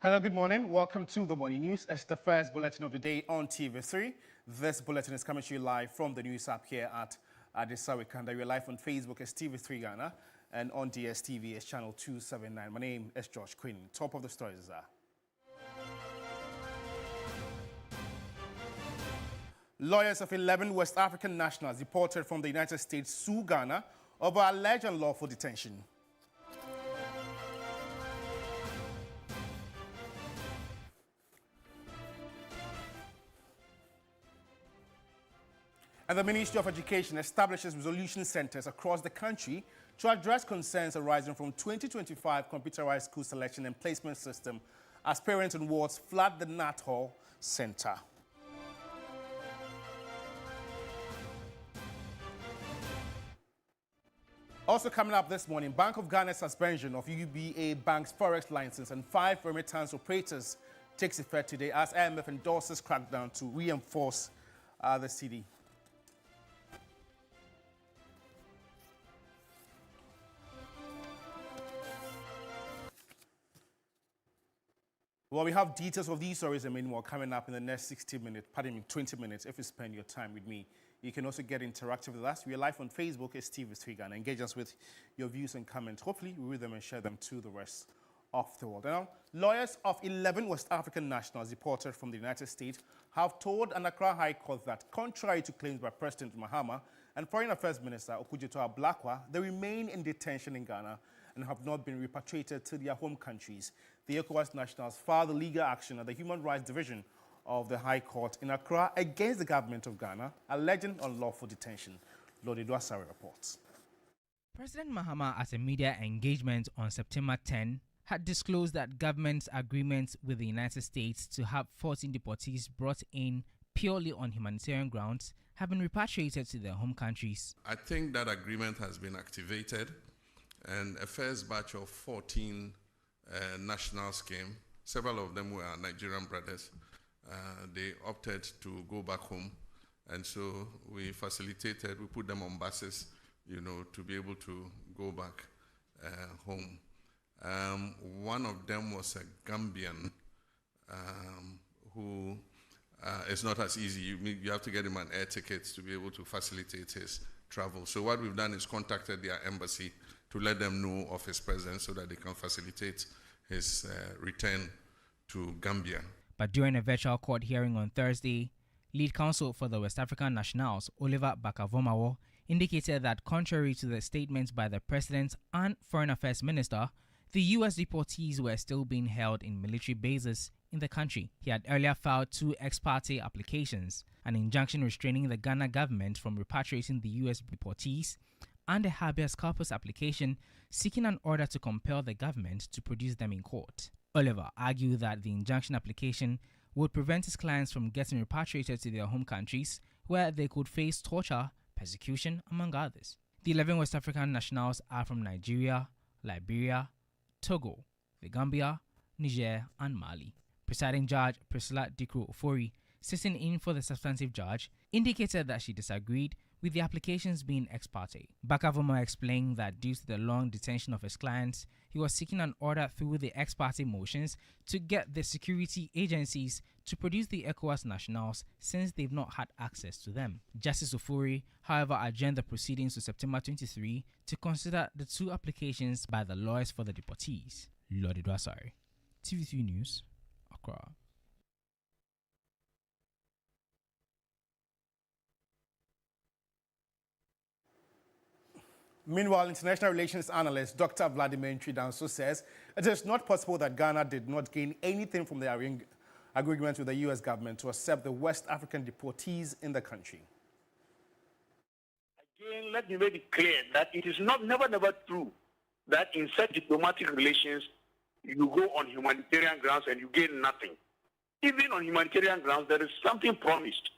Hello, good morning. Welcome to the Morning News. It's the first bulletin of the day on TV3. This bulletin is coming to you live from the news app here at Adisawikanda. We're live on Facebook as TV3 Ghana and on DSTV as channel 279. My name is George Quinn. Top of the stories are: lawyers of 11 West African nationals deported from the United States sue Ghana over alleged unlawful detention. And the Ministry of Education establishes resolution centers across the country to address concerns arising from 2025 computerized school selection and placement system as parents and wards flood the Nat Hall Center. Also coming up this morning, Bank of Ghana's suspension of UBA Bank's forex license and 5 remittance operators takes effect today as IMF endorses crackdown to reinforce the cedi. Well, we have details of these stories and many more coming up in the next 20 minutes if you spend your time with me. You can also get interactive with us. We are live on Facebook as TV3 Ghana. Engage us with your views and comments. Hopefully, we read them and share them to the rest of the world. Now, lawyers of 11 West African nationals deported from the United States have told an Accra High Court that, contrary to claims by President Mahama and Foreign Affairs Minister Okudzeto Ablakwa, they remain in detention in Ghana and have not been repatriated to their home countries. The ECOWAS nationals filed a legal action at the Human Rights Division of the High Court in Accra against the government of Ghana, alleging unlawful detention. Lord Edwasari reports. President Mahama, at a media engagement on September 10, had disclosed that government's agreements with the United States to have 14 deportees brought in purely on humanitarian grounds have been repatriated to their home countries. I think that agreement has been activated, and a first batch of 14 nationals came. Several of them were Nigerian brothers. They opted to go back home, and so we facilitated, we put them on buses, to be able to go back home. One of them was a Gambian who is not as easy. You have to get him an air ticket to be able to facilitate his travel. So what we've done is contacted their embassy to let them know of his presence so that they can facilitate his return to Gambia. But during a virtual court hearing on Thursday, lead counsel for the West African nationals, Oliver Bakavomawo, indicated that contrary to the statements by the President and Foreign Affairs Minister, the U.S. deportees were still being held in military bases in the country. He had earlier filed 2 ex parte applications, an injunction restraining the Ghana government from repatriating the U.S. deportees, and a habeas corpus application seeking an order to compel the government to produce them in court. Oliver argued that the injunction application would prevent his clients from getting repatriated to their home countries, where they could face torture, persecution, among others. The 11 West African nationals are from Nigeria, Liberia, Togo, the Gambia, Niger, and Mali. Presiding Judge Priscilla Dikro Ofori, sitting in for the substantive judge, indicated that she disagreed with the applications being ex parte. Bakavomo explained that due to the long detention of his clients, he was seeking an order through the ex parte motions to get the security agencies to produce the ECOWAS nationals since they've not had access to them. Justice Ofori, however, adjourned the proceedings to September 23 to consider the 2 applications by the lawyers for the deportees. Lord Edwasari, TV3 News, Accra. Meanwhile, international relations analyst Dr. Vladimir Ntwidanso says it is not possible that Ghana did not gain anything from the agreement with the U.S. government to accept the West African deportees in the country. Again, let me make it clear that it is never true that in such diplomatic relations you go on humanitarian grounds and you gain nothing. Even on humanitarian grounds, there is something promised.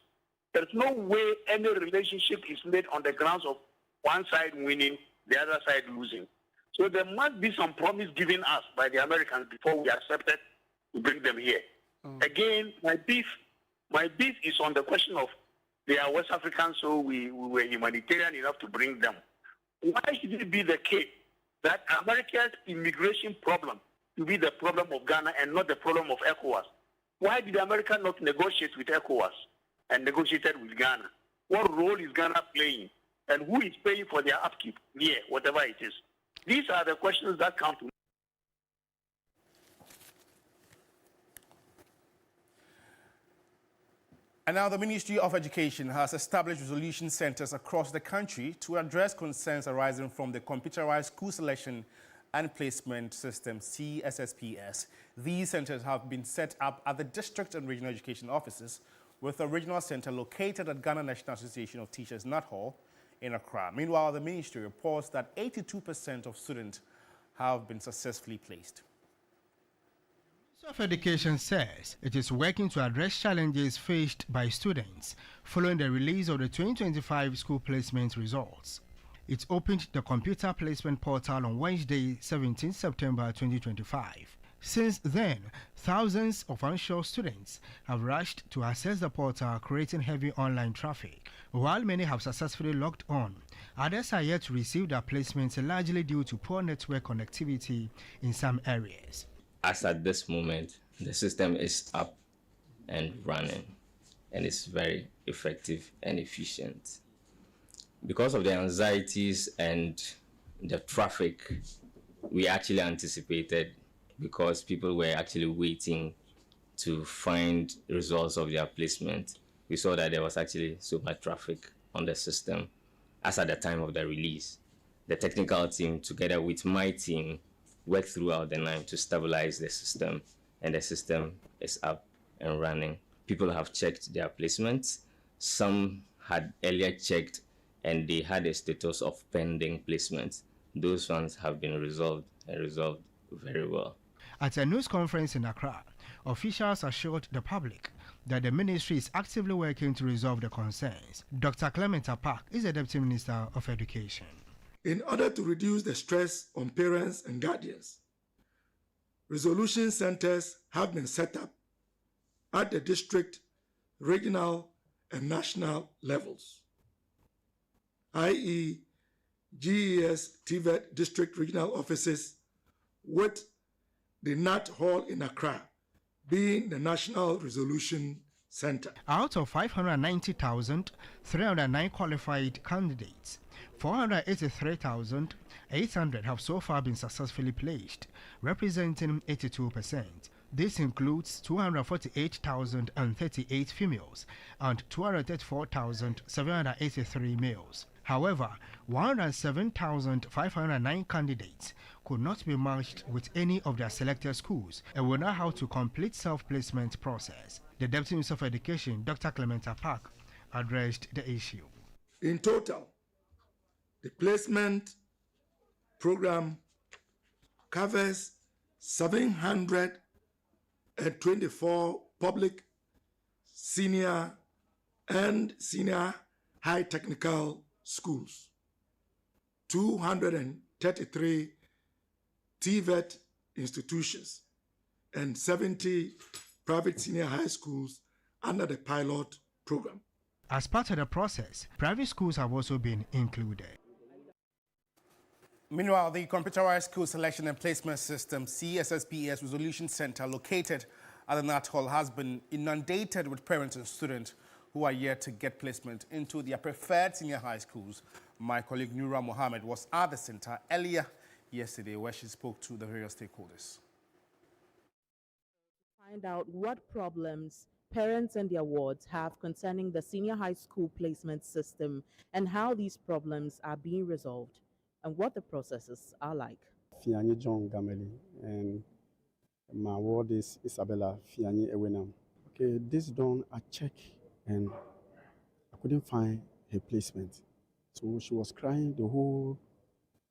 There is no way any relationship is made on the grounds of one side winning, the other side losing. So there must be some promise given us by the Americans before we accept it to bring them here. Again, my beef My beef is on the question of they are West Africans, so we were humanitarian enough to bring them. Why should it be the case that America's immigration problem to be the problem of Ghana and not the problem of ECOWAS? Why did America not negotiate with ECOWAS and negotiated with Ghana? What role is Ghana playing? And who is paying for their upkeep here, whatever it is? These are the questions that count to me. And now the Ministry of Education has established resolution centers across the country to address concerns arising from the computerized school selection and placement system, CSSPS. These centers have been set up at the district and regional education offices, with a regional center located at Ghana National Association of Teachers, NAT Hall, in Accra. Meanwhile, the ministry reports that 82% of students have been successfully placed. Ministry of Education says it is working to address challenges faced by students following the release of the 2025 school placement results. It opened the computer placement portal on Wednesday, 17 September 2025. Since then, thousands of unsure students have rushed to access the portal, creating heavy online traffic. While many have successfully logged on, others are yet to receive their placements, largely due to poor network connectivity in some areas. As at this moment, the system is up and running, and it's very effective and efficient. Because of the anxieties and the traffic, we actually anticipated, because people were actually waiting to find results of their placement. We saw that there was actually so much traffic on the system as at the time of the release. The technical team, together with my team, worked throughout the night to stabilize the system, and the system is up and running. People have checked their placements. Some had earlier checked and they had a status of pending placement. Those ones have been resolved and resolved very well. At a news conference in Accra, officials assured the public that the ministry is actively working to resolve the concerns. Dr. Clement Apak is the Deputy Minister of Education. In order to reduce the stress on parents and guardians, resolution centers have been set up at the district, regional, and national levels, i.e., GES TVET district regional offices, with the NAT Hall in Accra being the National Resolution Center. Out of 590,309 qualified candidates, 483,800 have so far been successfully placed, representing 82%. This includes 248,038 females and 234,783 males. However, 107,509 candidates could not be matched with any of their selected schools and will now have to complete self-placement process. The Deputy Minister of Education, Dr. Clement Apak, addressed the issue. In total, the placement program covers 724 public, senior, and senior high technical schools, 233 TVET institutions, and 70 private senior high schools under the pilot program. As part of the process, private schools have also been included. Meanwhile, the computerized school selection and placement system, CSSPS Resolution Center, located at the NAT Hall, has been inundated with parents and students who are yet to get placement into their preferred senior high schools. My colleague Nura Mohammed was at the center earlier yesterday, where she spoke to the various stakeholders. Find out what problems parents and their wards have concerning the senior high school placement system and how these problems are being resolved and what the processes are like. Fiani John Gameli, and my ward is Isabella Fiani Ewenam. Okay, this done a check and I couldn't find her placement. So she was crying the whole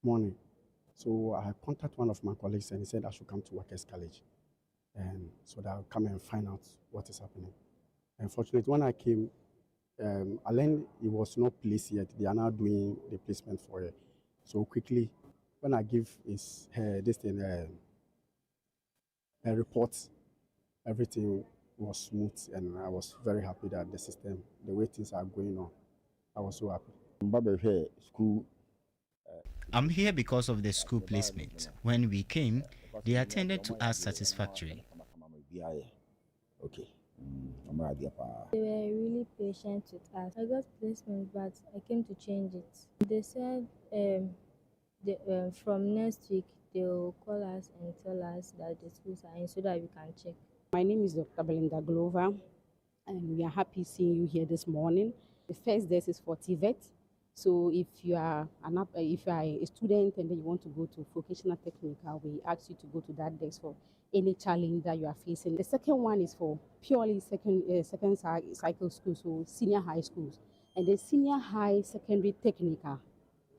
morning. So I contacted one of my colleagues and he said I should come to Workers College, and so that I'll come and find out what is happening. Unfortunately, when I came, I learned it was not placed yet. They are now doing the placement for her. So quickly, when I give her this thing, her report, everything was smooth, and I was very happy that the system, the way things are going on, I was so happy. I'm here because of the school placement. When we came, they attended to us satisfactorily. Okay. They were really patient with us. I got placement, but I came to change it. They said from next week they'll call us and tell us that the schools are in so that we can check. My name is Dr. Belinda Glover, and we are happy seeing you here this morning. The first desk is for TVET. So if you are a student and then you want to go to vocational technical, we ask you to go to that desk for any challenge that you are facing. The second one is for purely second cycle schools, so senior high schools, and the senior high secondary technical.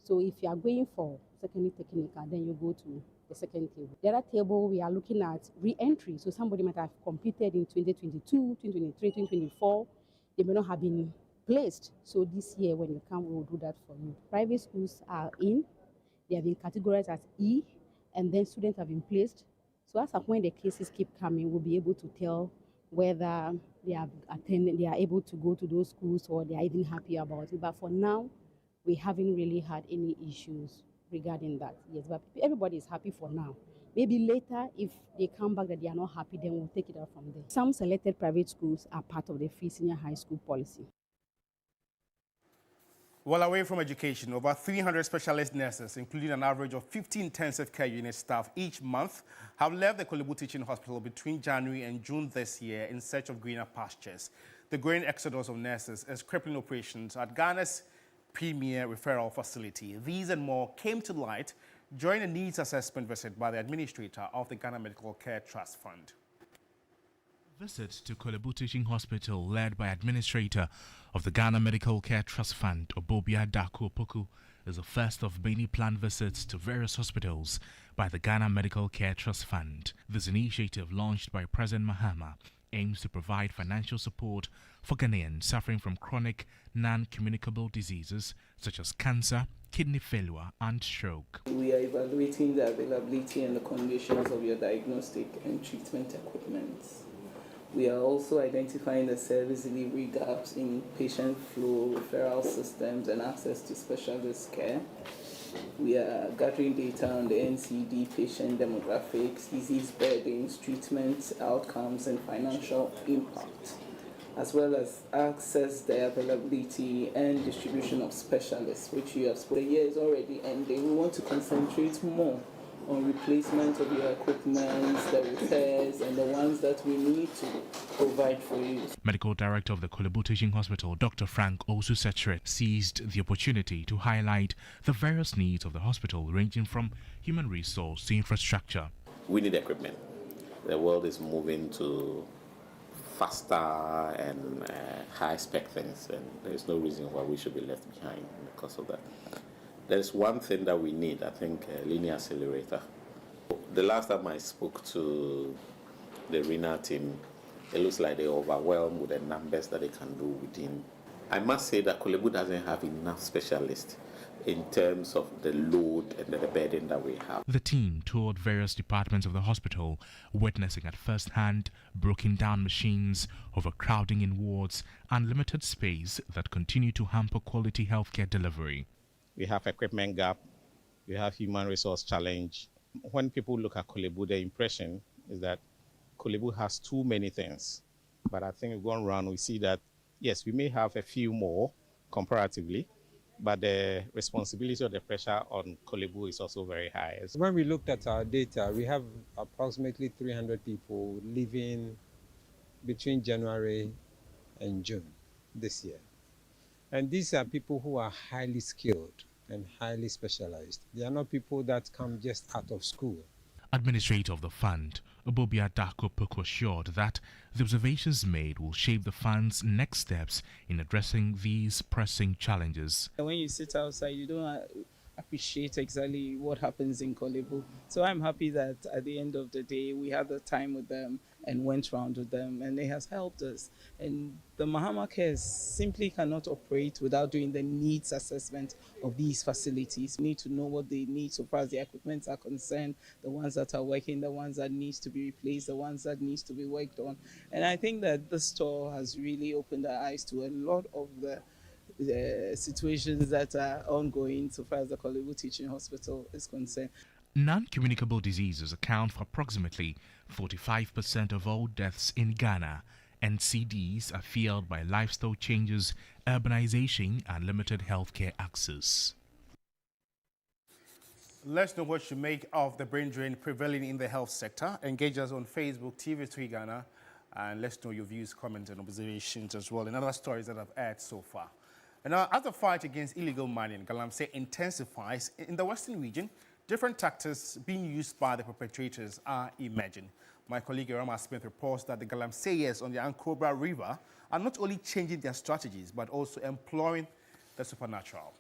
So if you are going for secondary technical, then you go to the second table. The other table, we are looking at re-entry. So somebody might have completed in 2022, 2023, 2024. They may not have been placed. So this year when you come, we will do that for you. Private schools are in. They have been categorized as E, and then students have been placed. So as of when the cases keep coming, we'll be able to tell whether they are able to go to those schools or they are even happy about it. But for now, we haven't really had any issues regarding that. Yes, but everybody is happy for now. Maybe later, if they come back that they are not happy, then we'll take it out from there. Some selected private schools are part of the free senior high school policy. Well, away from education, over 300 specialist nurses, including an average of 50 intensive care unit staff each month, have left the Kolebu Teaching Hospital between January and June this year in search of greener pastures. The growing exodus of nurses is crippling operations at Ghana's premier referral facility. These and more came to light during a needs assessment visit by the administrator of the Ghana Medical Care Trust Fund. Visit to Kolebu Teaching Hospital led by administrator of the Ghana Medical Care Trust Fund, Obobia Dako Poku, is the first of many planned visits to various hospitals by the Ghana Medical Care Trust Fund. This initiative, launched by President Mahama, aims to provide financial support for Ghanaians suffering from chronic, non-communicable diseases such as cancer, kidney failure, and stroke. We are evaluating the availability and the conditions of your diagnostic and treatment equipment. We are also identifying the service delivery gaps in patient flow, referral systems, and access to specialist care. We are gathering data on the NCD patient demographics, disease burdens, treatment outcomes, and financial impact, as well as access, the availability, and distribution of specialists, which you have. The year is already ending. We want to concentrate more on replacement of your equipment, the repairs, and the ones that we need to provide for you. Medical Director of the Kolebu Teaching Hospital, Dr. Frank Osu-Setret, seized the opportunity to highlight the various needs of the hospital, ranging from human resource to infrastructure. We need equipment. The world is moving to faster and high-spec things, and there's no reason why we should be left behind because of that. There's one thing that we need, I think, a linear accelerator. The last time I spoke to the RINA team, it looks like they're overwhelmed with the numbers that they can do within. I must say that Kolebu doesn't have enough specialists in terms of the load and the burden that we have. The team toured various departments of the hospital, witnessing at first hand broken down machines, overcrowding in wards, and limited space that continue to hamper quality healthcare delivery. We have equipment gap, we have human resource challenge. When people look at Kolebu, the impression is that Kolebu has too many things. But I think going around, we see that, yes, we may have a few more comparatively, but the responsibility or the pressure on Kolebu is also very high. When we looked at our data, we have approximately 300 people living between January and June this year. And these are people who are highly skilled and highly specialized. They are not people that come just out of school. Administrator of the fund, Obobia Dako Poku, assured that the observations made will shape the fund's next steps in addressing these pressing challenges. When you sit outside, you don't appreciate exactly what happens in Kolebu. So I'm happy that at the end of the day, we had the time with them and went round with them, and it has helped us. And the Mahama Cares simply cannot operate without doing the needs assessment of these facilities. We need to know what they need so far as the equipment are concerned, the ones that are working, the ones that needs to be replaced, the ones that needs to be worked on. And I think that this tour has really opened our eyes to a lot of the situations that are ongoing so far as the Kolebu Teaching Hospital is concerned. Non-communicable diseases account for approximately 45% of all deaths in Ghana. NCDs are fueled by lifestyle changes, urbanization, and limited healthcare access. Let's know what you make of the brain drain prevailing in the health sector. Engage us on Facebook, TV3 Ghana, and let's know your views, comments, and observations as well, and other stories that I've aired so far. And now, as the fight against illegal mining in Galamsey intensifies in the Western region, different tactics being used by the perpetrators are emerging. My colleague Rama Smith reports that the Galamseyers on the Ankobra River are not only changing their strategies, but also employing the supernatural.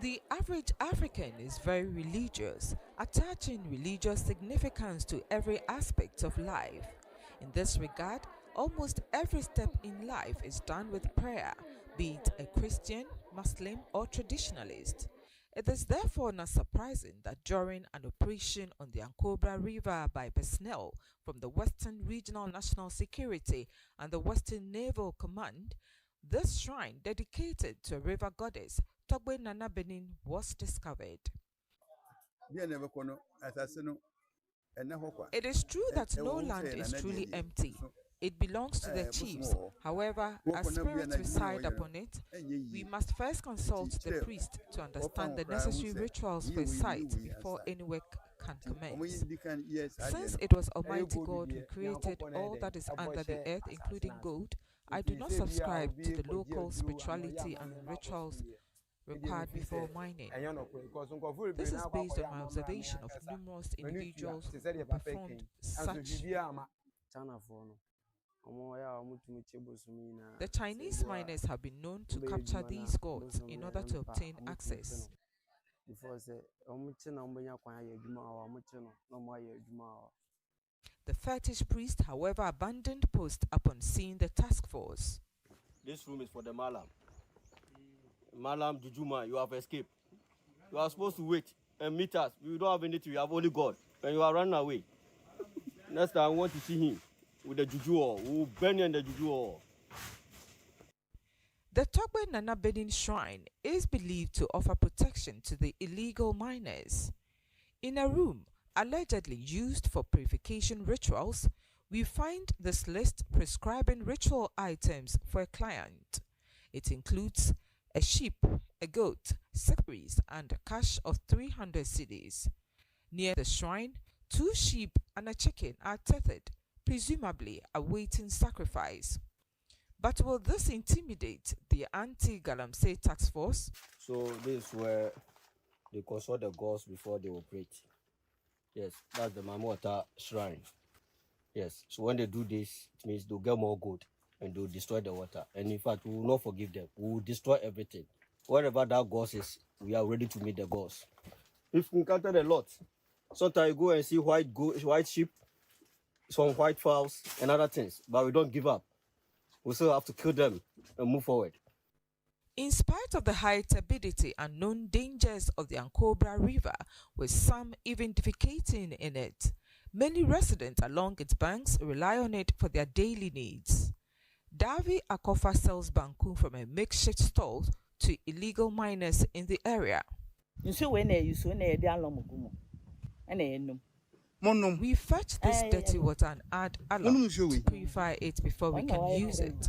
The average African is very religious, attaching religious significance to every aspect of life. In this regard, almost every step in life is done with prayer, be it a Christian, Muslim, or traditionalist. It is therefore not surprising that during an operation on the Ankobra River by personnel from the Western Regional National Security and the Western Naval Command, this shrine dedicated to a river goddess, Togbe Nana Benin, was discovered. It is true that no land is truly empty. It belongs to the chiefs. However, as spirits reside upon it, we must first consult the priest to understand the necessary rituals for a site before any work can commence. Since it was Almighty God who created all that is under the earth, including gold, I do not subscribe to the local spirituality and rituals required before mining. This is based on my observation of numerous individuals who performed such. The Chinese miners have been known to capture these gods in order to obtain access. The fetish priest, however, abandoned post upon seeing the task force. This room is for the Malam. Malam Jujuma, you have escaped. You are supposed to wait and meet us. We don't have anything, we have only God. And you are running away. Next time I want to see him with the Juju or we will burn you in the Juju or. The Togbe Nana Benin Shrine is believed to offer protection to the illegal miners. In a room allegedly used for purification rituals, we find this list prescribing ritual items for a client. It includes a sheep, a goat, 6 priests, and a cash of 300 cedis. Near the shrine, 2 sheep and a chicken are tethered, presumably awaiting sacrifice. But will this intimidate the anti-Galamsey task force? So this is where they consult the gods before they operate. Yes, that's the Mamota shrine. Yes, so when they do this, it means they'll get more gold and they'll destroy the water. And in fact, we will not forgive them. We will destroy everything. Wherever that gods is, we are ready to meet the gods. If we encounter a lot, sometimes you go and see white sheep, some white fowls, and other things, but we don't give up. We still have to kill them and move forward. In spite of the high turbidity and known dangers of the Ankobra River, with some even defecating in it, many residents along its banks rely on it for their daily needs. Davi Akofa sells banku from a makeshift stall to illegal miners in the area. We fetch this dirty water and add alum to purify it before we can use it.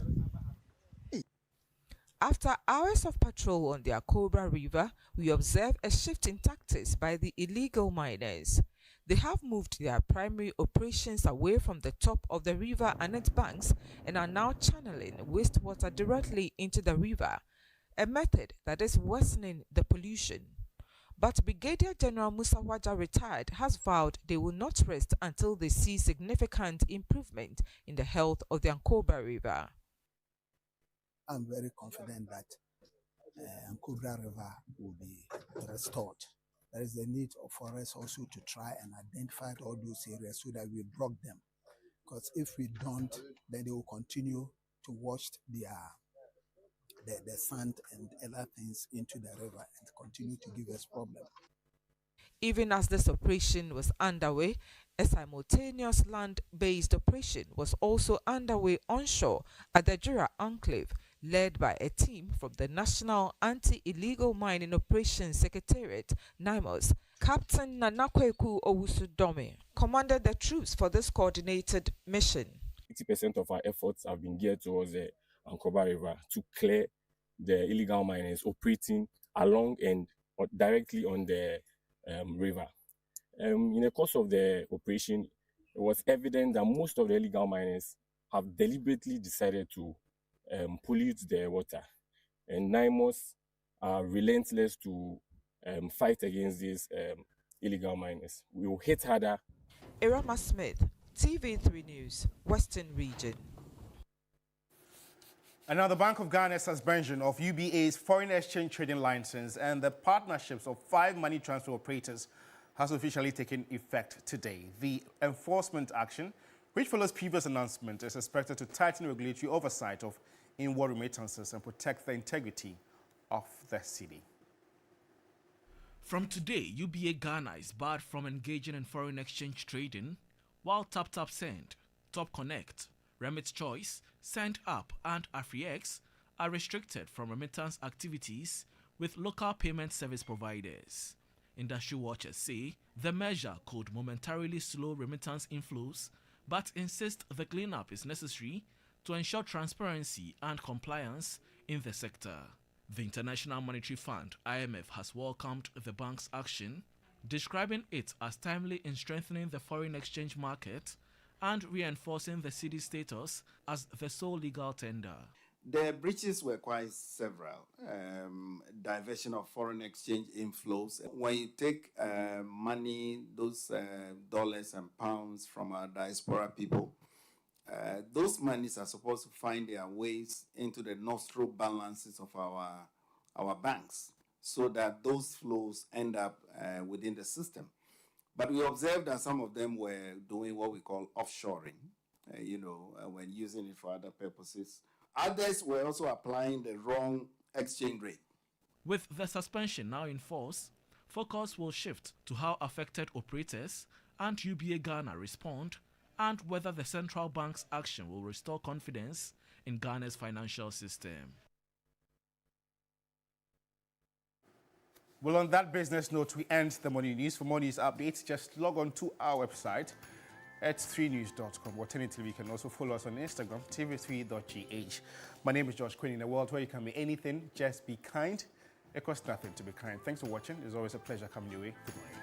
After hours of patrol on the Ankobra River, we observe a shift in tactics by the illegal miners. They have moved their primary operations away from the top of the river and its banks and are now channeling wastewater directly into the river, a method that is worsening the pollution. But Brigadier General Musa Waja, retired, has vowed they will not rest until they see significant improvement in the health of the Ankobra River. I'm very confident that Ankobra River will be restored. there is the need for us also to try and identify all those areas so that we block them. Because if we don't, then they will continue to wash the sand and other things into the river and continue to give us problems. Even as this operation was underway, a simultaneous land-based operation was also underway onshore at the Jura Enclave, led by a team from the National Anti-Illegal Mining Operations Secretariat, NIMOS. Captain Nanakweku Owusu-Dome commanded the troops for this coordinated mission. 80% of our efforts have been geared towards the Ankoba River to clear the illegal miners operating along and directly on the river. In the course of the operation, it was evident that most of the illegal miners have deliberately decided to pollute the water. And NIMOS are relentless to fight against these illegal miners. We will hit harder. Irama Smith, TV3 News, Western Region. And now the Bank of Ghana's suspension of UBA's foreign exchange trading license and the partnerships of 5 money transfer operators has officially taken effect today. The enforcement action, which follows previous announcement, is expected to tighten regulatory oversight of inward remittances and protect the integrity of the city. From today, UBA Ghana is barred from engaging in foreign exchange trading, while TapTapSend, Top Connect, Remit Choice, Send Up, and AfriX are restricted from remittance activities with local payment service providers. Industry watchers say the measure could momentarily slow remittance inflows, but insist the cleanup is necessary to ensure transparency and compliance in the sector. The International Monetary Fund, IMF, has welcomed the bank's action, describing it as timely in strengthening the foreign exchange market and reinforcing the city's status as the sole legal tender. The breaches were quite several. Diversion of foreign exchange inflows. When you take money, those dollars and pounds from our diaspora people, those monies are supposed to find their ways into the nostril balances of our banks so that those flows end up within the system. But we observed that some of them were doing what we call offshoring, when using it for other purposes. Others were also applying the wrong exchange rate. With the suspension now in force, focus will shift to how affected operators and UBA Ghana respond and whether the central bank's action will restore confidence in Ghana's financial system. Well, on that business note, we end the Morning News. For more news updates, just log on to our website at 3news.com. Alternatively, you can also follow us on Instagram, tv3.gh. My name is Josh Quinn. In a world where you can be anything, just be kind. It costs nothing to be kind. Thanks for watching. It's always a pleasure coming your way. Good morning.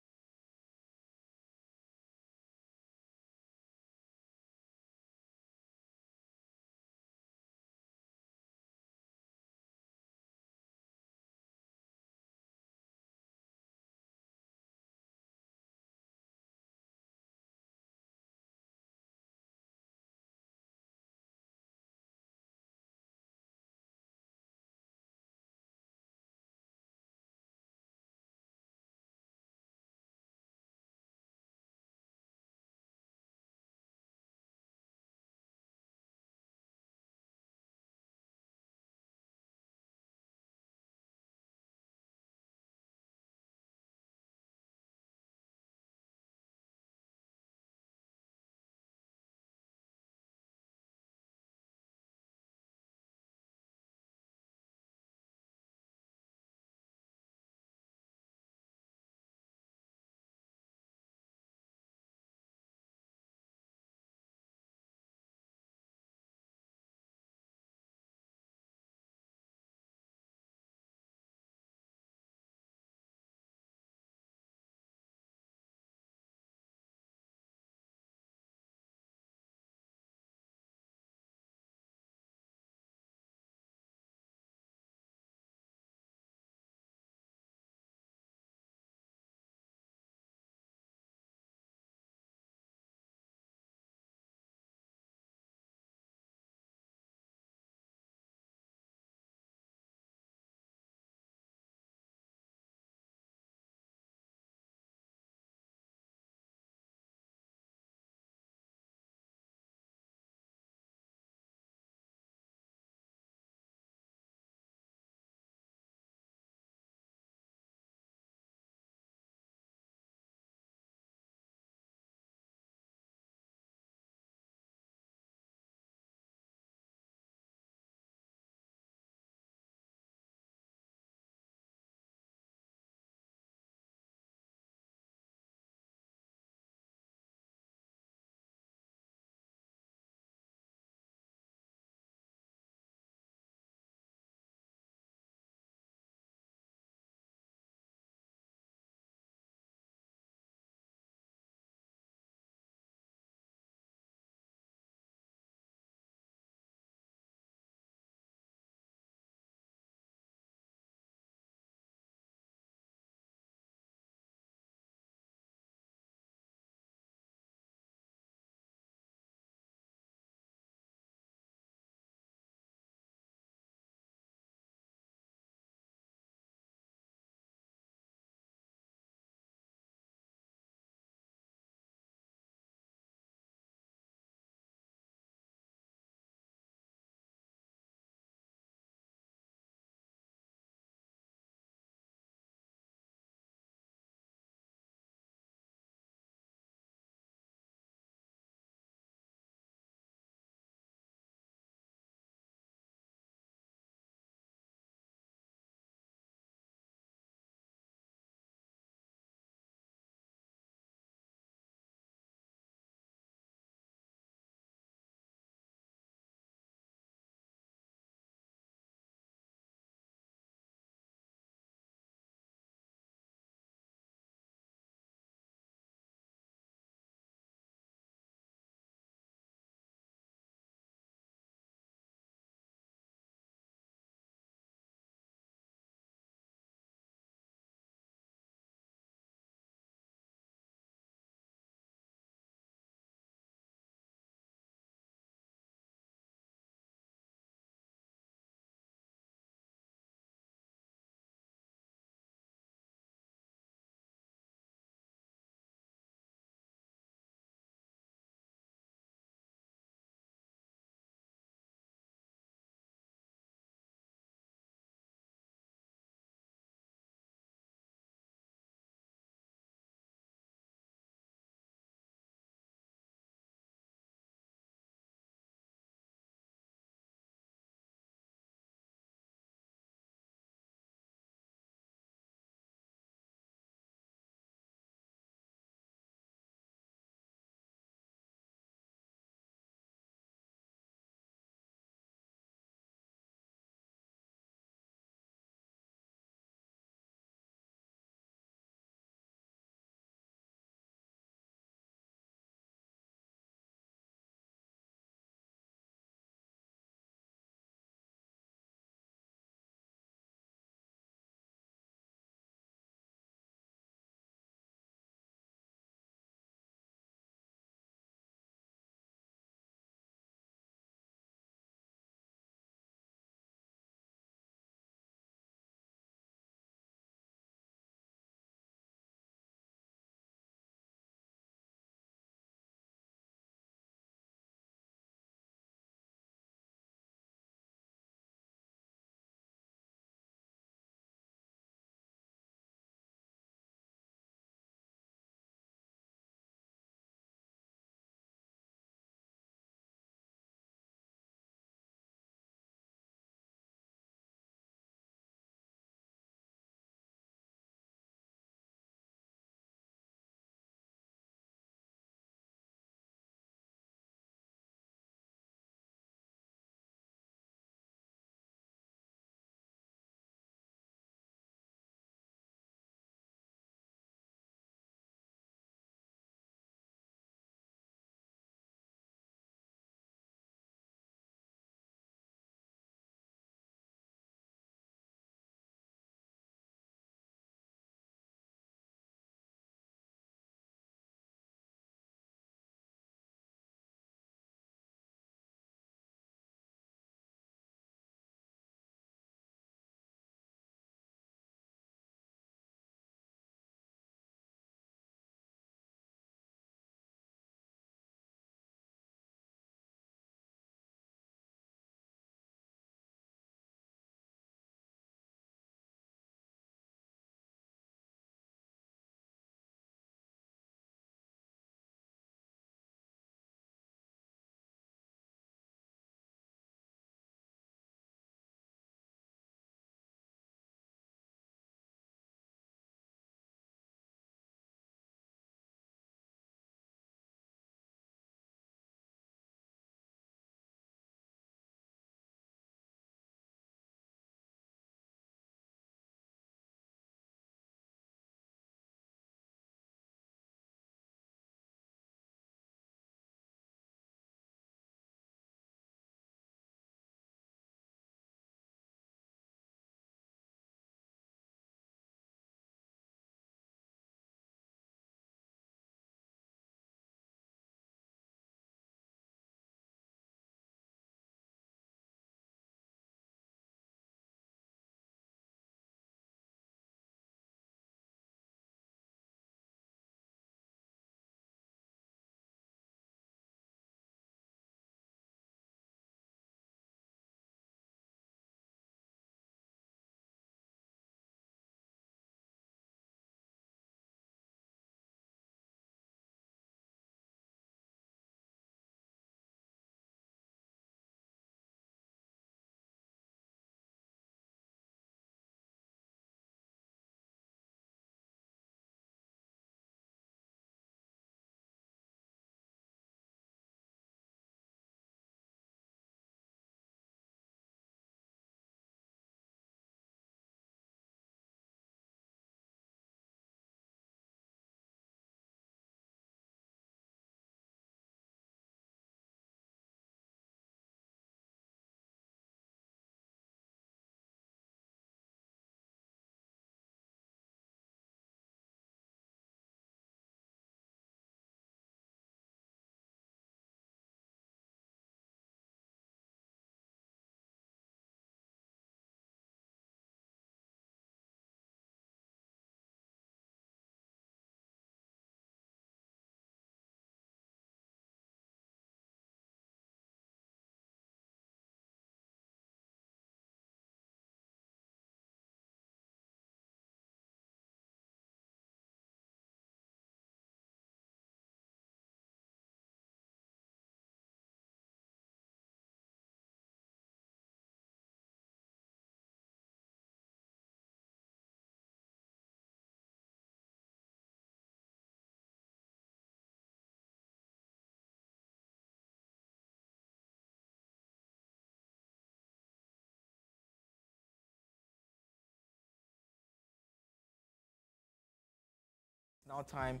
Now time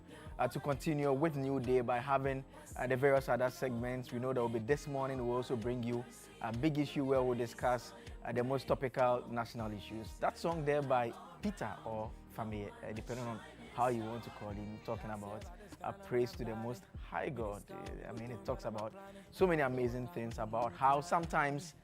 to continue with New Day by having the various other segments. We know there will be this morning. We'll also bring you a big issue where we'll discuss the most topical national issues. That song there by Peter or Famille, depending on how you want to call him, talking about a praise to the Most High God. I mean, it talks about so many amazing things about how sometimes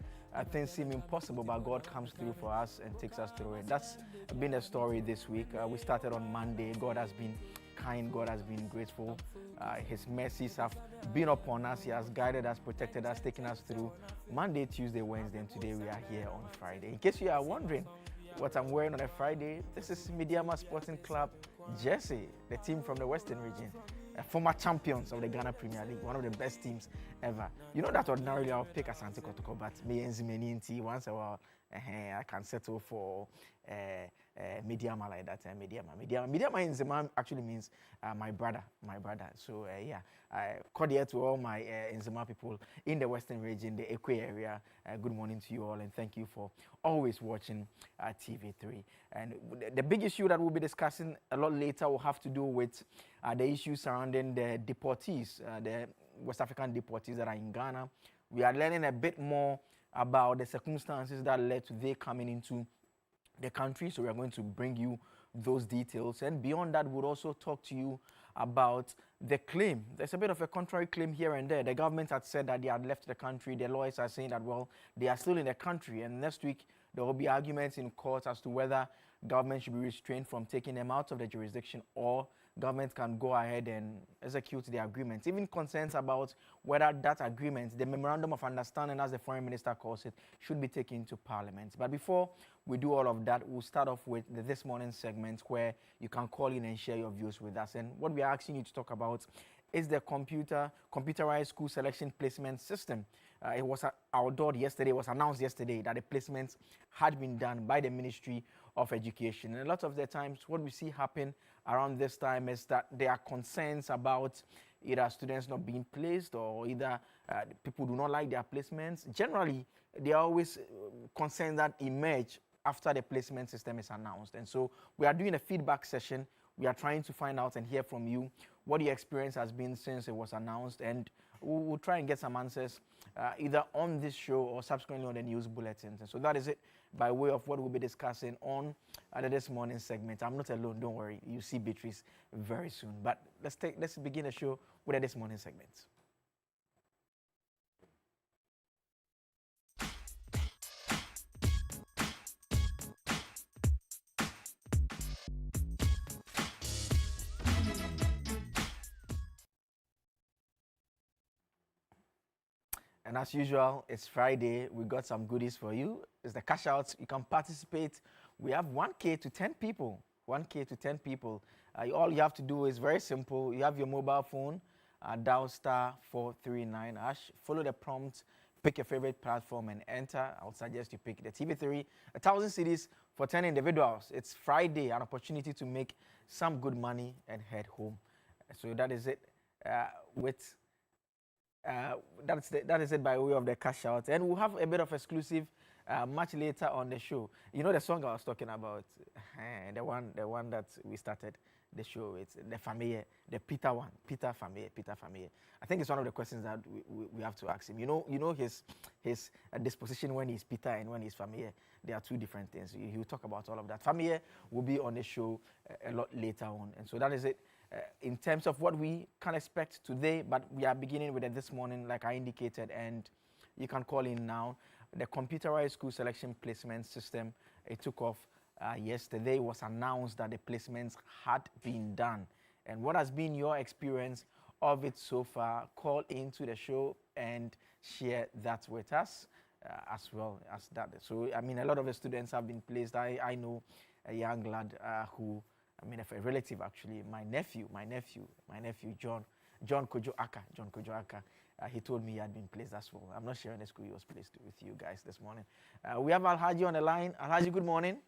things seem impossible, but God comes through for us and takes us through it. That's been the story this week. We started on Monday. God has been kind. God has been grateful. His mercies have been upon us. He has guided us, protected us, taken us through Monday, Tuesday, Wednesday, and today we are here on Friday. In case you are wondering what I'm wearing on a Friday, this is Mediama Sporting Club jersey, the team from the Western region. Former champions of the Ghana Premier League, one of the best teams ever. You know that ordinarily I'll pick Asante Kotoko, but me and Zimeni once a while, I can settle for Mediama like that. Mediama in Nzema actually means my brother. So yeah, cordial to all my Nzema people in the Western region, the Ekwe area. Good morning to you all, and thank you for always watching TV3. And the big issue that we'll be discussing a lot later will have to do with the issues surrounding the deportees, the West African deportees that are in Ghana. We are learning a bit more about the circumstances that led to their coming into the country, so we are going to bring you those details. And beyond that, we'll also talk to you about the claim. There's a bit of a contrary claim here and there. The government had said that they had left the country. The lawyers are saying that, well, they are still in the country, and next week there will be arguments in court as to whether government should be restrained from taking them out of the jurisdiction, or government can go ahead and execute the agreement. Even concerns about whether that agreement, the memorandum of understanding, as the foreign minister calls it, should be taken to Parliament. But before we do all of that, we'll start off with this morning's segment where you can call in and share your views with us. And what we are asking you to talk about is the computerized school selection placement system. It was outdoored yesterday. It was announced yesterday that the placements had been done by the Ministry of Education. And a lot of the times what we see happen around this time is that there are concerns about either students not being placed, or either people do not like their placements. Generally, there are always concerns that emerge after the placement system is announced. And so we are doing a feedback session. We are trying to find out and hear from you what your experience has been since it was announced, and we'll try and get some answers either on this show or subsequently on the news bulletins. And so that is it by way of what we'll be discussing on this morning's segment. I'm not alone, don't worry. You see Beatrice very soon. But let's begin the show with this morning's segment. And as usual, it's Friday. We got some goodies for you. It's the Cashout. You can participate. We have 1K to 10 people. 1K to 10 people. All you have to do is very simple. You have your mobile phone, dial *439#. Follow the prompt, pick your favorite platform and enter. I would suggest you pick the TV3. 1,000 cedis for 10 individuals. It's Friday, an opportunity to make some good money and head home. So that is it that is it by way of the cash out. And we'll have a bit of exclusive much later on the show. You know the song I was talking about, the one that we started the show. It's the Famille, the Peter one, Peter Famille. I think it's one of the questions that we have to ask him. You know his disposition when he's Peter and when he's Famille. They are two different things. He'll talk about all of that. Famille will be on the show a lot later on. And so that is it. In terms of what we can expect today, but we are beginning with it this morning, like I indicated, and you can call in now. The computerized school selection placement system, it took off yesterday. It was announced that the placements had been done. And what has been your experience of it so far? Call into the show and share that with us as well as that. So, I mean, a lot of the students have been placed. I know a young lad who, I mean, a relative actually, my nephew, John Kojo Aka. He told me he had been placed as well. I'm not sure in the school he was placed with you guys this morning. We have Alhaji on the line. Alhaji, good morning.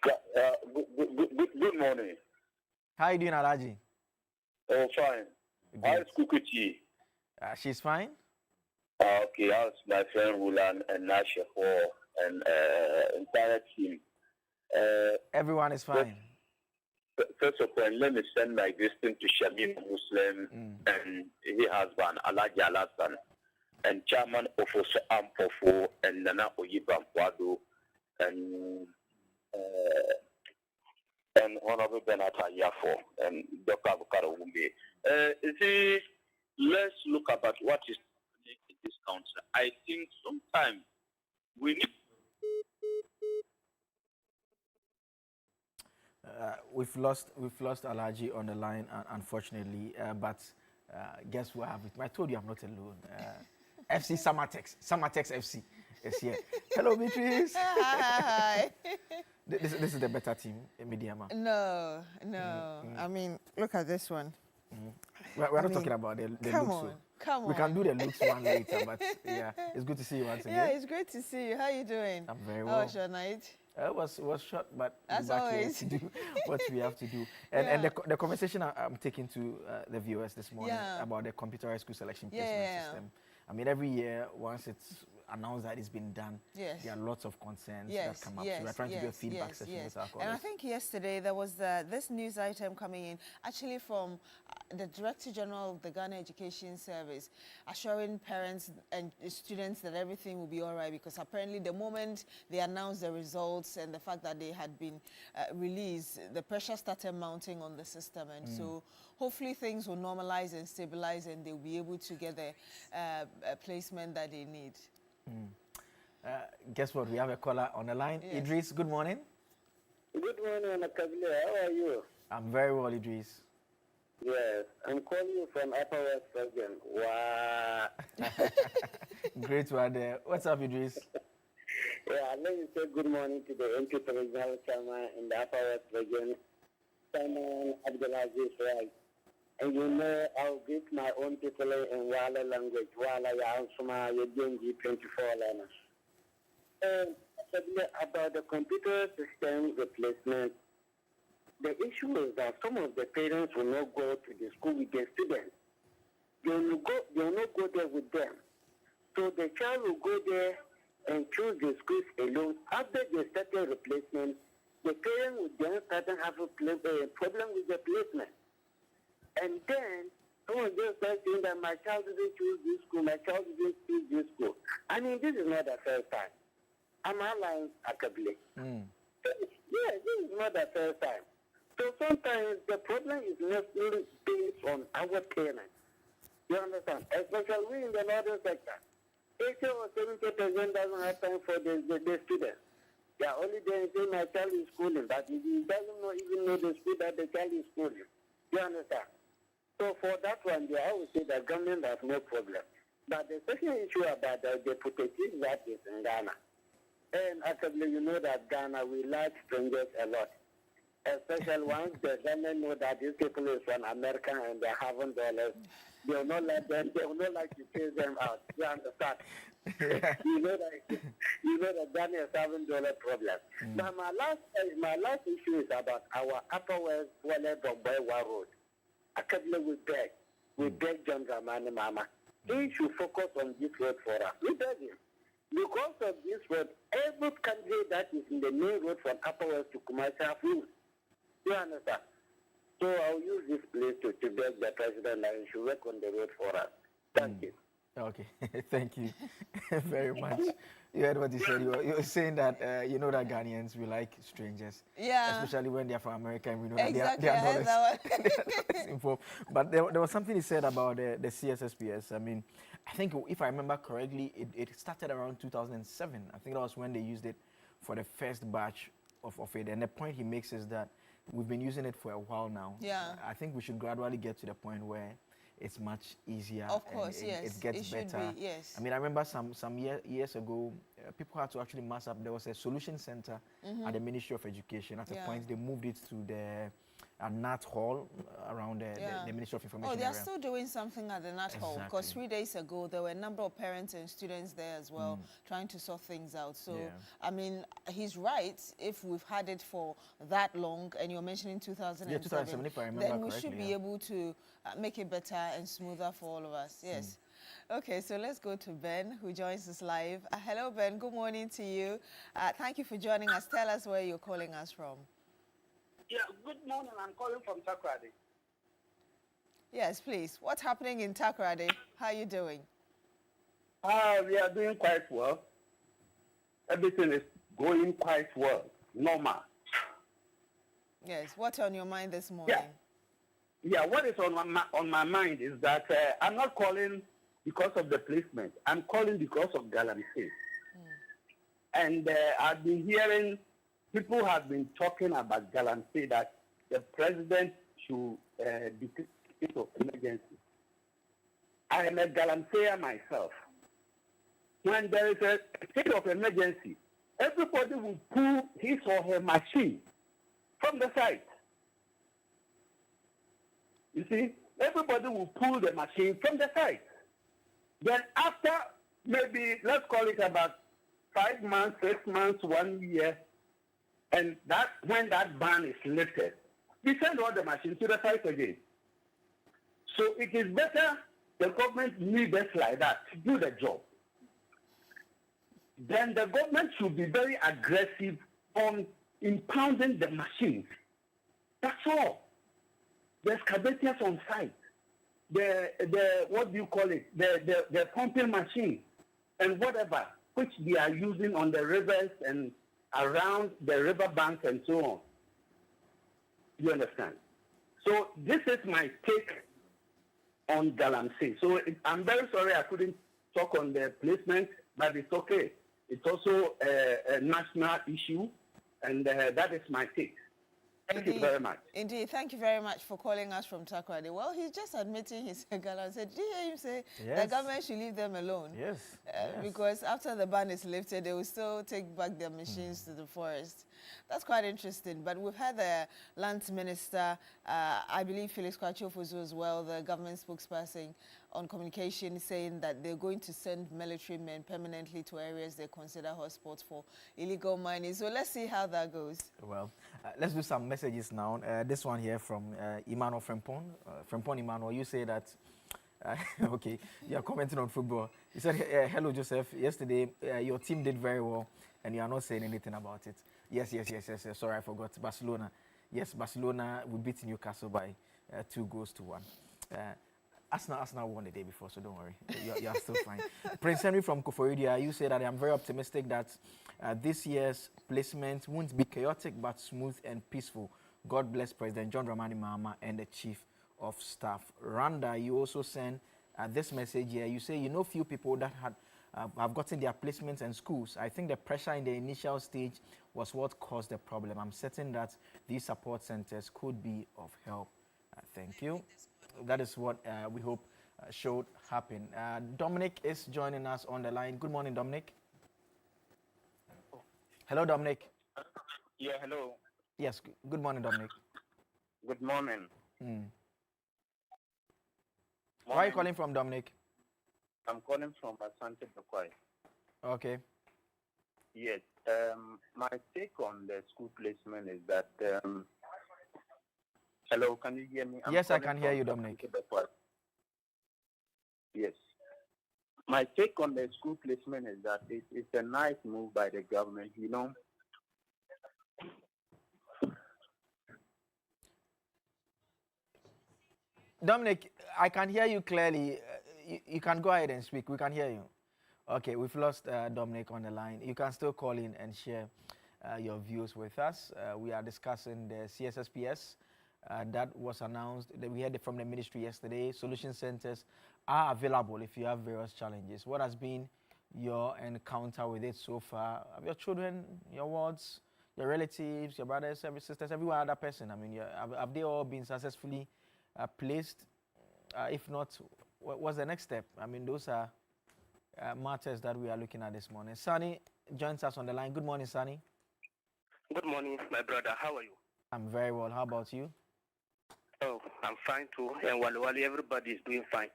Good morning. How are you doing, Alhaji? Oh, fine. How's Kukuchi? She's fine. Okay, how's my friend Rulan and Nasha and entire team? Everyone is fine. first of all, let me send my greeting to Shamim Muslim and his husband, Alaji Alasan, and Chairman Ofoso Ampofo, and Nana Oyibam Kwado, and Honorable Benata Yafo, and Dr. Abukaro Wumbe. Let's look about what is happening in this country. I think sometimes we need. We've lost Alaji on the line, unfortunately. But guess what happened? I told you I'm not alone. FC Summertex FC is here. Hello, Beatrice. Hi. This is the better team, Mediama. No. I mean, look at this one. We're not talking about the looks. Come on. We can do the looks one later, but yeah, it's good to see you once again. Yeah, it's great to see you. How are you doing? I'm very well. How was your night? It was short, but as back always, here to do what we have to do. And the conversation I'm taking to the viewers this morning about the computerized school selection placement system. I mean, every year, once it's announced that it's been done, there are lots of concerns that come up. So we're trying to do a feedback session with our colleagues. And I think yesterday there was this news item coming in, actually from the Director General of the Ghana Education Service, assuring parents and students that everything will be all right, because apparently the moment they announced the results and the fact that they had been released, the pressure started mounting on the system. And so hopefully things will normalize and stabilize and they'll be able to get the placement that they need. Guess what? We have a caller on the line. Yes. Idris, good morning. Good morning, Akabile. How are you? I'm very well, Idris. Yes, I'm calling you from Upper West Region. Wow. Great to have there. What's up, Idris? Yeah, let me say good morning to the MP Regional Chairman in the Upper West Region, Simon Abdulaziz Right. And you know, I'll greet my own people in Wala language, Wala Yansuma, Yedingi 24 learners. And about the computer system replacement, the issue is that some of the parents will not go to the school with their students. They will not go there with them. So the child will go there and choose the schools alone. After they start the replacement, the parent will then start to have a problem with the placement. And then someone just starts saying that my child didn't choose this school, my child didn't choose this school. I mean, this is not the first time. I'm lying, Akabile. Yeah, this is not the first time. So sometimes the problem is necessarily based on our parents. You understand? Especially we in the northern sector. 80 or 70% doesn't have time for the students. They are only there and say my child is schooling, but he doesn't even know the school that the child is schooling. You understand? So for that one, I would say the government has no problem. But the second issue about the Deportee that is in Ghana. And actually, you know that Ghana, we like strangers a lot. Especially once the government know that these people is from America and they're having dollars, they will not let them, they will not like to chase them out. You understand? you know that Ghana is having dollar problem. But my last issue is about our Upper West Wale Bombaywa Road. Actually, we beg John Dramani Mama. He should focus on this road for us. We beg him. Because of this road, every country that is in the main road from Upper West to Kumasi have roads. You understand? So I'll use this place to beg the president that he should work on the road for us. Thank you. Okay, thank you very much. You heard what he said. You were saying that you know that Ghanaians, we like strangers. Yeah. Especially when they're from America and we know exactly. that they are not involved. But there was something he said about the CSSPS. I mean, I think if I remember correctly, it started around 2007. I think that was when they used it for the first batch of it. And the point he makes is that we've been using it for a while now. Yeah. I think we should gradually get to the point where it's much easier. Of course, and yes. It gets better. Be, yes. I mean, I remember some years ago, people had to actually mass up. There was a solution center at the Ministry of Education. At a point, they moved it to the Nat Hall around the Ministry of Information. Oh, they're area. still doing something at the Nat Hall, because 3 days ago, there were a number of parents and students there as well, trying to sort things out. So, I mean, he's right. If we've had it for that long, and you're mentioning 2007, 2007 if I remember then we correctly, should be able to make it better and smoother for all of us. Yes. Okay, so let's go to Ben, who joins us live. Hello, Ben. Good morning to you. Thank you for joining us. Tell us where you're calling us from. Yeah, good morning. I'm calling from Takrady. Yes, please. What's happening in Takrady? How are you doing? We are doing quite well. Everything is going quite well. Normal. Yes. What's on your mind this morning? Yeah, what is on my mind is that I'm not calling because of the placement. I'm calling because of galamsey. And I've been hearing people have been talking about galamsey, that the president should declare a state of emergency. I am a galamseer myself. When there is a state of emergency, everybody will pull his or her machine from the site. You see, everybody will pull the machine from the site. Then after maybe, let's call it about 5 months, 6 months, 1 year, and that when that ban is lifted, we send all the machines to the site again. So it is better the government needs us like that to do the job. Then the government should be very aggressive on impounding the machines. That's all. The excavators on site, the what do you call it? The pumping machine and whatever, which they are using on the rivers and around the river banks and so on. You understand? So this is my take on galamsey. So I'm very sorry I couldn't talk on the placement, but it's okay. It's also a national issue, and that is my take. Thank you very much. Indeed, thank you very much for calling us from Takrady. Well, he's just admitting he's a galamsey. Did you hear him say the government should leave them alone? Yes. Because after the ban is lifted, they will still take back their machines to the forest. That's quite interesting. But we've had the Lands Minister, I believe Felix Kwachofozu as well, the government spokesperson on communication, saying that they're going to send military men permanently to areas they consider hotspots for illegal mining. So let's see how that goes. Well, let's do some messages now. This one here from Emmanuel Frempon. Frempon Emmanuel, you say that, okay, you're commenting on football. You said, hello, Joseph. Yesterday, your team did very well, and you are not saying anything about it. Yes. Sorry, I forgot. Barcelona. Yes, Barcelona will beat Newcastle by 2-1. Arsenal won the day before, so don't worry. You're still fine. Prince Henry from Koforidia, you say that I'm very optimistic that this year's placement won't be chaotic but smooth and peaceful. God bless President John Dramani Mahama and the Chief of Staff. Randa, you also send this message here. You say you know few people that have gotten their placements in schools. I think the pressure in the initial stage was what caused the problem. I'm certain that these support centers could be of help. Thank you. That is what we hope should happen. Dominic is joining us on the line. Good morning, Dominic. Hello, Dominic. Yeah, hello. Yes, good morning, Dominic. Good morning. Where are you calling from, Dominic? I'm calling from Asante Bekwai. Okay. Yes. My take on the school placement is that hello, can you hear me? Yes, I can hear you, Dominic. Yes. My take on the school placement is that it's a nice move by the government, you know. Dominic, I can hear you clearly. You can go ahead and speak. We can hear you. Okay, we've lost Dominic on the line. You can still call in and share your views with us. We are discussing the CSSPS. That was announced. We heard it from the ministry yesterday. Solution centers are available if you have various challenges. What has been your encounter with it so far? Your children, your wards, your relatives, your brothers, every sisters, every other person. I mean, have they all been successfully placed? If not, what's the next step? I mean, those are matters that we are looking at this morning. Sunny joins us on the line. Good morning, Sunny. Good morning, my brother. How are you? I'm very well. How about you? Oh, I'm fine too. And Wali, everybody is doing fine.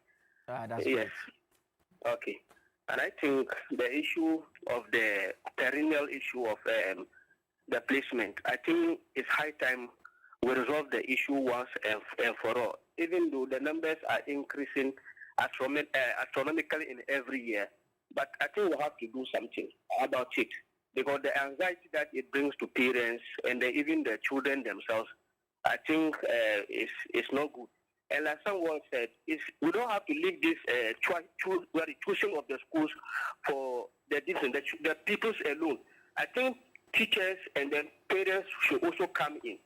That's yes. Great. Okay. And I think the issue of the perennial issue of the placement, I think it's high time we resolve the issue once and for all. Even though the numbers are increasing astronomically in every year, but I think we have to do something about it, because the anxiety that it brings to parents and even the children themselves, I think it's not good. And like someone said, we don't have to leave this tuition of the schools for the peoples alone. I think teachers and then parents should also come in,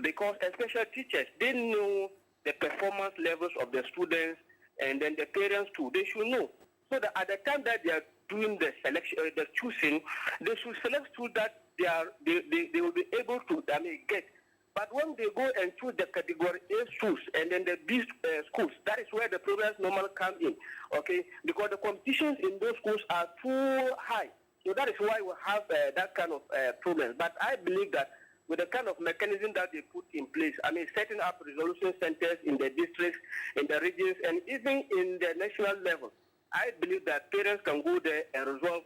because especially teachers, they know the performance levels of the students, and then the parents too, they should know. So that at the time that they are doing the selection, the choosing, they should select schools that they will be able to get. But when they go and choose the category A schools and then the B schools, that is where the problems normally come in, okay? Because the competitions in those schools are too high. So that is why we have that kind of problems. But I believe that with the kind of mechanism that they put in place, setting up resolution centers in the districts, in the regions, and even in the national level, I believe that parents can go there and resolve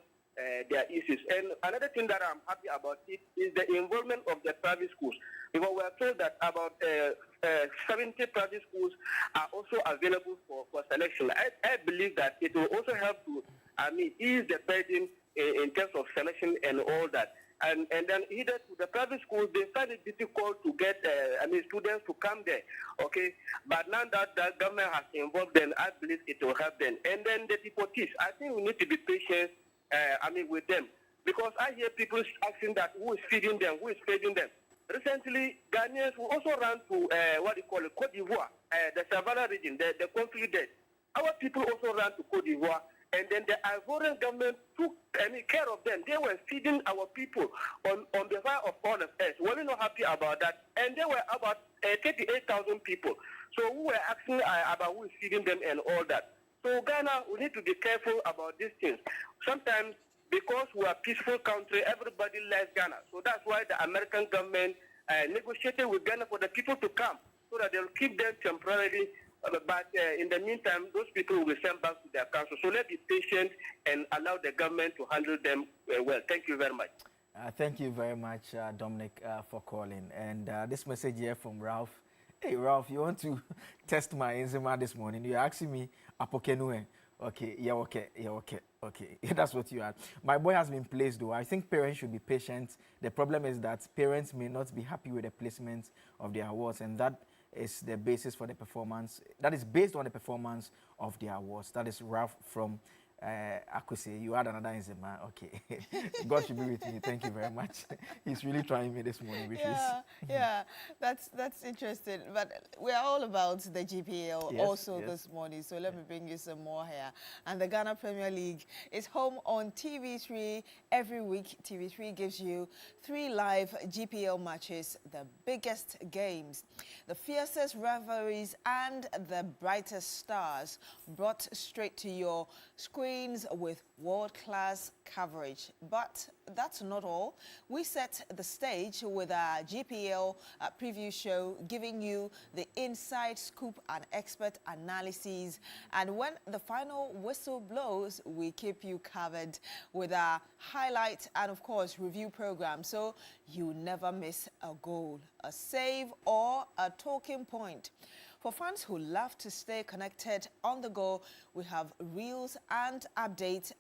their issues. And another thing that I'm happy about it is the involvement of the private schools. Because we are told that about 70 private schools are also available for selection. I believe that it will also help to ease the burden in terms of selection and all that. And then either to the private schools, they find it difficult to get students to come there, okay? But now that the government has involved them, I believe it will help them. And then the deportees, I think we need to be patient, with them. Because I hear people asking that who is feeding them, who is feeding them. Recently, Ghanaians will also run to Côte d'Ivoire, the Savannah region, the conflict there. Our people also ran to Côte d'Ivoire, and then the Ivorian government took care of them. They were feeding our people on behalf of all of us. We're not happy about that. And there were about 38,000 people. So we were asking about who is feeding them and all that. So Ghana, we need to be careful about these things. Sometimes, because we are a peaceful country, everybody likes Ghana. So that's why the American government negotiated with Ghana for the people to come, so that they'll keep them temporarily. But in the meantime, those people will be sent back to their country. So let's be patient and allow the government to handle them well. Thank you very much. Thank you very much, Dominic, for calling. And this message here from Ralph. Hey, Ralph, you want to test my eczema this morning? You're asking me, Apokenue. Okay, yeah, okay. That's what you are. My boy has been placed, though. I think parents should be patient. The problem is that parents may not be happy with the placement of their awards, and that is the basis for the performance. That is based on the performance of the awards. That is Ralph from Akuse. You had another eczema. Okay. God should be with me. Thank you very much. He's really trying me this morning with Yeah, that's interesting. But we're all about the GPL this morning. So let me bring you some more here. And the Ghana Premier League is home on TV3 every week. TV3 gives you 3 live GPL matches, the biggest games, the fiercest rivalries, and the brightest stars brought straight to your screen with world-class coverage. But that's not all. We set the stage with our GPL preview show, giving you the inside scoop and expert analyses. And when the final whistle blows, we keep you covered with our highlight and, of course, review program. So you never miss a goal, a save, or a talking point. For fans who love to stay connected on the go, we have reels and updates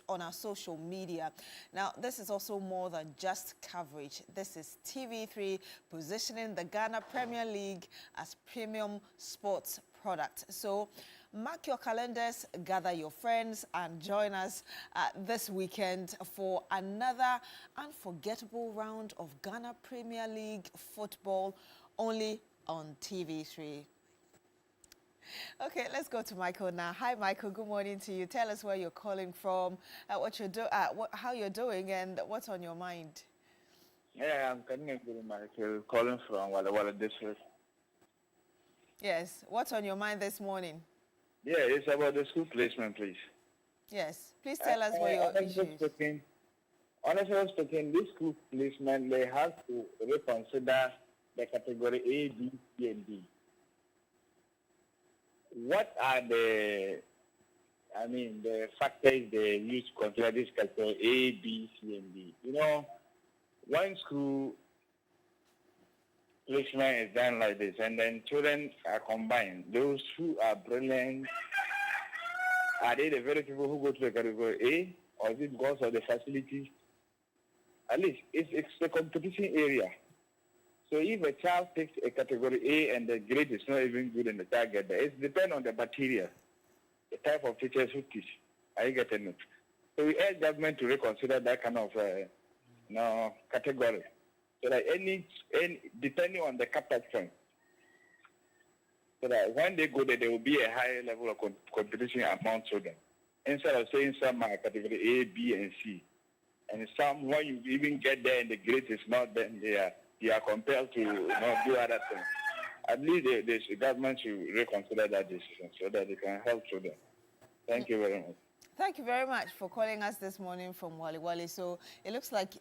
on our social media. Now, this is also more than just coverage. This is TV3 positioning the Ghana Premier League as premium sports product. So mark your calendars, gather your friends, and join us this weekend for another unforgettable round of Ghana Premier League football, only on TV3. Okay, let's go to Michael now. Hi, Michael. Good morning to you. Tell us where you're calling from, how you're doing, and what's on your mind. Yeah, I'm Michael, calling from Walla Walla District. Yes. What's on your mind this morning? Yeah, it's about the school placement, please. Yes. Please tell us what your issues. Honestly speaking, this school placement, they have to reconsider the category A, B, C, and D. What are the factors they use to consider this category A, B, C, and D? You know, one school placement is done like this, and then children are combined. Those who are brilliant, are they the very people who go to the category A, or is it because of the facilities? At least it's the competition area. So if a child takes a category A and the grade is not even good and the child gets there, it depends on the material, the type of teachers who teach. Are you getting it? So we urge government to reconsider that kind of category. So that any depending on the cut-off point, so that when they go there, there will be a higher level of competition among children. Instead of saying some are category A, B, and C, and some when you even get there and the grade is not, then they are compelled to do other things. I believe the government should reconsider that decision so that they can help children. Thank you very much. Thank you very much for calling us this morning from Wali Wali. So it looks like,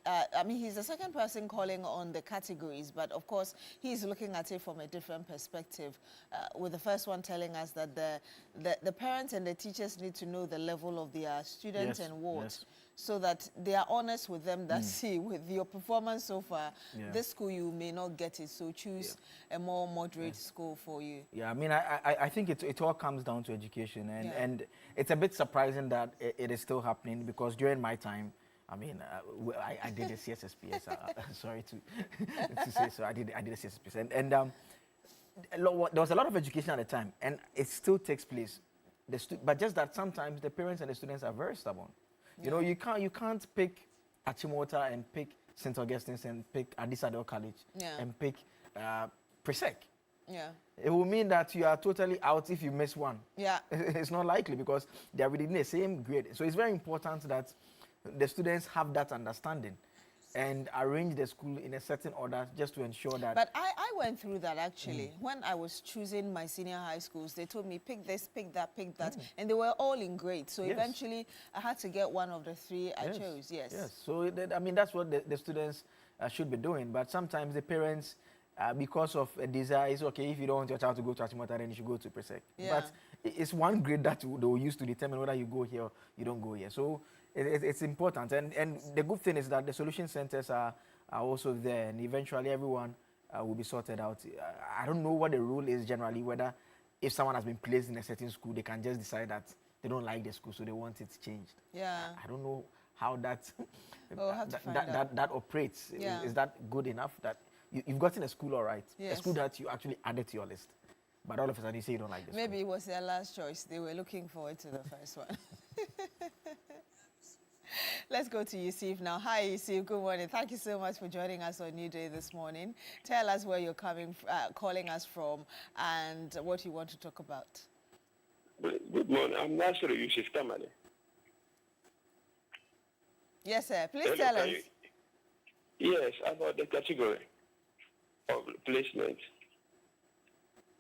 he's the second person calling on the categories, but of course, he's looking at it from a different perspective, with the first one telling us that the parents and the teachers need to know the level of their students and wards. So that they are honest with them that, see, with your performance so far, this school you may not get it, so choose a more moderate school for you. Yeah, I mean, I think it all comes down to education, and it's a bit surprising that it is still happening, because during my time, I mean, I did a CSSPS. Sorry to say so. I did a CSSPS, and there was a lot of education at the time, and it still takes place. But just that sometimes the parents and the students are very stubborn. You know, you can't pick Achimota and pick St. Augustine's and pick Adisadel College and pick Presec. Yeah. It will mean that you are totally out if you miss one. Yeah. It's not likely, because they are within the same grade. So it's very important that the students have that understanding and arrange the school in a certain order just to ensure that... But I went through that, actually. When I was choosing my senior high schools, they told me, pick this, pick that, and they were all in grades. So eventually, I had to get one of the three I chose, yes. So, I mean, that's what the students should be doing. But sometimes the parents, because of a desire, it's okay, if you don't want your child to go to Achimota, then you should go to Presec. But it's one grade that they will use to determine whether you go here or you don't go here. So it's important. And the good thing is that the solution centers are also there, and eventually everyone will be sorted out. I don't know what the rule is generally, whether if someone has been placed in a certain school, they can just decide that they don't like the school, so they want it changed. Yeah. I don't know how that that operates. Is that good enough that you've gotten a school, all right, a school that you actually added to your list, but all of a sudden you say you don't like this Maybe it was their last choice. They were looking forward to the first one. Let's go to Yusuf now. Hi, Yusuf. Good morning. Thank you so much for joining us on New Day this morning. Tell us where you're calling us from and what you want to talk about. Good morning. I'm Nasser Yusuf Tamale. Yes, sir. Please tell us. Yes, about the category of placement.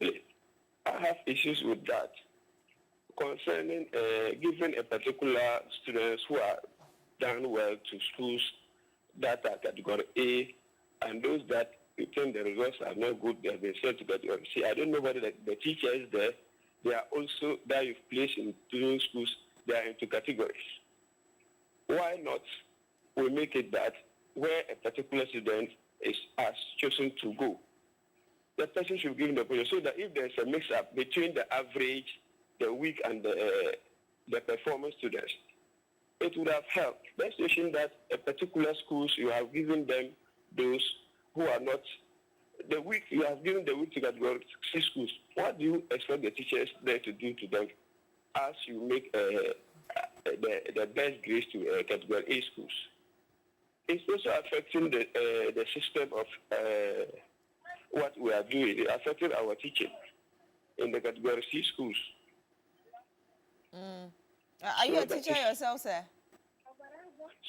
I have issues with that concerning giving a particular students who are done well to schools that are category A, and those that you think the results are not good, they have been sent to category C. I don't know whether the teachers there, they are also that you've placed in those schools, they are into categories. Why not we make it that where a particular student has chosen to go, the person should give the position, so that if there's a mix-up between the average, the weak, and the performance students, it would have helped. Let's assume that a particular schools, you have given them those who are not the weak, you have given the weak to category C schools. What do you expect the teachers there to do to them as you make the best grades to category A schools? It's also affecting the system of what we are doing. It's affecting our teaching in the category C schools. Are you a teacher yourself, sir?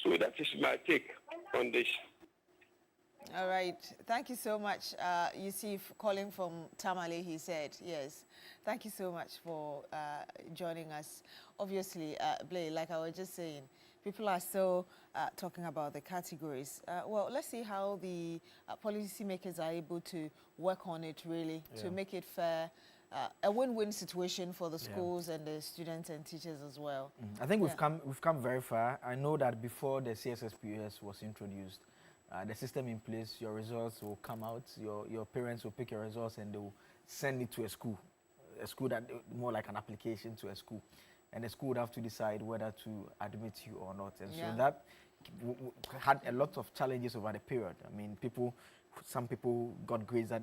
So that is my take on this. All right. Thank you so much. Yusuf calling from Tamale, he said. Yes. Thank you so much for joining us. Obviously, Blay, like I was just saying, people are still talking about the categories. Well, let's see how the policymakers are able to work on it, really, to make it fair. A win-win situation for the schools and the students and teachers as well. I think we've come very far. I know that before the CSSPS was introduced, the system in place, your results will come out, your parents will pick your results and they will send it to a school that more like an application to a school, and the school would have to decide whether to admit you or not. And so that had a lot of challenges over the period. I mean, people some people got grades that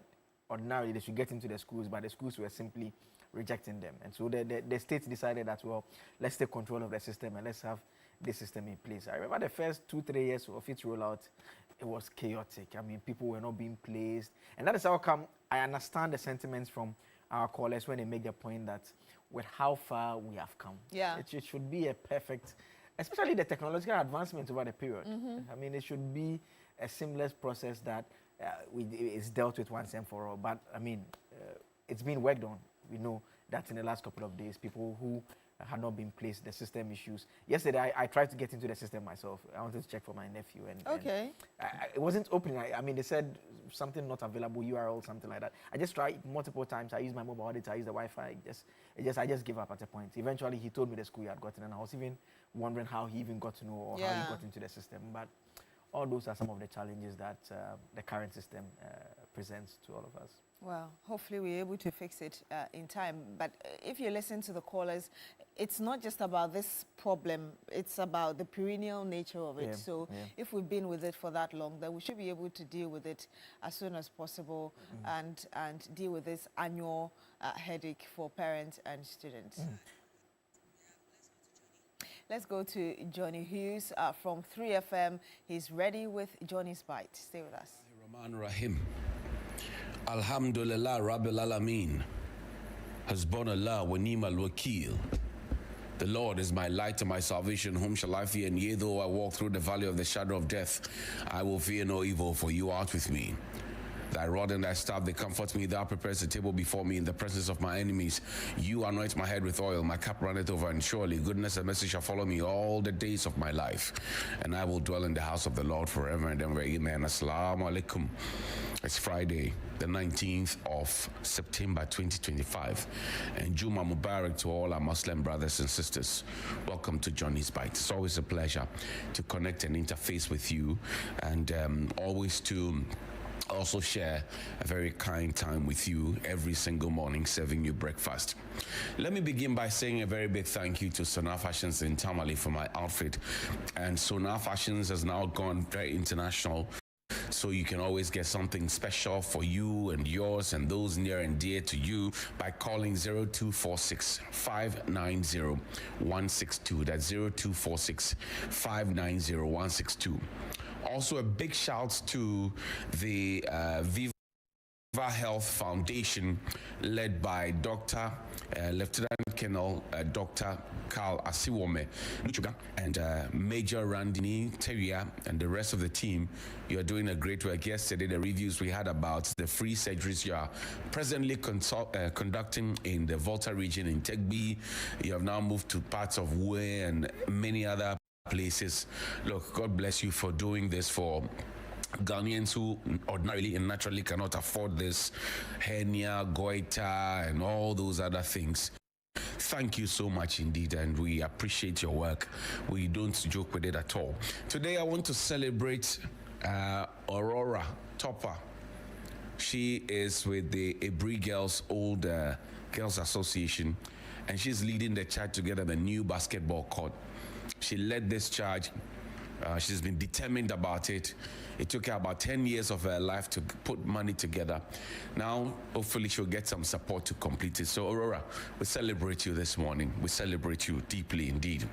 ordinarily they should get into the schools, but the schools were simply rejecting them. And so the states decided that, well, let's take control of the system and let's have this system in place. I remember the first 2-3 years of its rollout, it was chaotic. I mean, people were not being placed. And that is how come I understand the sentiments from our callers when they make the point that with how far we have come, it should be a perfect, especially the technological advancements over the period. I mean, it should be a seamless process that is dealt with once and for all. But I mean, it's been worked on. We know that in the last couple of days, people who had not been placed, the system issues. Yesterday, I tried to get into the system myself. I wanted to check for my nephew. And it wasn't opening. I mean, they said something not available, URL, something like that. I just tried multiple times. I used my mobile data, I used the Wi-Fi. I just gave up at a point. Eventually, he told me the school he had gotten, and I was even wondering how he even got to know or how he got into the system. But all those are some of the challenges that the current system presents to all of us. Well, hopefully we're able to fix it in time. But if you listen to the callers, it's not just about this problem, it's about the perennial nature of it. If we've been with it for that long, then we should be able to deal with it as soon as possible and deal with this annual headache for parents and students. Let's go to Johnny Hughes from 3FM. He's ready with Johnny's Bite. Stay with us. Rahman Rahim. Alhamdulillah Rabbil Alameen. Hasbunallah wa ni'mal wakil. The Lord is my light and my salvation. Whom shall I fear? And yea, though I walk through the valley of the shadow of death, I will fear no evil, for you art with me. Thy rod and thy staff, they comfort me. Thou preparest a table before me in the presence of my enemies. You anoint my head with oil. My cup runneth over, and surely goodness and mercy shall follow me all the days of my life. And I will dwell in the house of the Lord forever and ever. Amen. Assalamu alaikum. It's Friday, the 19th of September 2025. And Juma Mubarak to all our Muslim brothers and sisters. Welcome to Johnny's Bite. It's always a pleasure to connect and interface with you, and always to also share a very kind time with you every single morning, serving you breakfast. Let me begin by saying a very big thank you to Sonar Fashions in Tamale for my outfit. And Sonar Fashions has now gone very international, so you can always get something special for you and yours and those near and dear to you by calling 0246 590 162. That's 0246 590 162. Also, a big shout to the Viva Health Foundation, led by Dr. Lieutenant Colonel Dr. Carl Asiwome Nuchuga and Major Randini Teria and the rest of the team. You are doing a great work. Yesterday, the reviews we had about the free surgeries you are presently conducting in the Volta region in Tegbi. You have now moved to parts of Wue and many other places. Look, God bless you for doing this for Ghanaians who ordinarily and naturally cannot afford this hernia, goiter, and all those other things. Thank you so much indeed, and we appreciate your work. We don't joke with it at all. Today I want to celebrate Aurora Topper. She is with the Ebri Girls Old Girls Association, and she's leading the charge to get a new basketball court. She led this charge. She's been determined about it. It took her about 10 years of her life to put money together. Now, hopefully, she'll get some support to complete it. So, Aurora, we celebrate you this morning. We celebrate you deeply indeed.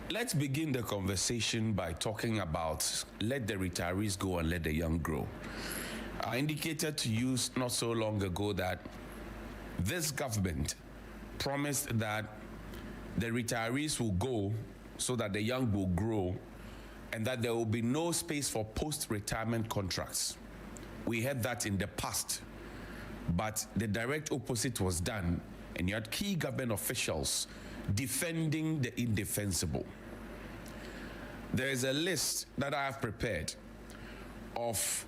Let's begin the conversation by talking about let the retirees go and let the young grow. I indicated to you not so long ago that this government promised that the retirees will go so that the young will grow, and that there will be no space for post-retirement contracts. We heard that in the past, but the direct opposite was done, and you had key government officials defending the indefensible. There is a list that I have prepared of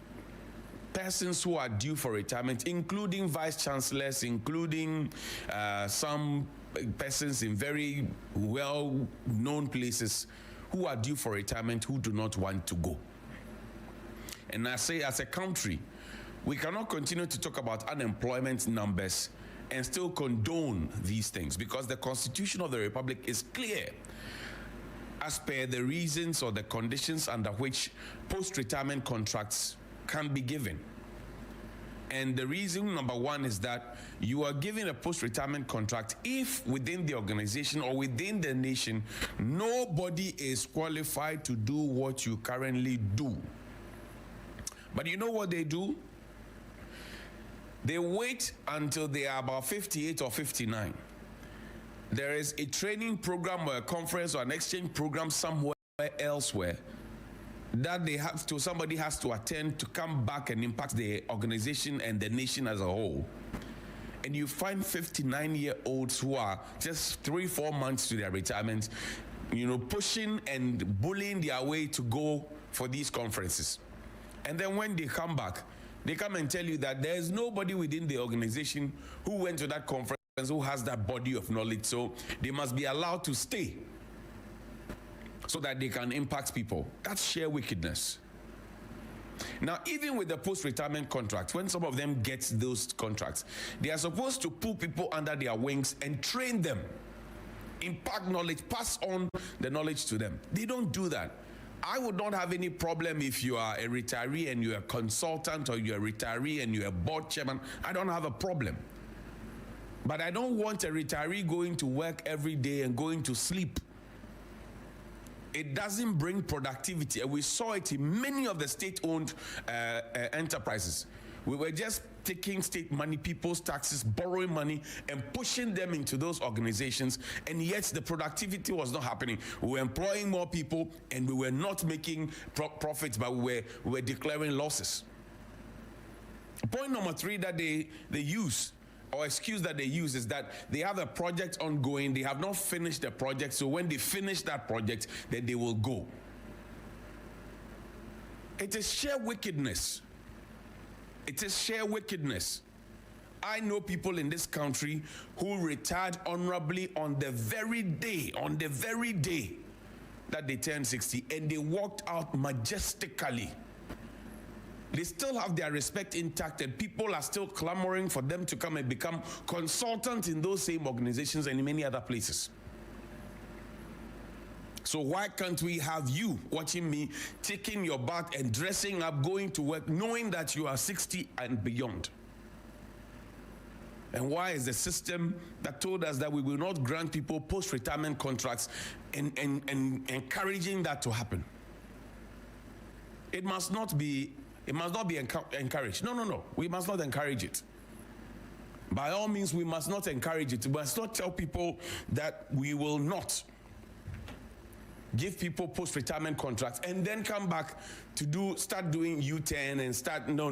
persons who are due for retirement, including vice chancellors, including some persons in very well-known places who are due for retirement who do not want to go. And I say, as a country, we cannot continue to talk about unemployment numbers and still condone these things, because the Constitution of the Republic is clear as per the reasons or the conditions under which post-retirement contracts can be given. And the reason, number one, is that you are given a post-retirement contract if within the organization or within the nation, nobody is qualified to do what you currently do. But you know what they do? They wait until they are about 58 or 59. There is a training program or a conference or an exchange program somewhere elsewhere that they have to, somebody has to attend to come back and impact the organization and the nation as a whole. And you find 59-year-olds who are just 3-4 months to their retirement, pushing and bullying their way to go for these conferences. And then when they come back, they come and tell you that there's nobody within the organization who went to that conference who has that body of knowledge, so they must be allowed to stay so that they can impact people. That's sheer wickedness. Now, even with the post-retirement contract, when some of them get those contracts, they are supposed to pull people under their wings and train them, impart knowledge, pass on the knowledge to them. They don't do that. I would not have any problem if you are a retiree and you're a consultant, or you're a retiree and you're a board chairman. I don't have a problem. But I don't want a retiree going to work every day and going to sleep. It doesn't bring productivity. And we saw it in many of the state-owned enterprises. We were just taking state money, people's taxes, borrowing money, and pushing them into those organizations, and yet the productivity was not happening. We were employing more people, and we were not making profits, but we were declaring losses. Point number 3 that they use, or excuse that they use, is that they have a project ongoing, they have not finished the project, so when they finish that project, then they will go. It is sheer wickedness. It is sheer wickedness. I know people in this country who retired honorably on the very day that they turned 60, and they walked out majestically. They still have their respect intact, and people are still clamoring for them to come and become consultants in those same organizations and in many other places. So why can't we have you watching me, taking your bath and dressing up, going to work, knowing that you are 60 and beyond? And why is the system that told us that we will not grant people post-retirement contracts and encouraging that to happen? It must not be encouraged. No. We must not encourage it. By all means, we must not encourage it. We must not tell people that we will not give people post-retirement contracts and then come back to start doing U-turn and start. No.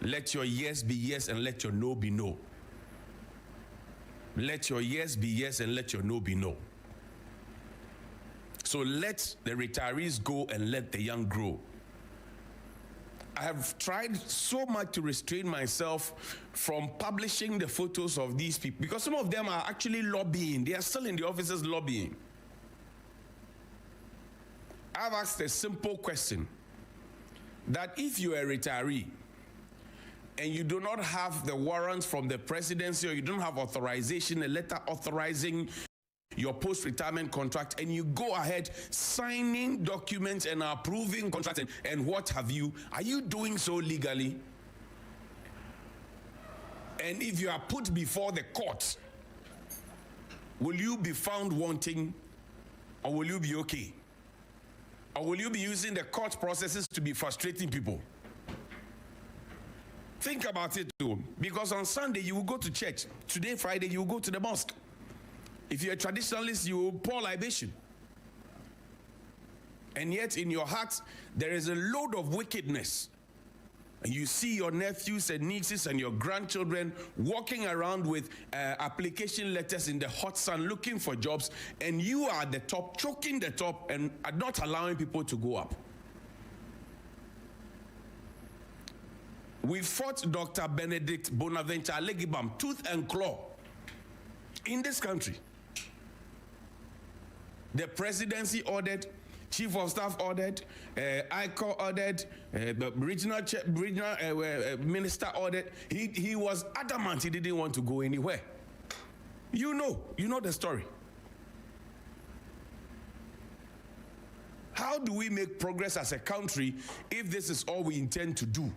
Let your yes be yes and let your no be no. Let your yes be yes and let your no be no. So let the retirees go and let the young grow. I have tried so much to restrain myself from publishing the photos of these people, because some of them are actually lobbying. They are still in the offices lobbying. I've asked a simple question, that if you are a retiree and you do not have the warrants from the presidency, or you don't have authorization, a letter authorizing your post-retirement contract, and you go ahead signing documents and approving contracts and what have you, are you doing so legally? And if you are put before the court, will you be found wanting, or will you be okay? Or will you be using the court processes to be frustrating people? Think about it too, because on Sunday you will go to church. Today, Friday, you will go to the mosque. If you're a traditionalist, you will pour libation. And yet in your heart, there is a load of wickedness. And you see your nephews and nieces and your grandchildren walking around with application letters in the hot sun looking for jobs, and you are at the top, choking the top, and are not allowing people to go up. We fought Dr. Benedict Bonaventure Alegibam tooth and claw in this country. The presidency ordered, chief of staff ordered, ICO ordered, regional minister ordered. He was adamant he didn't want to go anywhere. You know the story. How do we make progress as a country if this is all we intend to do?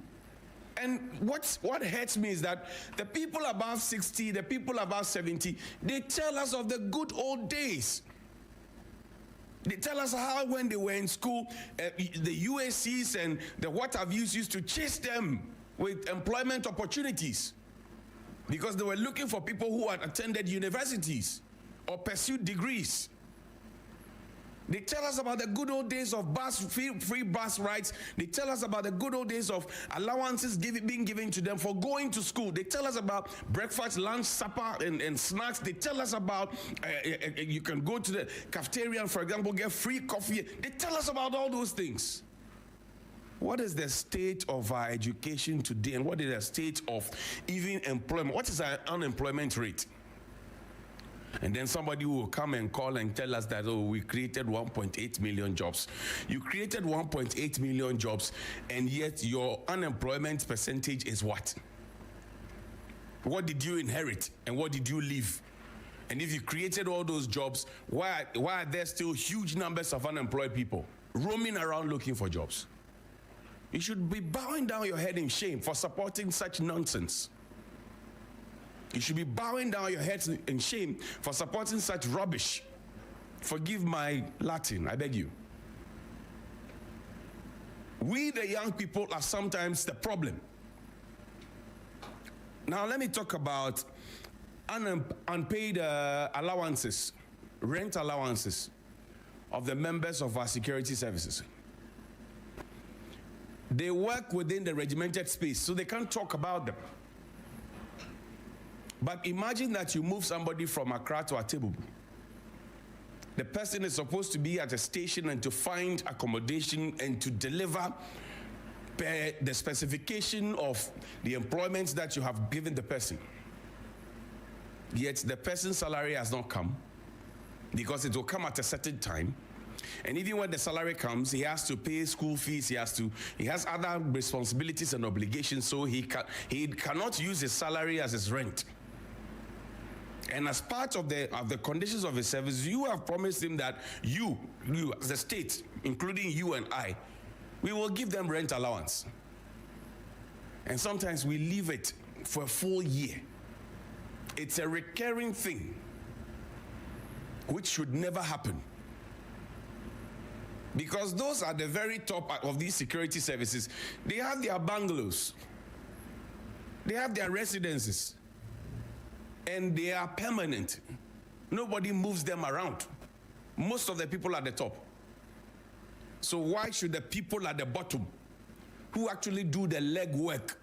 And what hurts me is that the people above 60, the people above 70, they tell us of the good old days. They tell us how when they were in school, the USCs and the what have yous used to chase them with employment opportunities because they were looking for people who had attended universities or pursued degrees. They tell us about the good old days of free bus rides. They tell us about the good old days of allowances being given to them for going to school. They tell us about breakfast, lunch, supper, and snacks. They tell us about you can go to the cafeteria and, for example, get free coffee. They tell us about all those things. What is the state of our education today, and what is the state of even employment? What is our unemployment rate? And then somebody will come and call and tell us that, oh, we created 1.8 million jobs. You created 1.8 million jobs, and yet your unemployment percentage is what? What did you inherit, and what did you leave? And if you created all those jobs, why are there still huge numbers of unemployed people roaming around looking for jobs? You should be bowing down your head in shame for supporting such nonsense. You should be bowing down your heads in shame for supporting such rubbish. Forgive my Latin, I beg you. We, the young people, are sometimes the problem. Now, let me talk about unpaid allowances, rent allowances of the members of our security services. They work within the regimented space, so they can't talk about them. But imagine that you move somebody from Accra to Atebubu. The person is supposed to be at a station and to find accommodation and to deliver per the specification of the employment that you have given the person. Yet the person's salary has not come because it will come at a certain time. And even when the salary comes, he has to pay school fees, he has other responsibilities and obligations, so he cannot use his salary as his rent. And as part of the conditions of his service, you have promised him that you as the state, including you and I, we will give them rent allowance. And sometimes we leave it for a full year. It's a recurring thing, which should never happen. Because those are the very top of these security services. They have their bungalows. They have their residences. And they are permanent. Nobody moves them around. Most of the people at the top. So why should the people at the bottom, who actually do the legwork,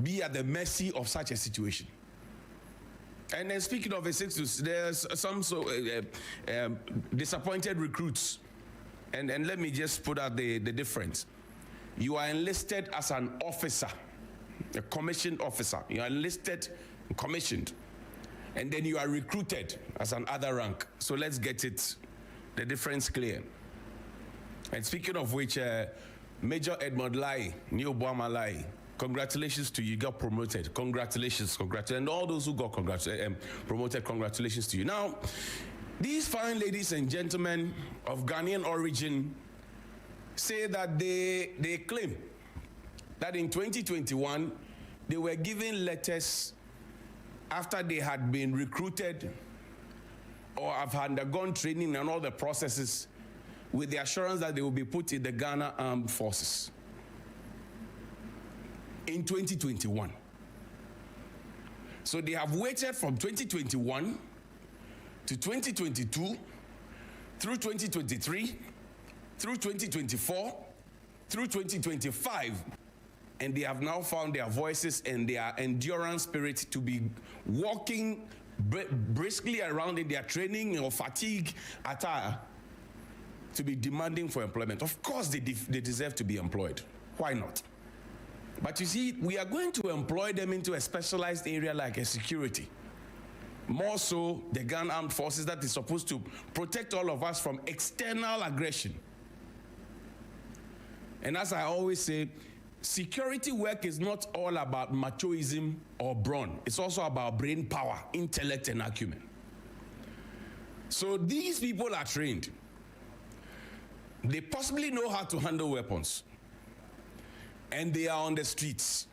be at the mercy of such a situation? And then speaking of there's some disappointed recruits. And let me just put out the difference. You are enlisted as an officer, a commissioned officer. You are enlisted and commissioned. And then you are recruited as an other rank. So let's get the difference clear. And speaking of which, Major Edmund Lai, New Obama Lai, congratulations to you, you got promoted. Congratulations. And all those who got promoted, congratulations to you. Now, these fine ladies and gentlemen of Ghanaian origin say that they claim that in 2021, they were given letters after they had been recruited or have undergone training and all the processes with the assurance that they will be put in the Ghana Armed Forces. In 2021. So they have waited from 2021 to 2022, through 2023, through 2024, through 2025, and they have now found their voices and their endurance spirit to be walking briskly around in their training or fatigue attire to be demanding for employment. Of course they deserve to be employed. Why not? But you see, we are going to employ them into a specialized area like a security. More so, the Ghana Armed Forces that is supposed to protect all of us from external aggression. And as I always say, security work is not all about machoism or brawn. It's also about brain power, intellect, and acumen. So these people are trained. They possibly know how to handle weapons. And they are on the streets.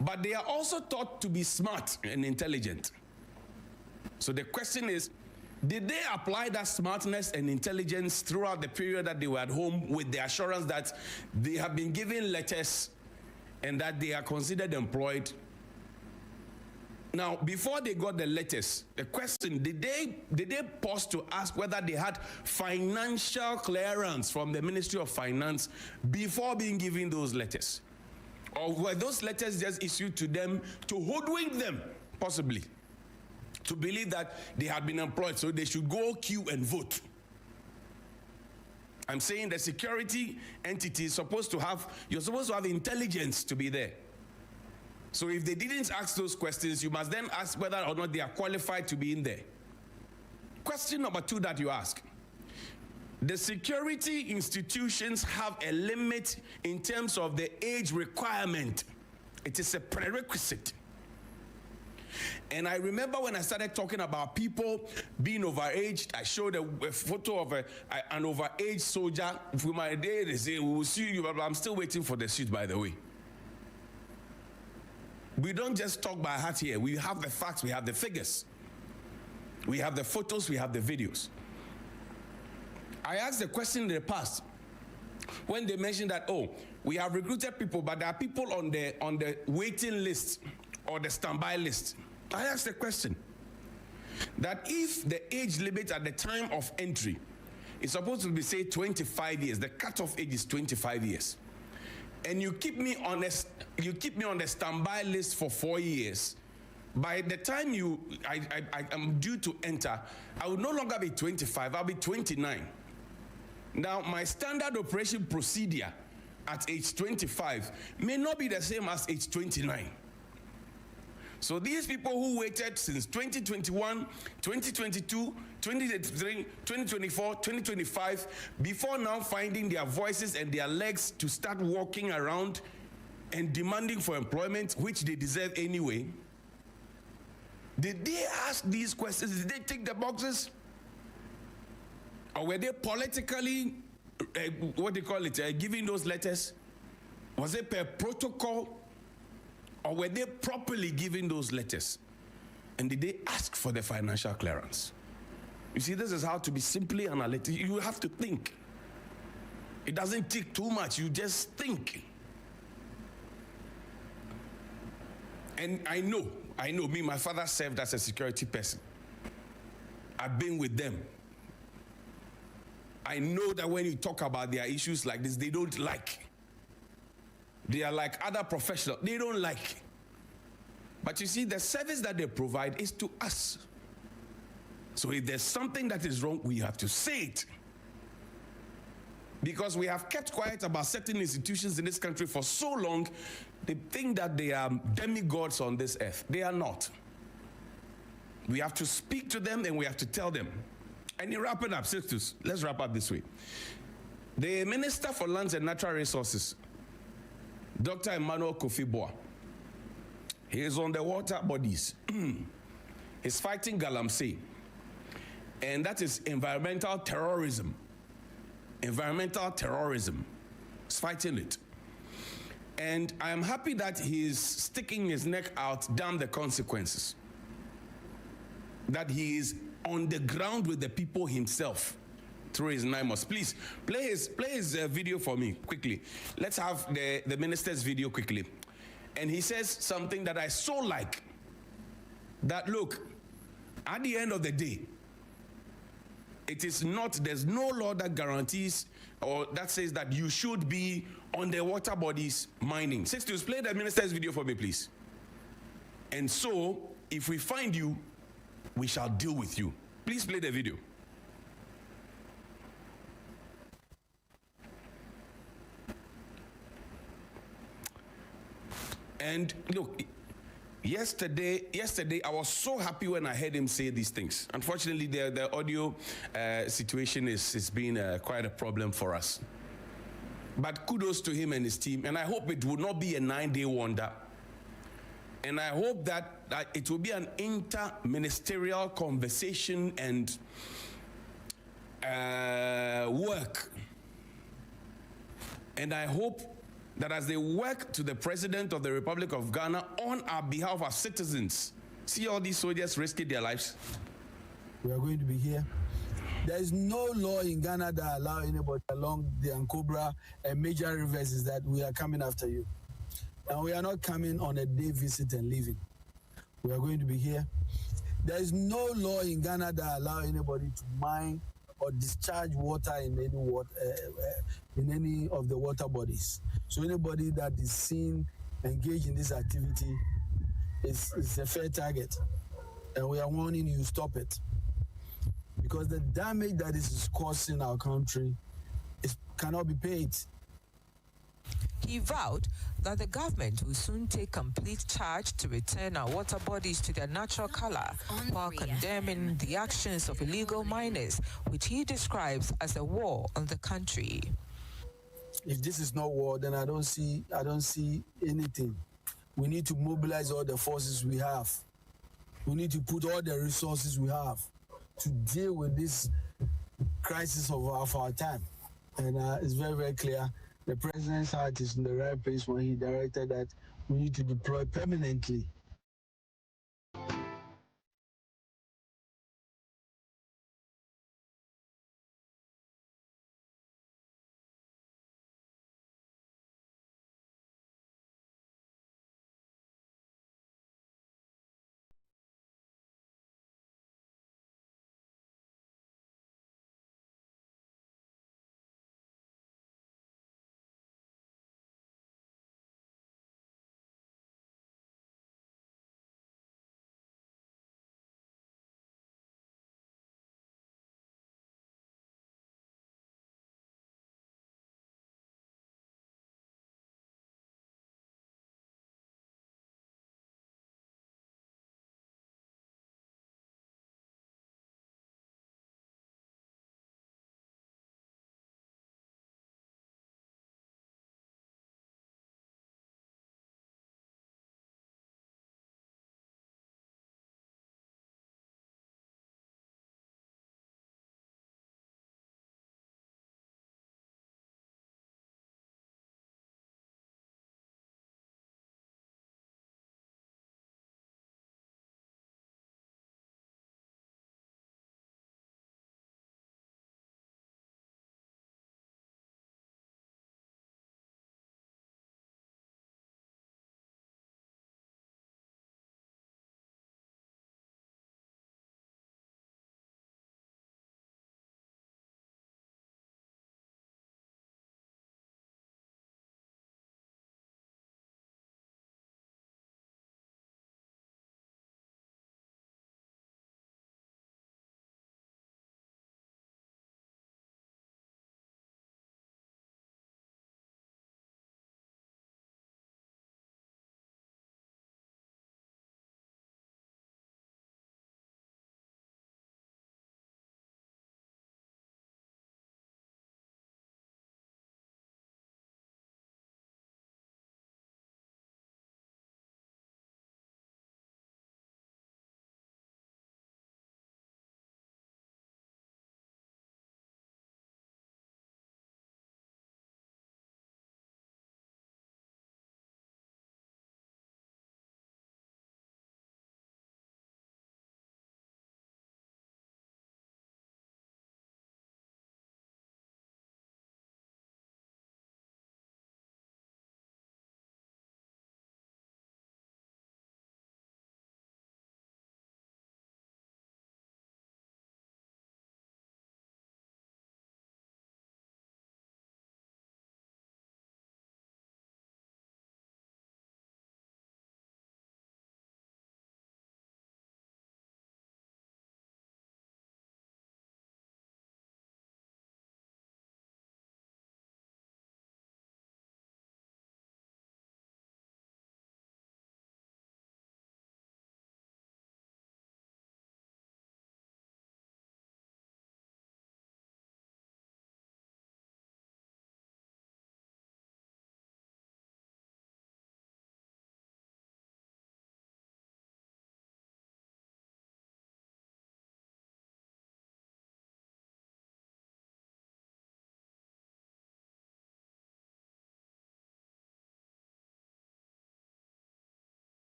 But they are also taught to be smart and intelligent. So the question is, did they apply that smartness and intelligence throughout the period that they were at home with the assurance that they have been given letters and that they are considered employed? Now, before they got the letters, the question, did they pause to ask whether they had financial clearance from the Ministry of Finance before being given those letters? Or were those letters just issued to them to hoodwink them, possibly, to believe that they had been employed, so they should go queue and vote? I'm saying the security entity is supposed to have, you're supposed to have intelligence to be there. So if they didn't ask those questions, you must then ask whether or not they are qualified to be in there. Question number 2 that you ask. The security institutions have a limit in terms of the age requirement. It is a prerequisite. And I remember when I started talking about people being overaged, I showed a photo of an overaged soldier. For my day, they say, we will see you, but I'm still waiting for the suit, by the way. We don't just talk by heart here. We have the facts, we have the figures. We have the photos, we have the videos. I asked the question in the past when they mentioned that, oh, we have recruited people, but there are people on the waiting list or the standby list. I asked the question that if the age limit at the time of entry is supposed to be, say, 25 years, the cutoff age is 25 years, and you keep me on the standby list for 4 years, by the time I am due to enter, I will no longer be 25, I'll be 29. Now, my standard operation procedure at age 25 may not be the same as age 29. So these people who waited since 2021, 2022, 2023, 2024, 2025, before now finding their voices and their legs to start walking around and demanding for employment, which they deserve anyway, did they ask these questions? Did they tick the boxes? Or were they politically, giving those letters? Was it per protocol? Or were they properly giving those letters? And did they ask for the financial clearance? You see, this is how to be simply analytic. You have to think. It doesn't take too much. You just think. And I know, me, my father served as a security person. I've been with them. I know that when you talk about their issues like this, they don't like. They are like other professionals. They don't like. But you see, the service that they provide is to us. So if there's something that is wrong, we have to say it. Because we have kept quiet about certain institutions in this country for so long, they think that they are demigods on this earth. They are not. We have to speak to them and we have to tell them. And you wrap it up, Sisters. Let's wrap up this way. The Minister for Lands and Natural Resources, Dr. Emmanuel Kofi Boa, he is on the water bodies. He's fighting Galamsey. And that is environmental terrorism. Environmental terrorism. He's fighting it. And I am happy that he's sticking his neck out, damn the consequences. That he is on the ground with the people himself through his 9 months. Please, play his video for me, quickly. Let's have the minister's video quickly. And he says something that I so like. That, look, at the end of the day, it is not, there's no law that guarantees or that says that you should be on the water bodies mining. Sisters, play the minister's video for me, please. And so, if we find you, we shall deal with you. Please play the video. And look, yesterday I was so happy when I heard him say these things. Unfortunately, the audio situation is being quite a problem for us. But kudos to him and his team, and I hope it will not be a 9-day wonder. And I hope that it will be an inter-ministerial conversation and work. And I hope that as they work to the President of the Republic of Ghana on our behalf as citizens, see all these soldiers risking their lives. We are going to be here. There is no law in Ghana that allow anybody along the Ankobra and major rivers is that we are coming after you. And we are not coming on a day visit and leaving. We are going to be here. There is no law in Ghana that allow anybody to mine or discharge water in any of the water bodies. So anybody that is seen engaged in this activity is a fair target. And we are warning you, stop it. Because the damage that this is causing our country cannot be paid. He vowed that the government will soon take complete charge to return our water bodies to their natural color, while condemning the actions of illegal miners, which he describes as a war on the country. If this is not war, then I don't see anything. We need to mobilize all the forces we have. We need to put all the resources we have to deal with this crisis of our time. And it's very, very clear. The president's heart is in the right place when he directed that we need to deploy permanently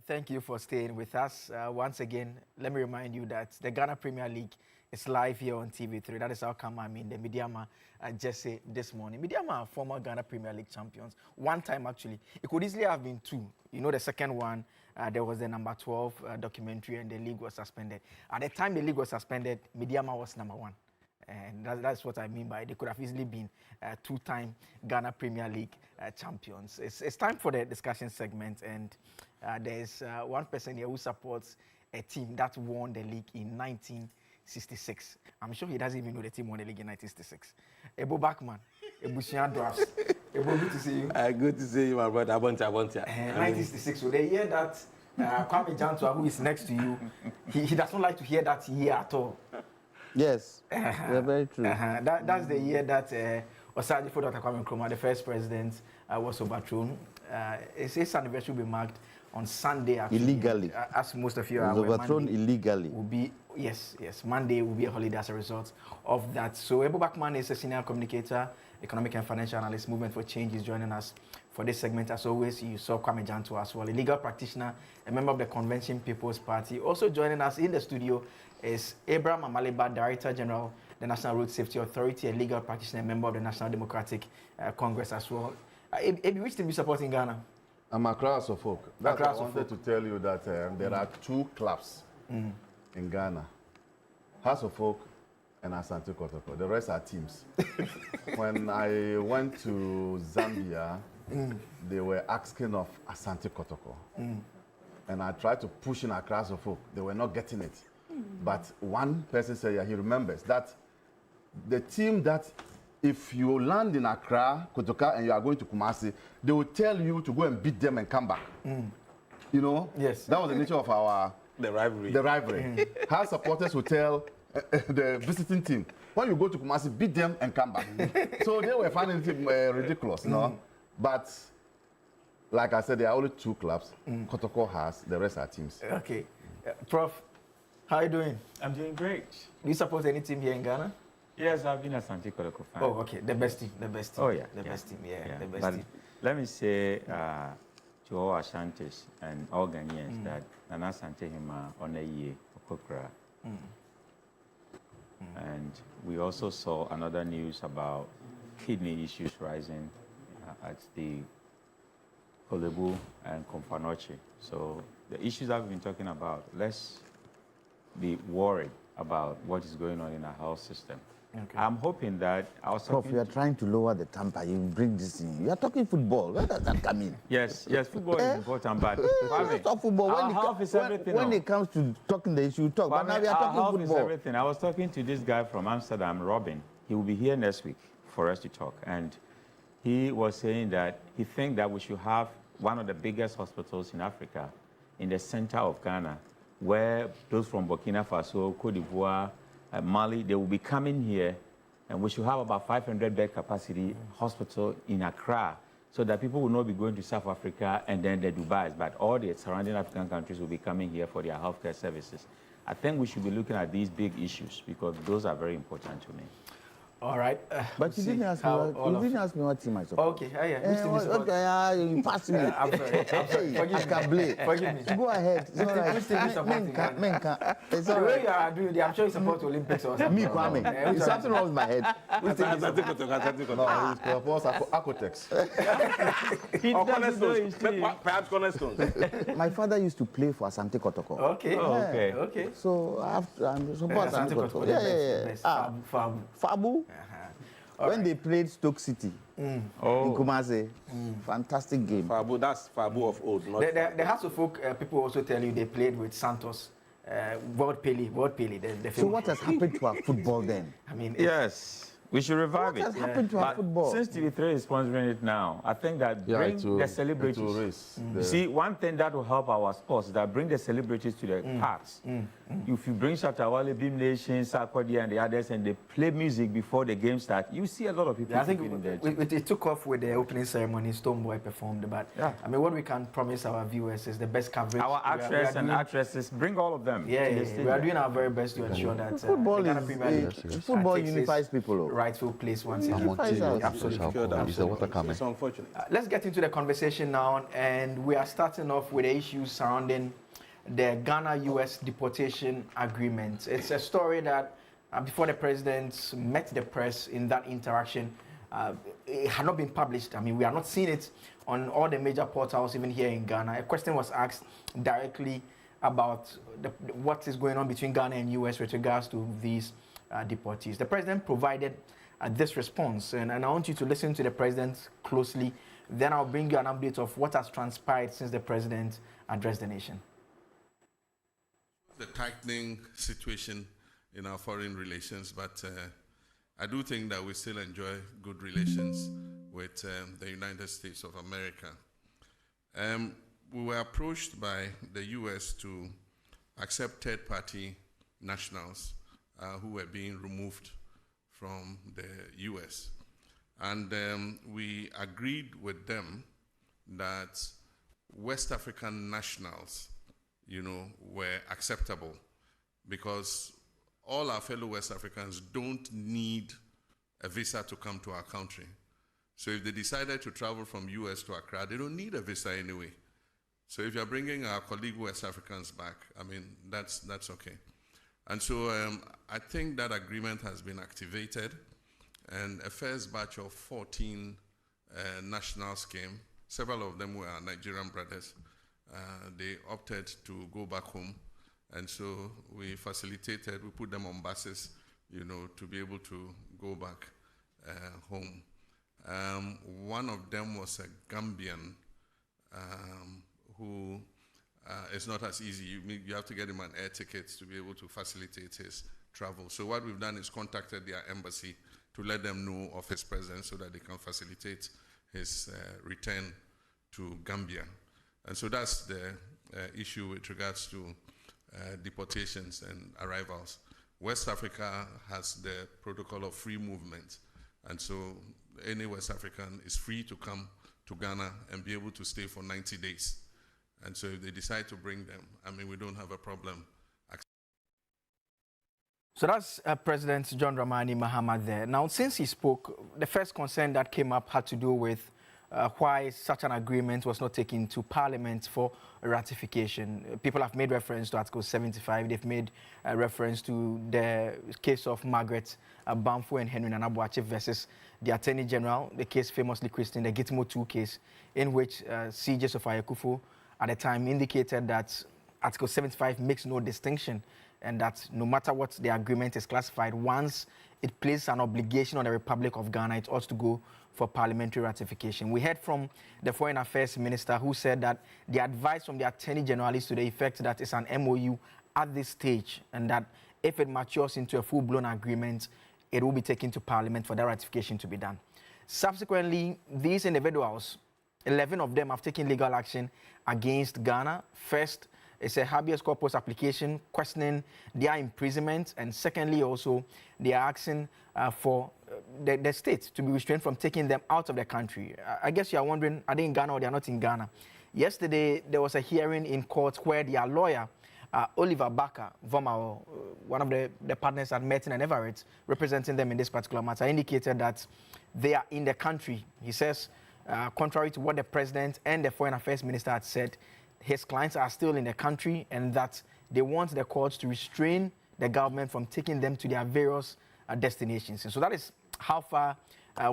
Thank you for staying with us. Once again, let me remind you that the Ghana Premier League is live here on TV3. That is how come I mean the Mediama just say this morning. Mediama are former Ghana Premier League champions. One time, actually. It could easily have been two. You know, the second one, there was the number 12 documentary and the league was suspended. At the time the league was suspended, Mediama was number 1. And that's what I mean by they could have easily been two-time Ghana Premier League champions. It's time for the discussion segment, and there's one person here who supports a team that won the league in 1966. I'm sure he doesn't even know the team won the league in 1966. Ebo Bachman, Ebushian Drafts. Ebo, good to see you. Good to see you, my brother. Abontia. 1966. So they hear that Kwame Jantua, who is next to you, he doesn't like to hear that year at all. Yes, they're very true. That's the year that Osagyefo Dr. Kwame Nkrumah, the first president, was overthrown. His anniversary will be marked on Sunday. Actually, illegally. As most of you are aware. Overthrown Monday illegally. Will be, yes. Monday will be a holiday as a result of that. So Ebo Bachman is a senior communicator, economic and financial analyst. Movement for Change is joining us for this segment. As always, you saw Kwame Jantua as well, a legal practitioner, a member of the Convention People's Party. Also joining us in the studio is Abraham Amaliba, Director General, the National Road Safety Authority, a legal practitioner, member of the National Democratic Congress as well. Which team you support in Ghana? I'm Accra Suffolk. That's why I wanted to tell you that there are two clubs in Ghana, House of Folk and Asante Kotoko. The rest are teams. When I went to Zambia, they were asking of Asante Kotoko. And I tried to push in Accra Suffolk. They were not getting it. But one person said, yeah, he remembers that the team that if you land in Accra, Kotoka, and you are going to Kumasi, they will tell you to go and beat them and come back. You know? Yes. That was the nature of the rivalry. The rivalry. How supporters will tell the visiting team, when you go to Kumasi, beat them and come back. So they were finding it ridiculous, you know? But like I said, there are only two clubs. Kotoko has, the rest are teams. Okay. Prof, how are you doing? I'm doing great. Do you support any team here in Ghana? Yes, I've been a Asante Kotoko fan. Oh, okay. The best team. Oh, yeah. Best team, the best but team. let me say to all Ashantis and all Ghanaians that Nana Asante Hima on a year, Okokra. And we also saw another news about kidney issues rising at the Kolebu and Kompanoche. So the issues that we've been talking about, let's be worried about what is going on in our health system. Okay. I'm hoping that our Prof, you are trying to lower the temper. You bring this in. You are talking football. Where does that come in? Yes, football is important, but let's talk football. Our health is everything. When it comes to talking the issue, talk. But now we are talking health football. Is everything. I was talking to this guy from Amsterdam, Robin. He will be here next week for us to talk. And he was saying that he thinks that we should have one of the biggest hospitals in Africa in the center of Ghana, where those from Burkina Faso, Cote d'Ivoire, Mali, they will be coming here, and we should have about 500 bed capacity hospital in Accra, so that people will not be going to South Africa and then the Dubais, but all the surrounding African countries will be coming here for their healthcare services. I think we should be looking at these big issues because those are very important to me. All right. But you didn't ask me what team I support. Okay, Which team you support? Okay, you passed me. I'm sorry. Forgive me. Go ahead. Which team you support? It's all right. The way you are doing it, I'm sure you support Olympics or something. Me, Kwame. There's something wrong with my head. No, he's Acotex. Perhaps Cornerstones. My father used to play for Asante Kotoko. Okay. Okay. So I support Asante Kotoko. Yeah. Fabu. When they played Stoke City in Kumasi, fantastic game. Fabu, that's Fabu of old. Not the House of Folk people also tell you they played with Santos, World Pele. So what has happened to our football then? I mean, yes. We should revive it. What has happened to our football? Since TV3 is sponsoring it now, I think that bring the celebrities. See, one thing that will help our sports is that bring the celebrities to the parks. If you bring Shatawale, Beam Nation, Sarkodie, and the others, and they play music before the game starts, you see a lot of people. I think it took off with the opening ceremony. Stoneboy performed, but I mean, what we can promise our viewers is the best coverage. Our actors and actresses, bring all of them. We are doing our very best to ensure that football unifies people. rightful place once again. Absolutely. It's unfortunate. Let's get into the conversation now, and we are starting off with the issues surrounding the Ghana-US deportation agreement. It's a story that before the president met the press in that interaction, it had not been published. I mean, we are not seeing it on all the major portals, even here in Ghana. A question was asked directly about what is going on between Ghana and US with regards to these deportees. The president provided this response, and I want you to listen to the president closely. Then I'll bring you an update of what has transpired since the president addressed the nation. The tightening situation in our foreign relations, but I do think that we still enjoy good relations with the United States of America. We were approached by the US to accept third-party nationals who were being removed from the US. And we agreed with them that West African nationals, were acceptable because all our fellow West Africans don't need a visa to come to our country. So if they decided to travel from US to Accra, they don't need a visa anyway. So if you're bringing our colleague West Africans back, I mean, that's okay. And so I think that agreement has been activated, and a first batch of 14 nationals came. Several of them were our Nigerian brothers. They opted to go back home, and so we facilitated, we put them on buses, to be able to go back home. One of them was a Gambian who is not as easy. You have to get him an air ticket to be able to facilitate his travel. So what we've done is contacted their embassy to let them know of his presence so that they can facilitate his return to Gambia. And so that's the issue with regards to deportations and arrivals. West Africa has the protocol of free movement. And so any West African is free to come to Ghana and be able to stay for 90 days. And so if they decide to bring them, I mean, we don't have a problem. So that's President John Dramani Mahama there. Now, since he spoke, the first concern that came up had to do with why such an agreement was not taken to Parliament for ratification. People have made reference to Article 75. They've made reference to the case of Margaret Bamfo and Henry Nana Boakye versus the Attorney General, the case famously christened the Gitmo 2 case, in which CJ Sophia Akufo at the time indicated that Article 75 makes no distinction, and that no matter what the agreement is classified, once it places an obligation on the Republic of Ghana, it ought to go for parliamentary ratification. We heard from the Foreign Affairs Minister, who said that the advice from the Attorney General is to the effect that it's an MOU at this stage, and that if it matures into a full-blown agreement, it will be taken to Parliament for that ratification to be done. Subsequently, these individuals, 11 of them have taken legal action against Ghana. First, it's a habeas corpus application questioning their imprisonment, and secondly, also, they are asking for the state to be restrained from taking them out of the country. I guess you are wondering, are they in Ghana or they are not in Ghana? Yesterday, there was a hearing in court where their lawyer, Oliver Barker Vomao, one of the partners at Merton and Everett, representing them in this particular matter, indicated that they are in the country. He says, contrary to what the president and the Foreign Affairs Minister had said, his clients are still in the country, and that they want the courts to restrain the government from taking them to their various destinations. And so that is how far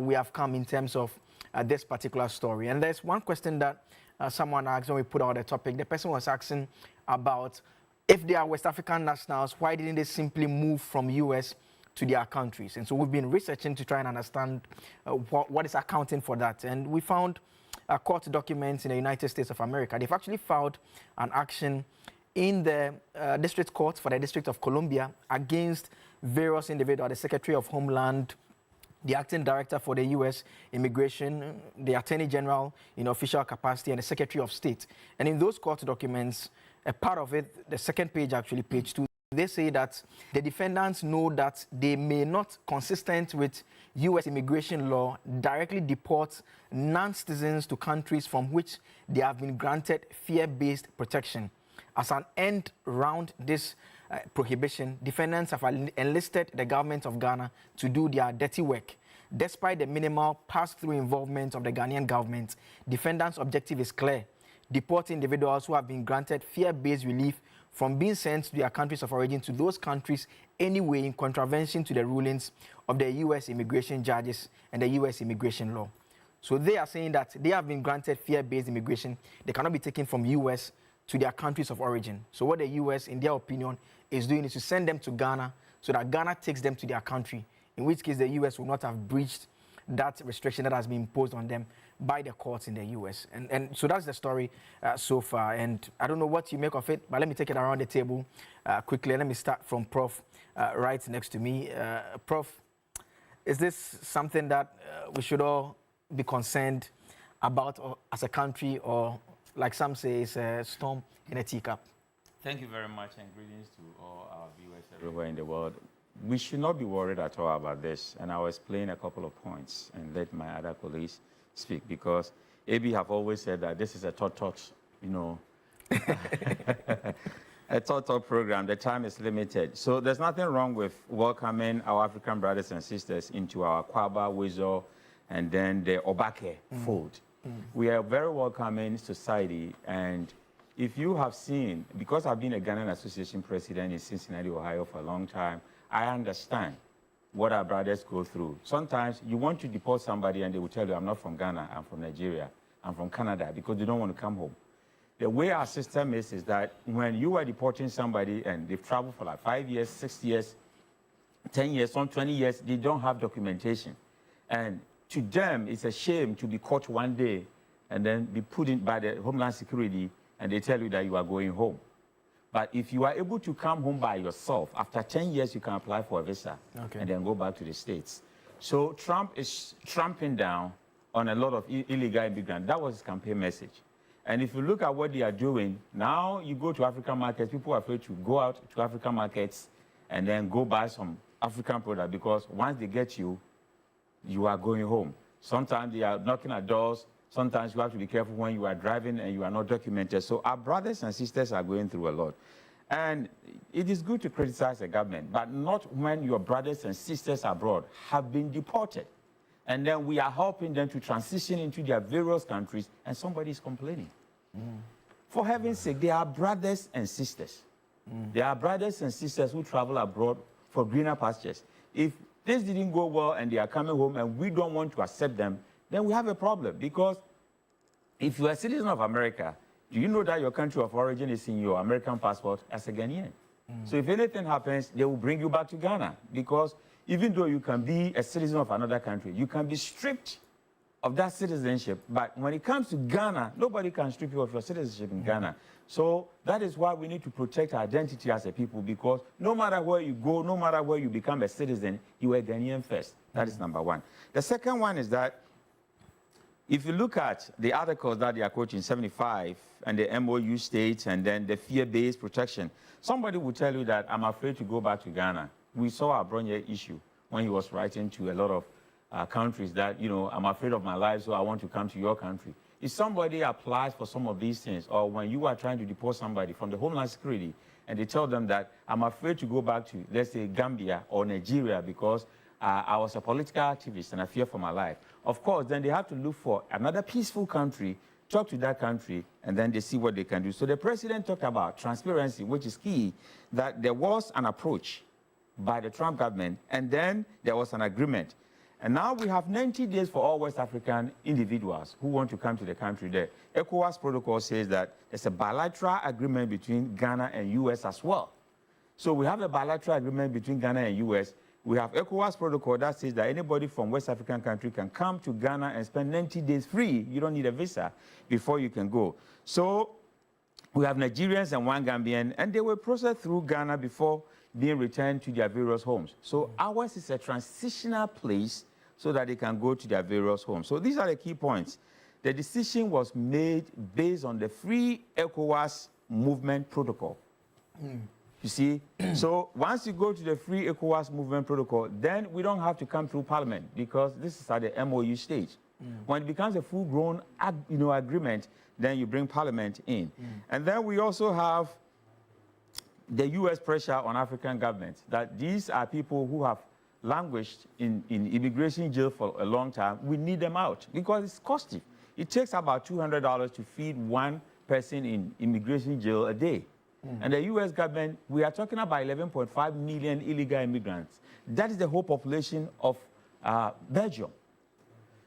we have come in terms of this particular story. And there's one question that someone asked when we put out the topic. The person was asking about if they are West African nationals, why didn't they simply move from US to their countries? And so we've been researching to try and understand what is accounting for that. And we found court documents in the United States of America. They've actually filed an action in the district court for the District of Columbia against various individuals, the Secretary of Homeland, the acting director for the U.S. Immigration, the Attorney General in official capacity, and the Secretary of State. And in those court documents, a part of it, the second page actually, page 2, they say that the defendants know that they may not, consistent with U.S. immigration law, directly deport non-citizens to countries from which they have been granted fear-based protection. As an end round this prohibition, defendants have enlisted the government of Ghana to do their dirty work. Despite the minimal pass-through involvement of the Ghanaian government, defendants' objective is clear: deport individuals who have been granted fear-based relief from being sent to their countries of origin to those countries anyway, in contravention to the rulings of the U.S. immigration judges and the U.S. immigration law. So they are saying that they have been granted fear-based immigration. They cannot be taken from U.S. to their countries of origin. So what the U.S., in their opinion, is doing is to send them to Ghana so that Ghana takes them to their country, in which case the U.S. will not have breached that restriction that has been imposed on them by the courts in the U.S. And so that's the story so far. And I don't know what you make of it, but let me take it around the table quickly. Let me start from Prof. Right next to me. Prof, is this something that we should all be concerned about as a country, or like some say, it's a storm in a teacup? Thank you very much, and greetings to all our viewers everywhere in the world. We should not be worried at all about this, and I'll explain a couple of points and let my other colleagues speak, because AB have always said that this is a talk, you know, a talk program. The time is limited. So there's nothing wrong with welcoming our African brothers and sisters into our Kwaba, Wizo, and then the Obake fold. We are a very welcoming society, and if you have seen, because I've been a Ghanaian Association president in Cincinnati, Ohio for a long time, I understand what our brothers go through. Sometimes you want to deport somebody and they will tell you, I'm not from Ghana, I'm from Nigeria, I'm from Canada, because they don't want to come home. The way our system is that when you are deporting somebody and they've traveled for like 5 years, 6 years, 10 years, some 20 years, they don't have documentation. And to them, it's a shame to be caught one day and then be put in by the Homeland Security and they tell you that you are going home. But if you are able to come home by yourself, after 10 years, you can apply for a visa and then go back to the States. So Trump is tramping down on a lot of illegal immigrants. That was his campaign message. And if you look at what they are doing, now you go to African markets, people are afraid to go out to African markets and then go buy some African product, because once they get you, you are going home. Sometimes they are knocking at doors. Sometimes you have to be careful when you are driving and you are not documented. So our brothers and sisters are going through a lot. And it is good to criticize the government, but not when your brothers and sisters abroad have been deported. And then we are helping them to transition into their various countries, and somebody is complaining. For heaven's sake, they are brothers and sisters. They are brothers and sisters who travel abroad for greener pastures. If this didn't go well and they are coming home and we don't want to accept them, then we have a problem. Because if you are a citizen of America, do you know that your country of origin is in your American passport as a Ghanaian? So if anything happens, they will bring you back to Ghana. Because even though you can be a citizen of another country, you can be stripped of that citizenship. But when it comes to Ghana, nobody can strip you of your citizenship in Ghana. So that is why we need to protect our identity as a people, because no matter where you go, no matter where you become a citizen, you are a Ghanaian first. That is number one. The second one is that if you look at the articles that they are quoting, 75, and the MOU states, and then the fear-based protection, somebody will tell you that I'm afraid to go back to Ghana. We saw our Bronye issue when he was writing to a lot of countries that, you know, I'm afraid of my life, so I want to come to your country. If somebody applies for some of these things, or when you are trying to deport somebody from the Homeland Security, and they tell them that I'm afraid to go back to, let's say, Gambia or Nigeria because I was a political activist and I fear for my life. Of course, then they have to look for another peaceful country, talk to that country, and then they see what they can do. So the president talked about transparency, which is key, that there was an approach by the Trump government, and then there was an agreement. And now we have 90 days for all West African individuals who want to come to the country. The ECOWAS protocol says that there's a bilateral agreement between Ghana and U.S. as well. So we have a bilateral agreement between Ghana and U.S. We have ECOWAS protocol that says that anybody from West African country can come to Ghana and spend 90 days free. You don't need a visa before you can go. So we have Nigerians and one Gambian, and they were processed through Ghana before being returned to their various homes. So ours is a transitional place so that they can go to their various homes. So these are the key points. The decision was made based on the free ECOWAS movement protocol. You see? So once you go to the free ECOWAS movement protocol, then we don't have to come through Parliament, because this is at the MOU stage. When it becomes a full-grown agreement, then you bring Parliament in. And then we also have the U.S. pressure on African governments that these are people who have languished in immigration jail for a long time. We need them out because it's costly. It takes about $200 to feed one person in immigration jail a day. And the U.S. government, we are talking about 11.5 million illegal immigrants. That is the whole population of Belgium.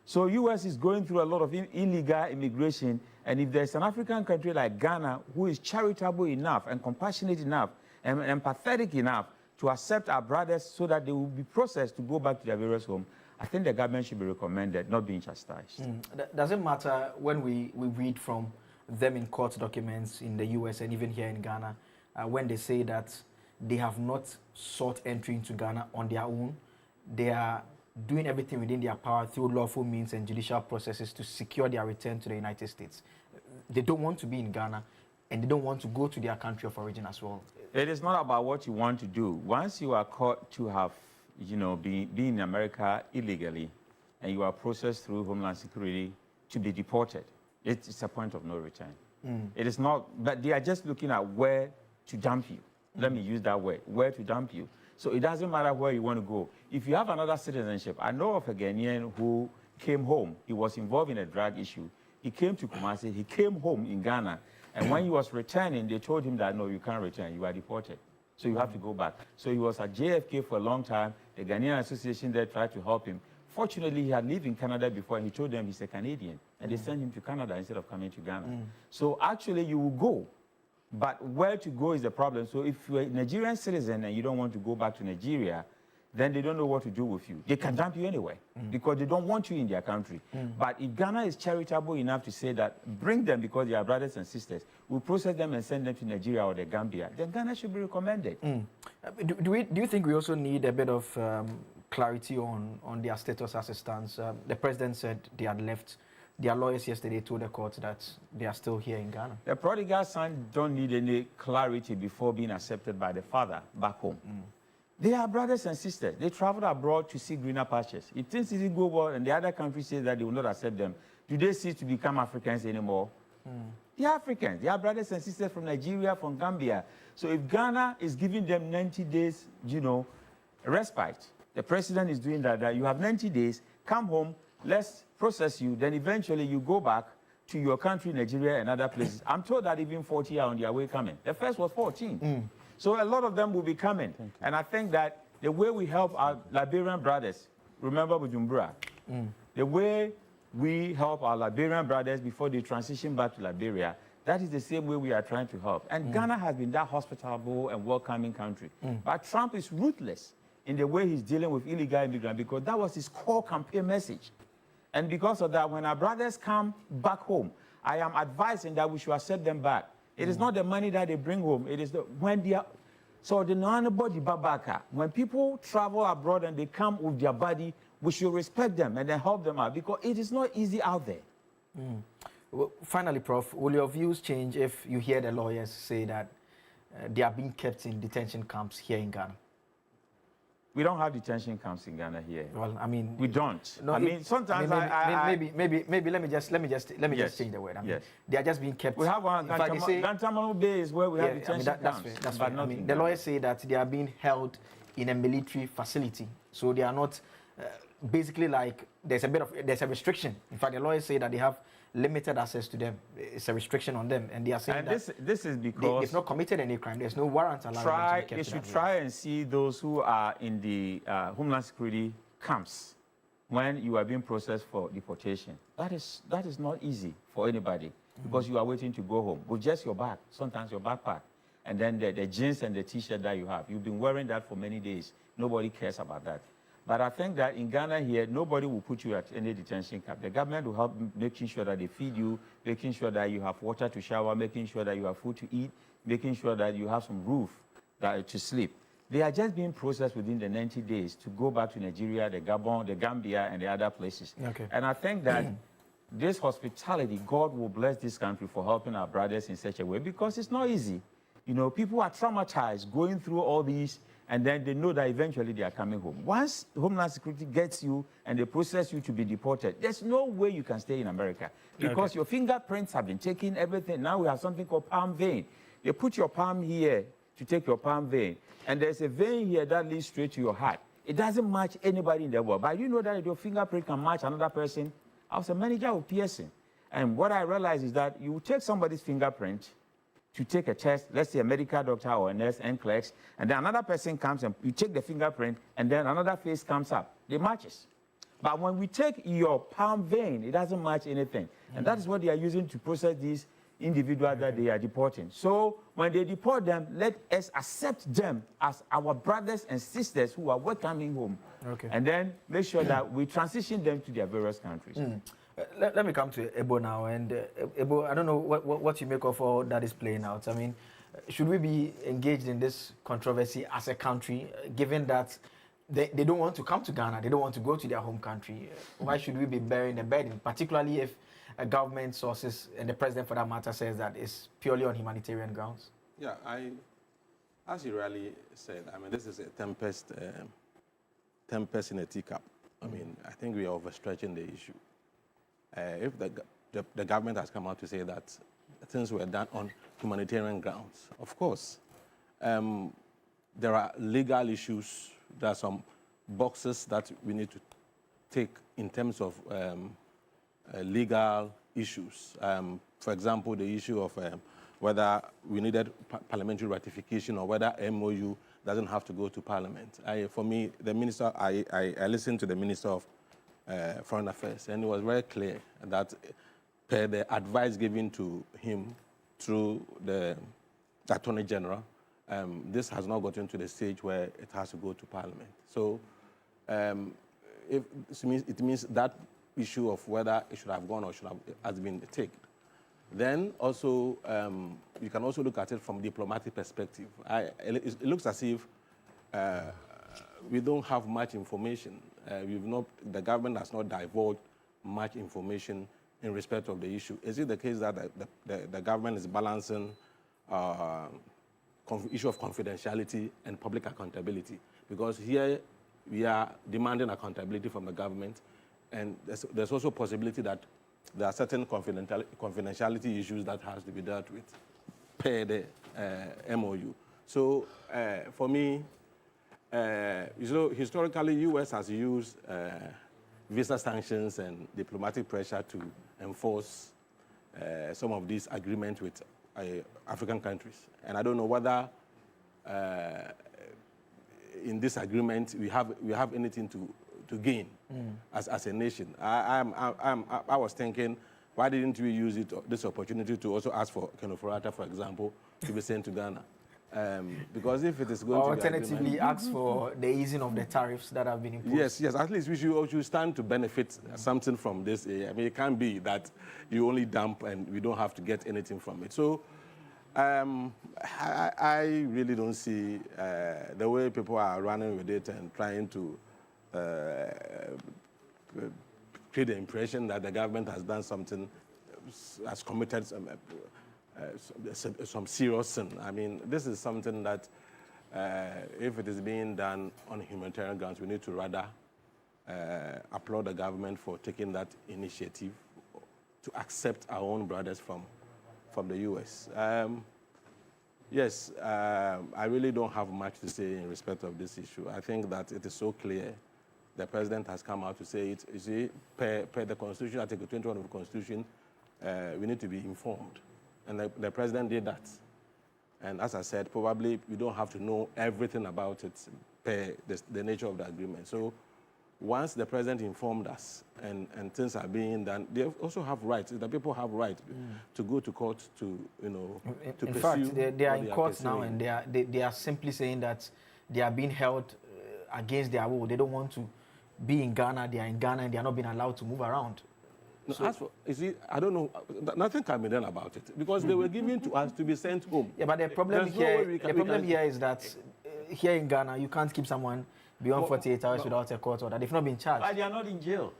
So U.S. is going through a lot of illegal immigration, and if there's an African country like Ghana who is charitable enough and compassionate enough and empathetic enough to accept our brothers so that they will be processed to go back to their various homes, I think the government should be recommended, not being chastised. Does it matter when we read from them in court documents in the US and even here in Ghana, when they say that they have not sought entry into Ghana on their own, they are doing everything within their power through lawful means and judicial processes to secure their return to the United States. They don't want to be in Ghana and they don't want to go to their country of origin as well. It is not about what you want to do. Once you are caught to have, been in America illegally and you are processed through Homeland Security to be deported, it's a point of no return. It is not, but they are just looking at where to dump you. Let me use that word, where to dump you. So it doesn't matter where you want to go. If you have another citizenship, I know of a Ghanaian who came home. He was involved in a drug issue. He came to Kumasi. He came home in Ghana. And when he was returning, they told him that, no, you can't return. You are deported. So you have to go back. So he was at JFK for a long time. The Ghanaian Association there tried to help him. Fortunately, he had lived in Canada before, and he told them he's a Canadian. And they sent him to Canada instead of coming to Ghana. So actually, you will go. But where to go is the problem. So if you're a Nigerian citizen and you don't want to go back to Nigeria, then they don't know what to do with you. They can dump you anyway because they don't want you in their country. But if Ghana is charitable enough to say that, bring them because they are brothers and sisters, we'll process them and send them to Nigeria or the Gambia, then Ghana should be recommended. Do you think we also need a bit of clarity on their status as it stands? The president said they had left. Their lawyers yesterday told the court that they are still here in Ghana. The prodigal son don't need any clarity before being accepted by the father back home. They are brothers and sisters. They traveled abroad to see greener pastures. If things didn't go well and the other country says that they will not accept them, do they cease to become Africans anymore? They are Africans. They are brothers and sisters from Nigeria, from Gambia. So if Ghana is giving them 90 days, respite, the president is doing that you have 90 days, come home, let's process you, then eventually you go back to your country, Nigeria, and other places. I'm told that even 40 are on their way coming. The first was 14. So a lot of them will be coming. And I think that the way we help our Liberian brothers, remember Bujumbura, the way we help our Liberian brothers before they transition back to Liberia, that is the same way we are trying to help. And Ghana has been that hospitable and welcoming country. But Trump is ruthless in the way he's dealing with illegal immigrants because that was his core campaign message. And because of that, when our brothers come back home, I am advising that we should accept them back. It is not the money that they bring home. It is when they are... So the non-body babaka, when people travel abroad and they come with their body, we should respect them and then help them out because it is not easy out there. Well, finally, Prof, will your views change if you hear the lawyers say that they are being kept in detention camps here in Ghana? We don't have detention camps in Ghana here. Well, I mean, we don't. No, I mean, sometimes maybe let me just change the word. I mean, they are just being kept. We have one. Gantamano Bay is where we have detention camps. That's fair. I mean, the lawyers say that they are being held in a military facility, so they are not basically like there's a restriction. In fact, the lawyers say that they have limited access to them. It's a restriction on them, and they are saying that this is because they've not committed any crime. There's no warrant allowing them to be kept. They should try and see those who are in the Homeland Security camps when you are being processed for deportation. That is not easy for anybody because you are waiting to go home with just your bag, sometimes your backpack, and then the jeans and the T-shirt that you have. You've been wearing that for many days. Nobody cares about that. But I think that in Ghana here, nobody will put you at any detention camp. The government will help making sure that they feed you, making sure that you have water to shower, making sure that you have food to eat, making sure that you have some roof to sleep. They are just being processed within the 90 days to go back to Nigeria, the Gabon, the Gambia, and the other places. Okay. And I think that this hospitality, God will bless this country for helping our brothers in such a way because it's not easy. People are traumatized going through all these and then they know that eventually they are coming home. Once Homeland Security gets you and they process you to be deported, there's no way you can stay in America because your fingerprints have been taken, everything. Now we have something called palm vein. They put your palm here to take your palm vein, and there's a vein here that leads straight to your heart. It doesn't match anybody in the world, but you know that your fingerprint can match another person. I was a manager of Pearson, and what I realized is that you take somebody's fingerprint to take a test, let's say a medical doctor or a nurse, NCLEX, and then another person comes and you take the fingerprint, and then another face comes up. They matches. But when we take your palm vein, it doesn't match anything. And that is what they are using to process these individuals that they are deporting. So when they deport them, let us accept them as our brothers and sisters who are welcoming home. Okay. And then make sure that we transition them to their various countries. Let me come to Ebo now. And Ebo, I don't know what you make of all that is playing out. I mean, should we be engaged in this controversy as a country, given that they don't want to come to Ghana, they don't want to go to their home country? Why should we be bearing the burden, particularly if government sources and the president, for that matter, says that it's purely on humanitarian grounds? Yeah, as you rightly said, I mean, this is a tempest in a teacup. I mean, I think we are overstretching the issue. If the government has come out to say that things were done on humanitarian grounds, of course, there are legal issues. There are some boxes that we need to take in terms of legal issues. For example, the issue of whether we needed parliamentary ratification or whether MOU doesn't have to go to Parliament. For me, the minister, I listened to the Minister of Foreign Affairs, and it was very clear that per the advice given to him through the Attorney General, this has not gotten to the stage where it has to go to Parliament. So it means that issue of whether it should have gone or has been taken. Then also, you can also look at it from a diplomatic perspective. It looks as if we don't have much information. The government has not divulged much information in respect of the issue. Is it the case that the government is balancing issue of confidentiality and public accountability? Because here we are demanding accountability from the government, and there's also a possibility that there are certain confidentiality issues that has to be dealt with per the MOU. So for me, historically, U.S. has used visa sanctions and diplomatic pressure to enforce some of these agreements with African countries. And I don't know whether in this agreement we have anything to gain as a nation. I was thinking, why didn't we use this opportunity to also ask for Kenoforata, for example, to be sent to Ghana? Because if it is going to be alternatively ask for the easing of the tariffs that have been imposed. Yes, at least we should stand to benefit something from this. I mean, it can't be that you only dump and we don't have to get anything from it. So I really don't see the way people are running with it and trying to create the impression that the government has done something, has committed some serious sin. I mean, this is something that if it is being done on humanitarian grounds, we need to rather applaud the government for taking that initiative to accept our own brothers from the U.S. Yes, I really don't have much to say in respect of this issue. I think that it is so clear. The president has come out to say it. You see, per the Constitution, Article 21 of the Constitution, we need to be informed. And the president did that. And as I said, probably we don't have to know everything about it per the nature of the agreement. So once the president informed us and things are being done, they also have rights. The people have rights to go to court to, to in pursue. fact, they are in court now, and they are simply saying that they are being held against their will. They don't want to be in Ghana. They are in Ghana, and they are not being allowed to move around. No, so, you see, I don't know. Nothing can be done about it because they were given to us to be sent home. Yeah, but the problem here is that here in Ghana, you can't keep someone beyond 48 hours without a court order. They've not been charged. But they are not in jail.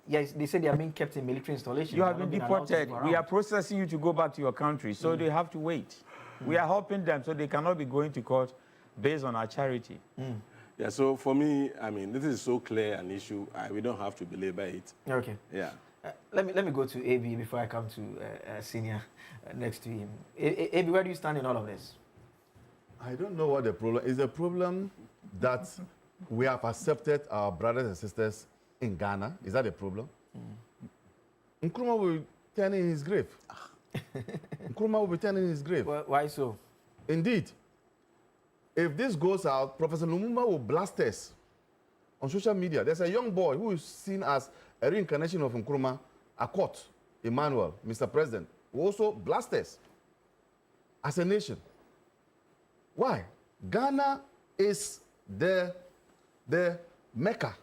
Yes, they say they are being kept in military installations. You have been deported. We are processing you to go back to your country, so they have to wait. We are helping them, so they cannot be going to court based on our charity. Yeah, so for me, I mean, this is so clear an issue. We don't have to belabor it. Okay. Yeah. Let me go to AB before I come to Senior next to him. AB, where do you stand in all of this? I don't know what the problem is. The problem that we have accepted our brothers and sisters in Ghana. Is that a problem? Nkrumah will turn in his grave. Nkrumah will be turning in his grave. Why so? Indeed. If this goes out, Professor Lumumba will blast us on social media. There's a young boy who is seen as a reincarnation of Nkrumah, a court, Emmanuel, Mr. President, who also blast us as a nation. Why? Ghana is the mecca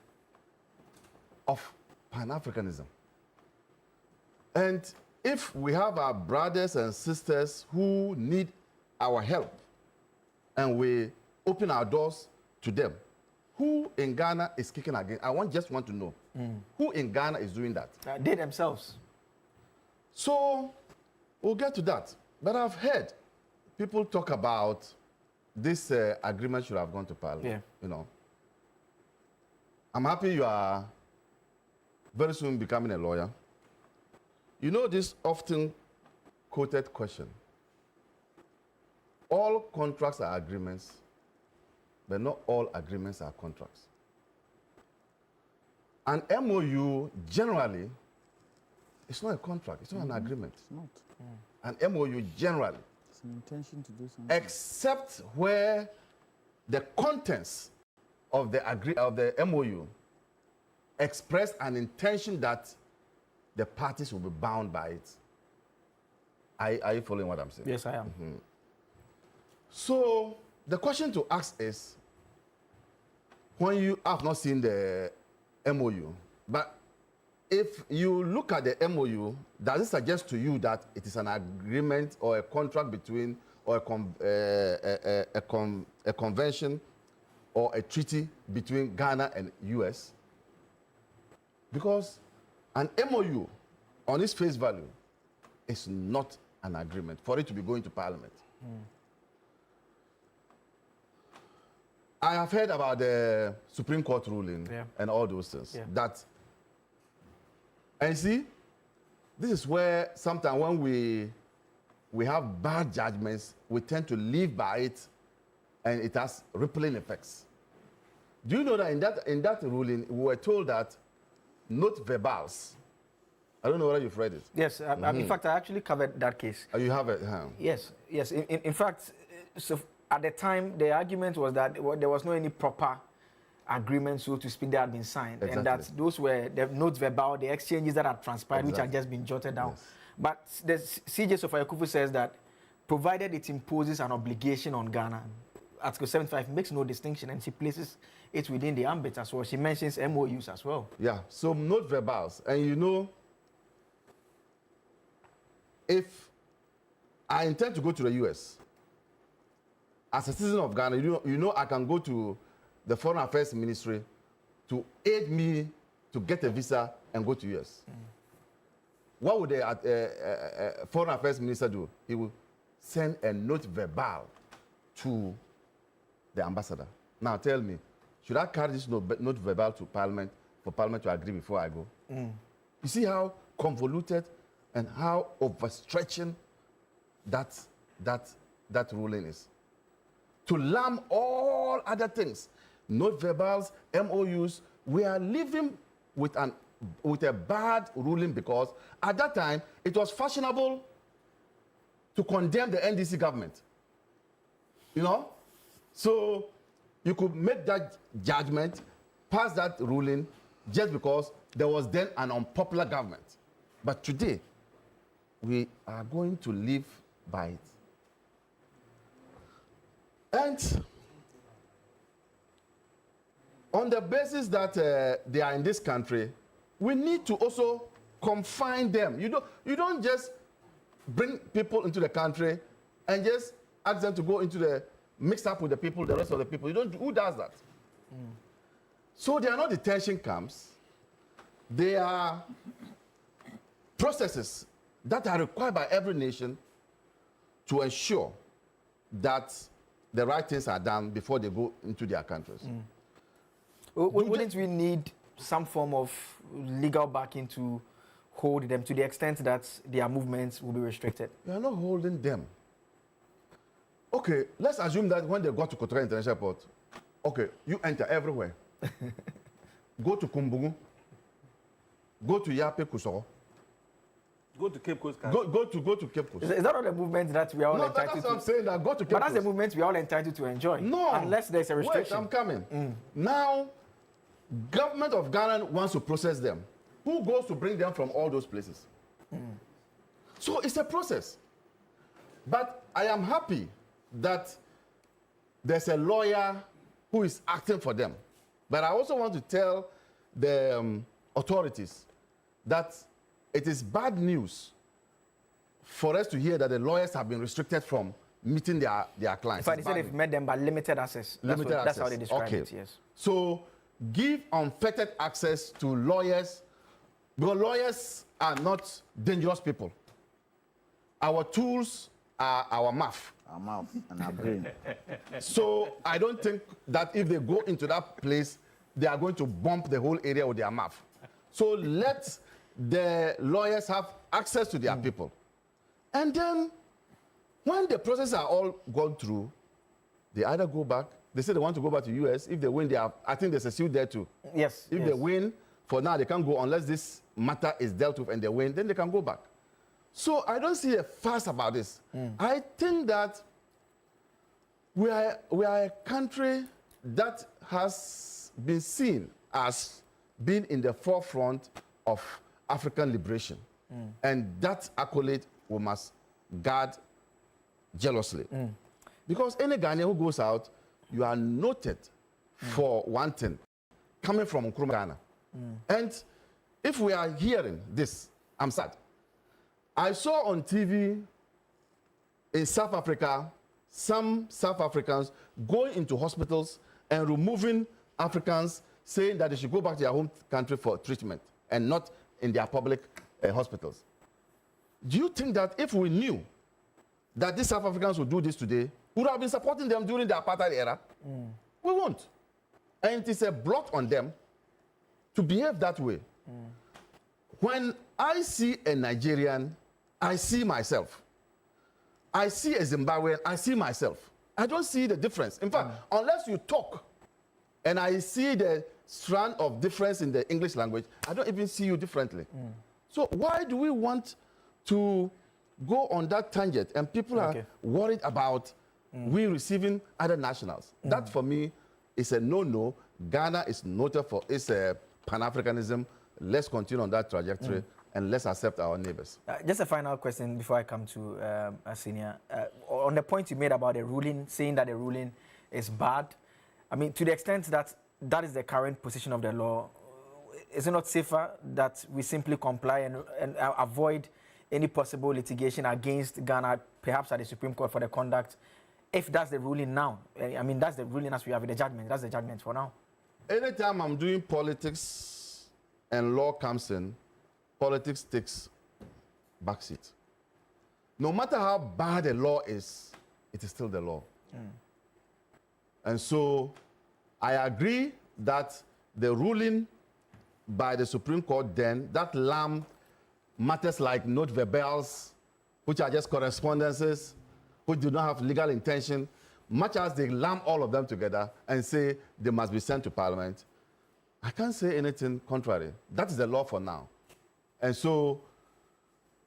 of Pan-Africanism. And if we have our brothers and sisters who need our help and we open our doors to them, who in Ghana is kicking against? I just want to know. Who in Ghana is doing that? They themselves. So we'll get to that. But I've heard people talk about this agreement should have gone to Parliament. Yeah. You know, I'm happy you are very soon becoming a lawyer. You know this often quoted question. All contracts are agreements, but not all agreements are contracts. An MOU generally, it's not a contract, it's not an agreement. It's not. An MOU generally. It's an intention to do something. Except where the contents of the MOU express an intention that the parties will be bound by it. Are you following what I'm saying? Yes, I am. Mm-hmm. So the question to ask is, when you have not seen the MOU, but if you look at the MOU, does it suggest to you that it is an agreement or a contract between, or a convention or a treaty between Ghana and US? Because an MOU on its face value is not an agreement for it to be going to Parliament. I have heard about the Supreme Court ruling and all those things. And see, this is where sometimes when we have bad judgments, we tend to live by it, and it has rippling effects. Do you know that in that ruling, we were told that note verbals, I don't know whether you've read it. Yes, in fact, I actually covered that case. Oh, you have it? Yes. In fact, so at the time, the argument was that there was no any proper agreement, so to speak, that had been signed. Exactly. And that those were the notes verbal, the exchanges that had transpired, which had just been jotted down. Yes. But the CJ Sofayakufu says that provided it imposes an obligation on Ghana, Article 75 makes no distinction, and she places it within the ambit as well. She mentions MOUs as well. Yeah, so note verbals. And you know, if I intend to go to the US, as a citizen of Ghana, you know I can go to the Foreign Affairs Ministry to aid me to get a visa and go to US. What would the Foreign Affairs Minister do? He will send a note verbal to the ambassador. Now tell me, should I carry this note verbal to Parliament for Parliament to agree before I go? You see how convoluted and how overstretching that ruling is. To lamb all other things, note verbals, MOUs, we are living with a bad ruling because at that time it was fashionable to condemn the NDC government. You know? So you could make that judgment, pass that ruling, just because there was then an unpopular government. But today, we are going to live by it. And on the basis that they are in this country, we need to also confine them. You don't just bring people into the country and just ask them to go into the mix up with the people, the rest of the people. Who does that? So they are not detention camps. They are processes that are required by every nation to ensure that the right things are done before they go into their countries. Wouldn't we need some form of legal backing to hold them to the extent that their movements will be restricted? We are not holding them. Okay, let's assume that when they got to Kotoka International Airport, okay, you enter everywhere. Go to Kumbugu. Go to Yape Kusoro. Go to Cape Coast. Go to Cape Coast. Is that not the movement that we are all entitled to? That's what I'm saying. That go to Cape But that's Coast. the movement we are all entitled to enjoy. No. Unless there's a restriction. Wait, I'm coming. Now, government of Ghana wants to process them. Who goes to bring them from all those places? So it's a process. But I am happy that there's a lawyer who is acting for them. But I also want to tell the authorities that it is bad news for us to hear that the lawyers have been restricted from meeting their clients. In fact, they said they've met them by limited access. That's how they describe it, yes. So give unfettered access to lawyers, because lawyers are not dangerous people. Our tools are our mouth. Our mouth and our brain. So I don't think that if they go into that place, they are going to bump the whole area with their mouth. So let the lawyers have access to their people. And then when the processes are all gone through, they either go back. They say they want to go back to US. If they win, I think there's a suit there too. Yes. If they win, for now they can't go unless this matter is dealt with and they win, then they can go back. So I don't see a fuss about this. I think that we are a country that has been seen as being in the forefront of African liberation. And that accolade we must guard jealously. Because any Ghanaian who goes out, you are noted for one thing, coming from Nkrumah, Ghana. And if we are hearing this, I'm sad. I saw on TV in South Africa, some South Africans going into hospitals and removing Africans, saying that they should go back to their home country for treatment and not in their public hospitals. Do you think that if we knew that these South Africans would do this today, we would have been supporting them during the apartheid era? We won't. And it is a blot on them to behave that way. When I see a Nigerian, I see myself. I see a Zimbabwean, I see myself. I don't see the difference. In fact, unless you talk and I see the strand of difference in the English language, I don't even see you differently. So why do we want to go on that tangent? And people are worried about we receiving other nationals. That for me is a no-no. Ghana is noted for its Pan-Africanism. Let's continue on that trajectory and let's accept our neighbors. Just a final question before I come to Senior. On the point you made about the ruling, saying that the ruling is bad, I mean, to the extent that that is the current position of the law, is it not safer that we simply comply and avoid any possible litigation against Ghana, perhaps at the Supreme Court for the conduct, if that's the ruling now? I mean, that's the ruling as we have in the judgment. That's the judgment for now. Anytime I'm doing politics and law comes in, politics takes backseat. No matter how bad a law is, it is still the law. And so I agree that the ruling by the Supreme Court then, that lamb matters like note verbals, which are just correspondences, which do not have legal intention, much as they lamb all of them together and say they must be sent to Parliament. I can't say anything contrary. That is the law for now. And so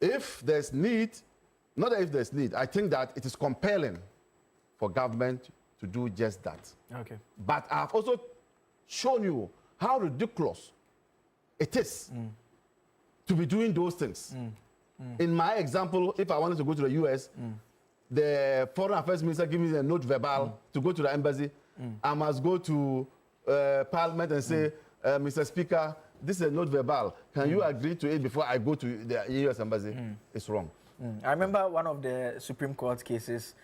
if there's need, not that if there's need, I think that it is compelling for government to do just that. Okay. But I've also shown you how ridiculous it is to be doing those things. In my example, if I wanted to go to the US, the Foreign Affairs Minister gives me a note verbal to go to the embassy. I must go to Parliament and say, Mr. Speaker, this is a note verbal. Can you agree to it before I go to the US embassy? It's wrong. I remember one of the Supreme Court cases,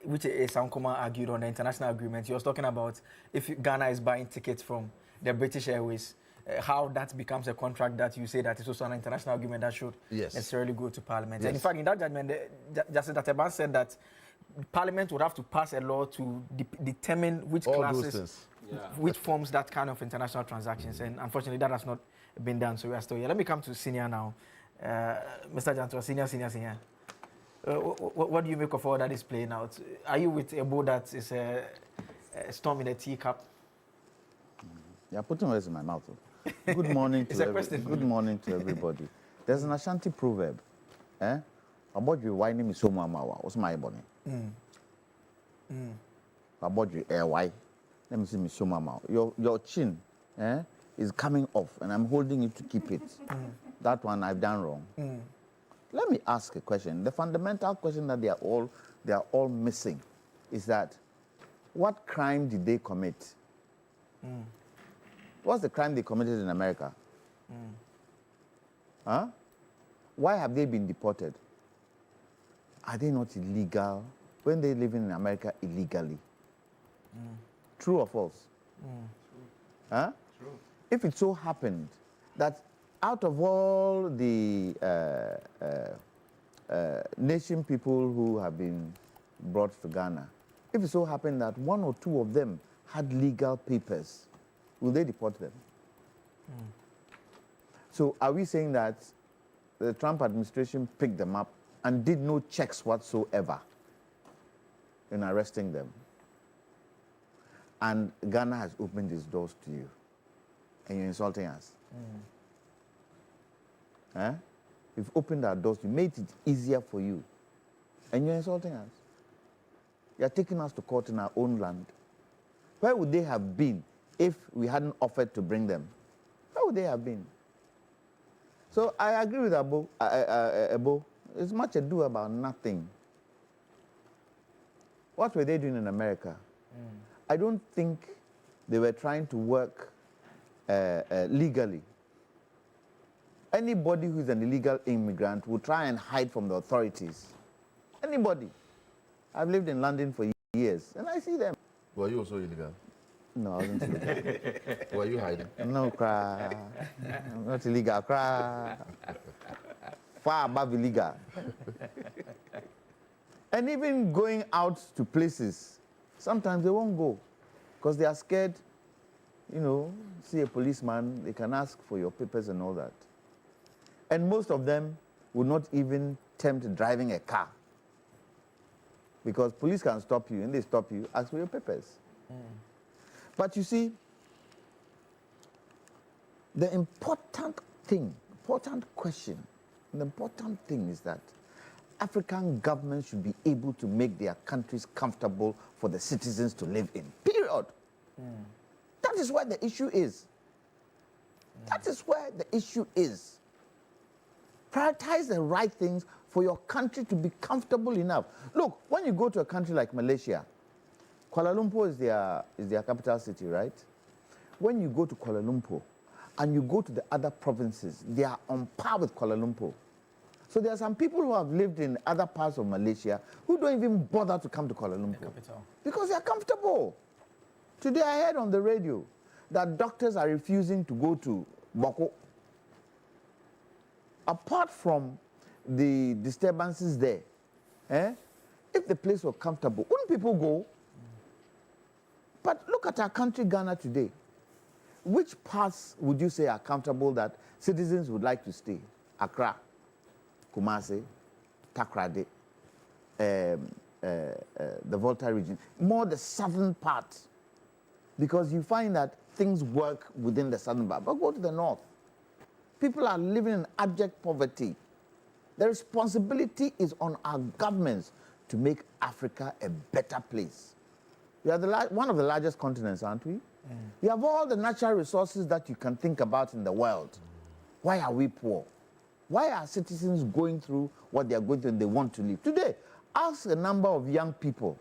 which Sankoma argued on the international agreement. He was talking about if Ghana is buying tickets from the British Airways, how that becomes a contract that you say that is also an international agreement that should necessarily go to Parliament. And in fact, in that judgment, Justice Dateban said that Parliament would have to pass a law to determine which classes, which forms that kind of international transactions. And unfortunately, that has not been done, so we are still here. Let me come to Senior now. Mr. Jantua, Senior. What do you make of all that is playing out? Are you with Ebo that is a storm in a teacup? You're putting words in my mouth. Good morning to good morning to everybody. There's an Ashanti proverb. About you, why name is so mama? What's my bonnet? About you, why? Let me see me so mama. Your chin is coming off, and I'm holding it to keep it. That one I've done wrong. Let me ask a question. The fundamental question that they are all missing is that what crime did they commit? What's the crime they committed in America? Why have they been deported? Are they not illegal when they live in America illegally? True or false? True. If it so happened that out of all the nation people who have been brought to Ghana, if it so happened that one or two of them had legal papers, will they deport them? So are we saying that the Trump administration picked them up and did no checks whatsoever in arresting them? And Ghana has opened its doors to you, and you're insulting us. We've opened our doors, we made it easier for you, and you're insulting us. You're taking us to court in our own land. Where would they have been if we hadn't offered to bring them? Where would they have been? So I agree with Ebo. It's much ado about nothing. What were they doing in America? I don't think they were trying to work legally. Anybody who's an illegal immigrant will try and hide from the authorities. Anybody. I've lived in London for years, and I see them. Were you also illegal? No, I wasn't illegal. Were you hiding? No, cry. I'm not illegal, cry. Far above illegal. And even going out to places, sometimes they won't go because they are scared, see a policeman, they can ask for your papers and all that. And most of them would not even attempt driving a car because police can stop you, and they stop you, ask for your papers. But you see, the important question, the important thing is that African governments should be able to make their countries comfortable for the citizens to live in, period. That is where the issue is. That is where the issue is. Prioritize the right things for your country to be comfortable enough. Look, when you go to a country like Malaysia, Kuala Lumpur is their capital city, right? When you go to Kuala Lumpur and you go to the other provinces, they are on par with Kuala Lumpur. So there are some people who have lived in other parts of Malaysia who don't even bother to come to Kuala Lumpur because they are comfortable. Today I heard on the radio that doctors are refusing to go to Boko. Apart from the disturbances there, if the place were comfortable, wouldn't people go? But look at our country, Ghana, today. Which parts would you say are comfortable that citizens would like to stay? Accra, Kumasi, Takrady, the Volta region. More the southern part. Because you find that things work within the southern part. But go to the north. People are living in abject poverty. The responsibility is on our governments to make Africa a better place. We are one of the largest continents, aren't we? We have all the natural resources that you can think about in the world. Why are we poor? Why are citizens going through what they are going through and they want to leave? Today, ask a number of young people,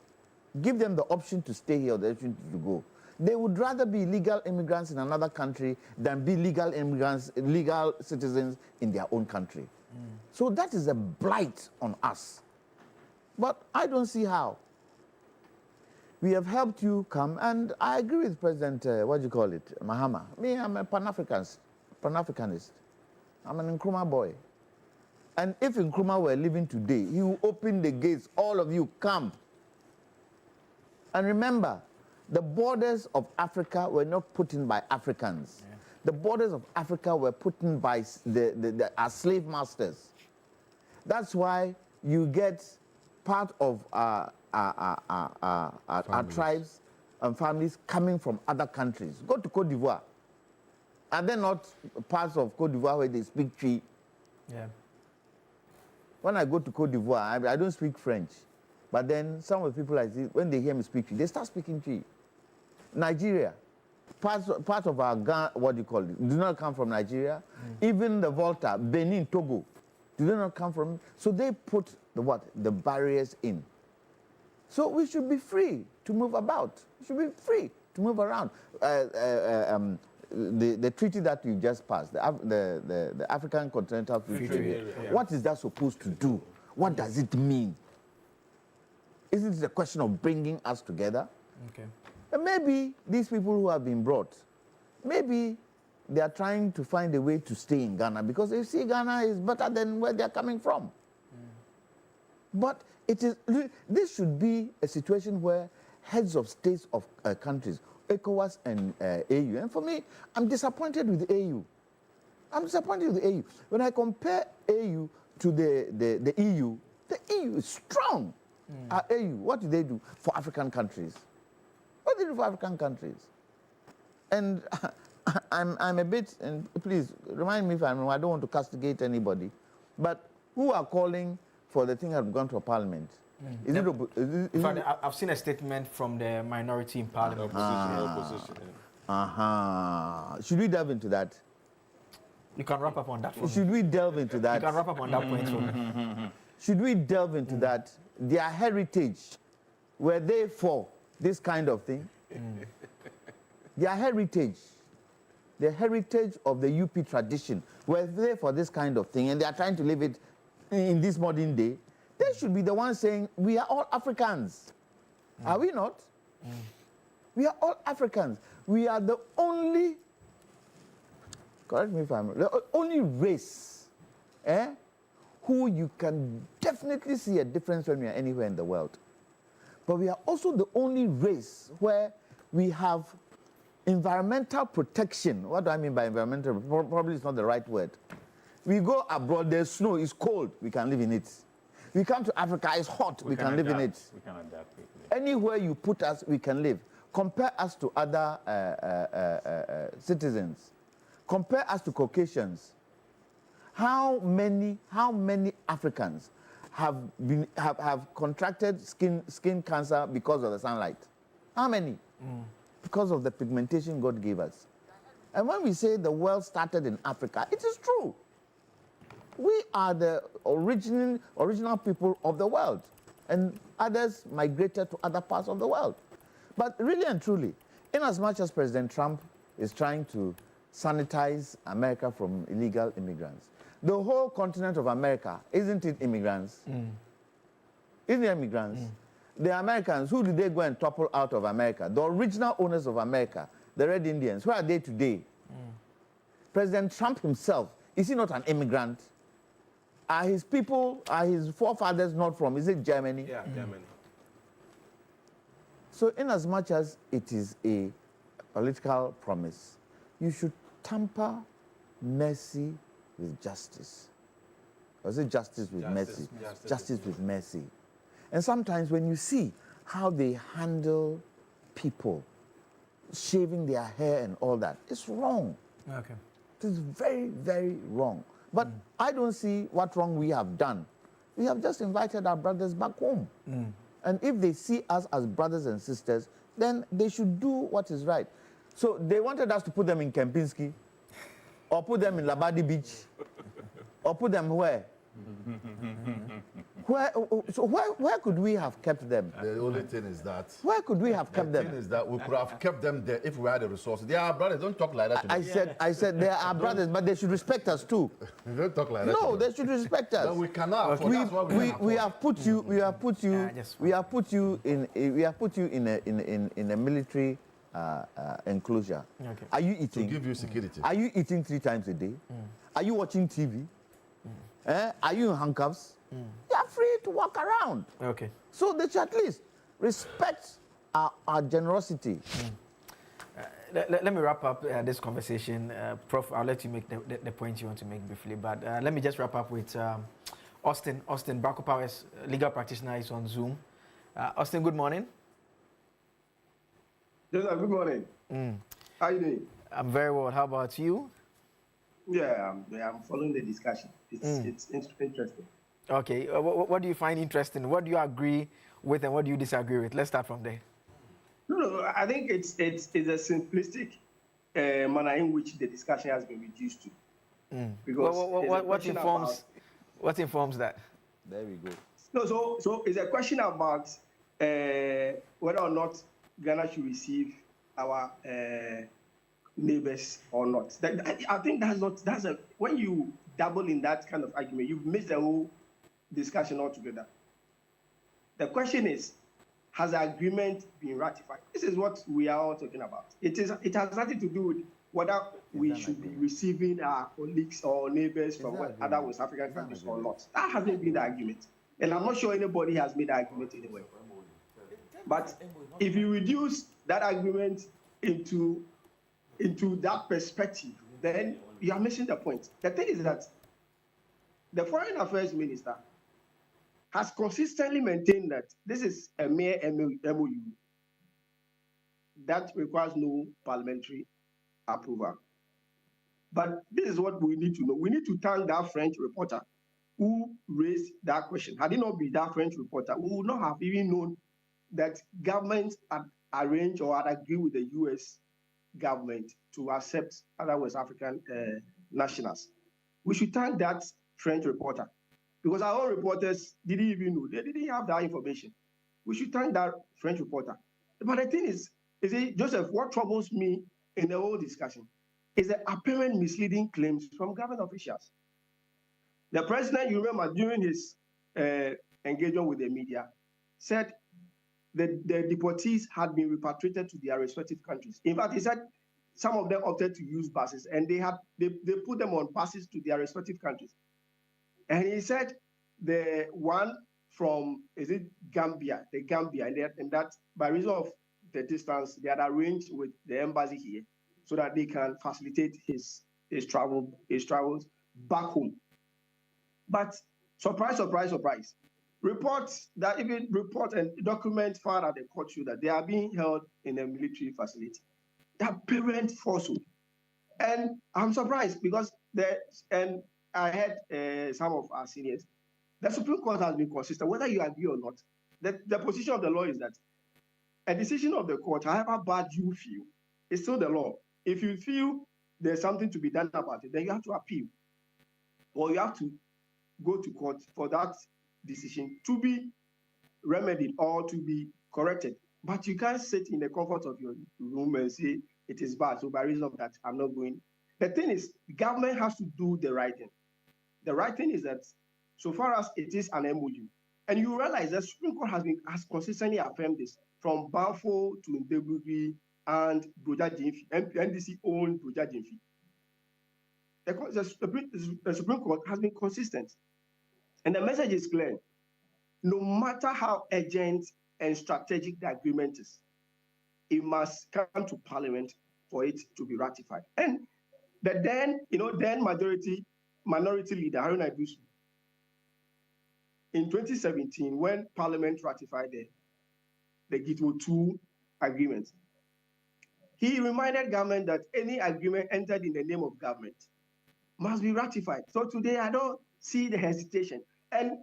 give them the option to stay here or the option to go. They would rather be legal immigrants in another country than be legal immigrants, legal citizens in their own country. So that is a blight on us. But I don't see how. We have helped you come, and I agree with President, Mahama. Me, I'm a Panafricanist. I'm an Nkrumah boy. And if Nkrumah were living today, he will open the gates, all of you come. And remember, the borders of Africa were not put in by Africans. The borders of Africa were put in by our slave masters. That's why you get part of our tribes and families coming from other countries. Go to Cote d'Ivoire. Are there not parts of Cote d'Ivoire where they speak Twi? Yeah. When I go to Cote d'Ivoire, I don't speak French. But then some of the people I see, when they hear me speak Twi, they start speaking Twi. Nigeria, part of our Ghana, what do you call it, do not come from Nigeria. Even the Volta, Benin, Togo, do they not come from? So they put the barriers in. So we should be free to move about. We should be free to move around. The treaty that you just passed, the African Continental Free Trade Area, what is that supposed to do? What does it mean? Isn't it a question of bringing us together? Okay. And maybe these people who have been brought, maybe they are trying to find a way to stay in Ghana because they see Ghana is better than where they are coming from. But this should be a situation where heads of states of countries, ECOWAS and AU, and for me, I'm disappointed with AU. I'm disappointed with AU. When I compare AU to the EU, the EU is strong. AU, what do they do for African countries? What do they do for African countries? And I'm a bit, and please remind me if I'm wrong, I don't want to castigate anybody, but who are calling for the thing that have gone to Parliament? Is it in fact, I've seen a statement from the minority in Parliament. Opposition. Should we delve into that? You can wrap up on that. Should we delve into that? You can wrap up on that point. Should we delve into that? Their heritage, were they for this kind of thing? Their heritage, the heritage of the UP tradition, were they for this kind of thing, and they are trying to live it in this modern day? They should be the ones saying, we are all Africans. Are we not? We are all Africans. We are the only, correct me if I'm wrong, the only race who you can definitely see a difference when we are anywhere in the world. But we are also the only race where we have environmental protection. What do I mean by environmental? Probably it's not the right word. We go abroad, there's snow, it's cold, we can live in it. We come to Africa, it's hot, we can live in it. We can adapt quickly. Anywhere you put us, we can live. Compare us to other citizens. Compare us to Caucasians. How many Africans have contracted skin cancer because of the sunlight? How many? Because of the pigmentation God gave us. And when we say the world started in Africa, it is true. We are the original people of the world, and others migrated to other parts of the world. But really and truly, in as much as President Trump is trying to sanitize America from illegal immigrants, the whole continent of America, isn't it immigrants? Isn't it immigrants? The Americans, who did they go and topple out of America? The original owners of America, the Red Indians, where are they today? President Trump himself, is he not an immigrant? Are his people, are his forefathers not from, is it Germany? Yeah, Germany. So in as much as it is a political promise, you should tamper mercy with justice. Or is it justice with mercy? Justice with mercy. And sometimes when you see how they handle people, shaving their hair and all that, it's wrong. Okay. It is very, very wrong. But I don't see what wrong we have done. We have just invited our brothers back home. And if they see us as brothers and sisters, then they should do what is right. So they wanted us to put them in Kempinski, or put them in Labadi Beach, or put them where? Where could we have kept them? The only thing is that... Where could we have kept them? The thing is that we could have kept them there if we had the resources. They are our brothers. Don't talk like that to me. I said they are our brothers, but they should respect us too. Don't talk like that. No, they should respect us. No, we cannot. We have put you in a military enclosure. Okay. Are you eating? To give you security. Are you eating 3 times a day? Are you watching TV? Are you in handcuffs? You are free to walk around. Okay. So they should at least respect our generosity. Let me wrap up this conversation. Prof, I'll let you make the point you want to make briefly, but let me just wrap up with Austin Bracco Powers, legal practitioner, is on Zoom. Austin, good morning. Yes, sir, good morning. How are you doing? I'm very well. How about you? Yeah, I'm following the discussion. It's interesting. Okay. What do you find interesting? What do you agree with and what do you disagree with? Let's start from there. No, I think it's a simplistic manner in which the discussion has been reduced to. Because what informs that? There we go. No, so it's a question about whether or not Ghana should receive our neighbors or not. I think when you double in that kind of argument, you've missed the whole discussion altogether. The question is, has the agreement been ratified? This is what we are all talking about. It has nothing to do with whether we should be receiving our colleagues or neighbors from other West African countries or not. That hasn't been the argument. And I'm not sure anybody has made the argument anyway. But if you reduce that argument into that perspective, then you are missing the point. The thing is that the Foreign Affairs Minister has consistently maintained that this is a mere MOU that requires no parliamentary approval. But this is what we need to know. We need to thank that French reporter who raised that question. Had it not been that French reporter, we would not have even known that governments had arranged or had agreed with the US government to accept other West African nationals. We should thank that French reporter because our own reporters didn't even know. They didn't have that information. We should thank that French reporter. But the thing is Joseph, what troubles me in the whole discussion is the apparent misleading claims from government officials. The president, you remember, during his engagement with the media, said that the deportees had been repatriated to their respective countries. In fact, he said some of them opted to use buses, and they put them on buses to their respective countries. And he said the one from Gambia, and that by reason of the distance, they had arranged with the embassy here so that they can facilitate his travels back home. But surprise, surprise, surprise. Reports and documents filed at the court show that they are being held in a military facility. They are apparent falsehood. And I'm surprised because I heard some of our seniors. The Supreme Court has been consistent, whether you agree or not. The position of the law is that a decision of the court, however bad you feel, is still the law. If you feel there's something to be done about it, then you have to appeal. Or you have to go to court for that decision to be remedied or to be corrected. But you can't sit in the comfort of your room and say it is bad, so by reason of that, I'm not going. The thing is, the government has to do the right thing. The right thing is that so far as it is an MOU, and you realize that Supreme Court has consistently affirmed this from Balfour to Ndebugui and Broja Jimfi, NDC owned Broja Jimfi. The Supreme Court has been consistent. And the message is clear. No matter how urgent and strategic the agreement is, it must come to Parliament for it to be ratified. And the then minority leader, Haruna Iddrisu, in 2017, when Parliament ratified the GITWO II agreement, he reminded government that any agreement entered in the name of government must be ratified. So today, I don't see the hesitation. And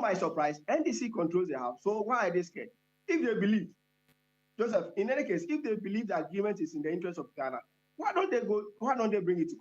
my surprise, NDC controls the House. So why are they scared? If they believe, Joseph, in any case, if they believe the agreement is in the interest of Ghana, why don't they bring it to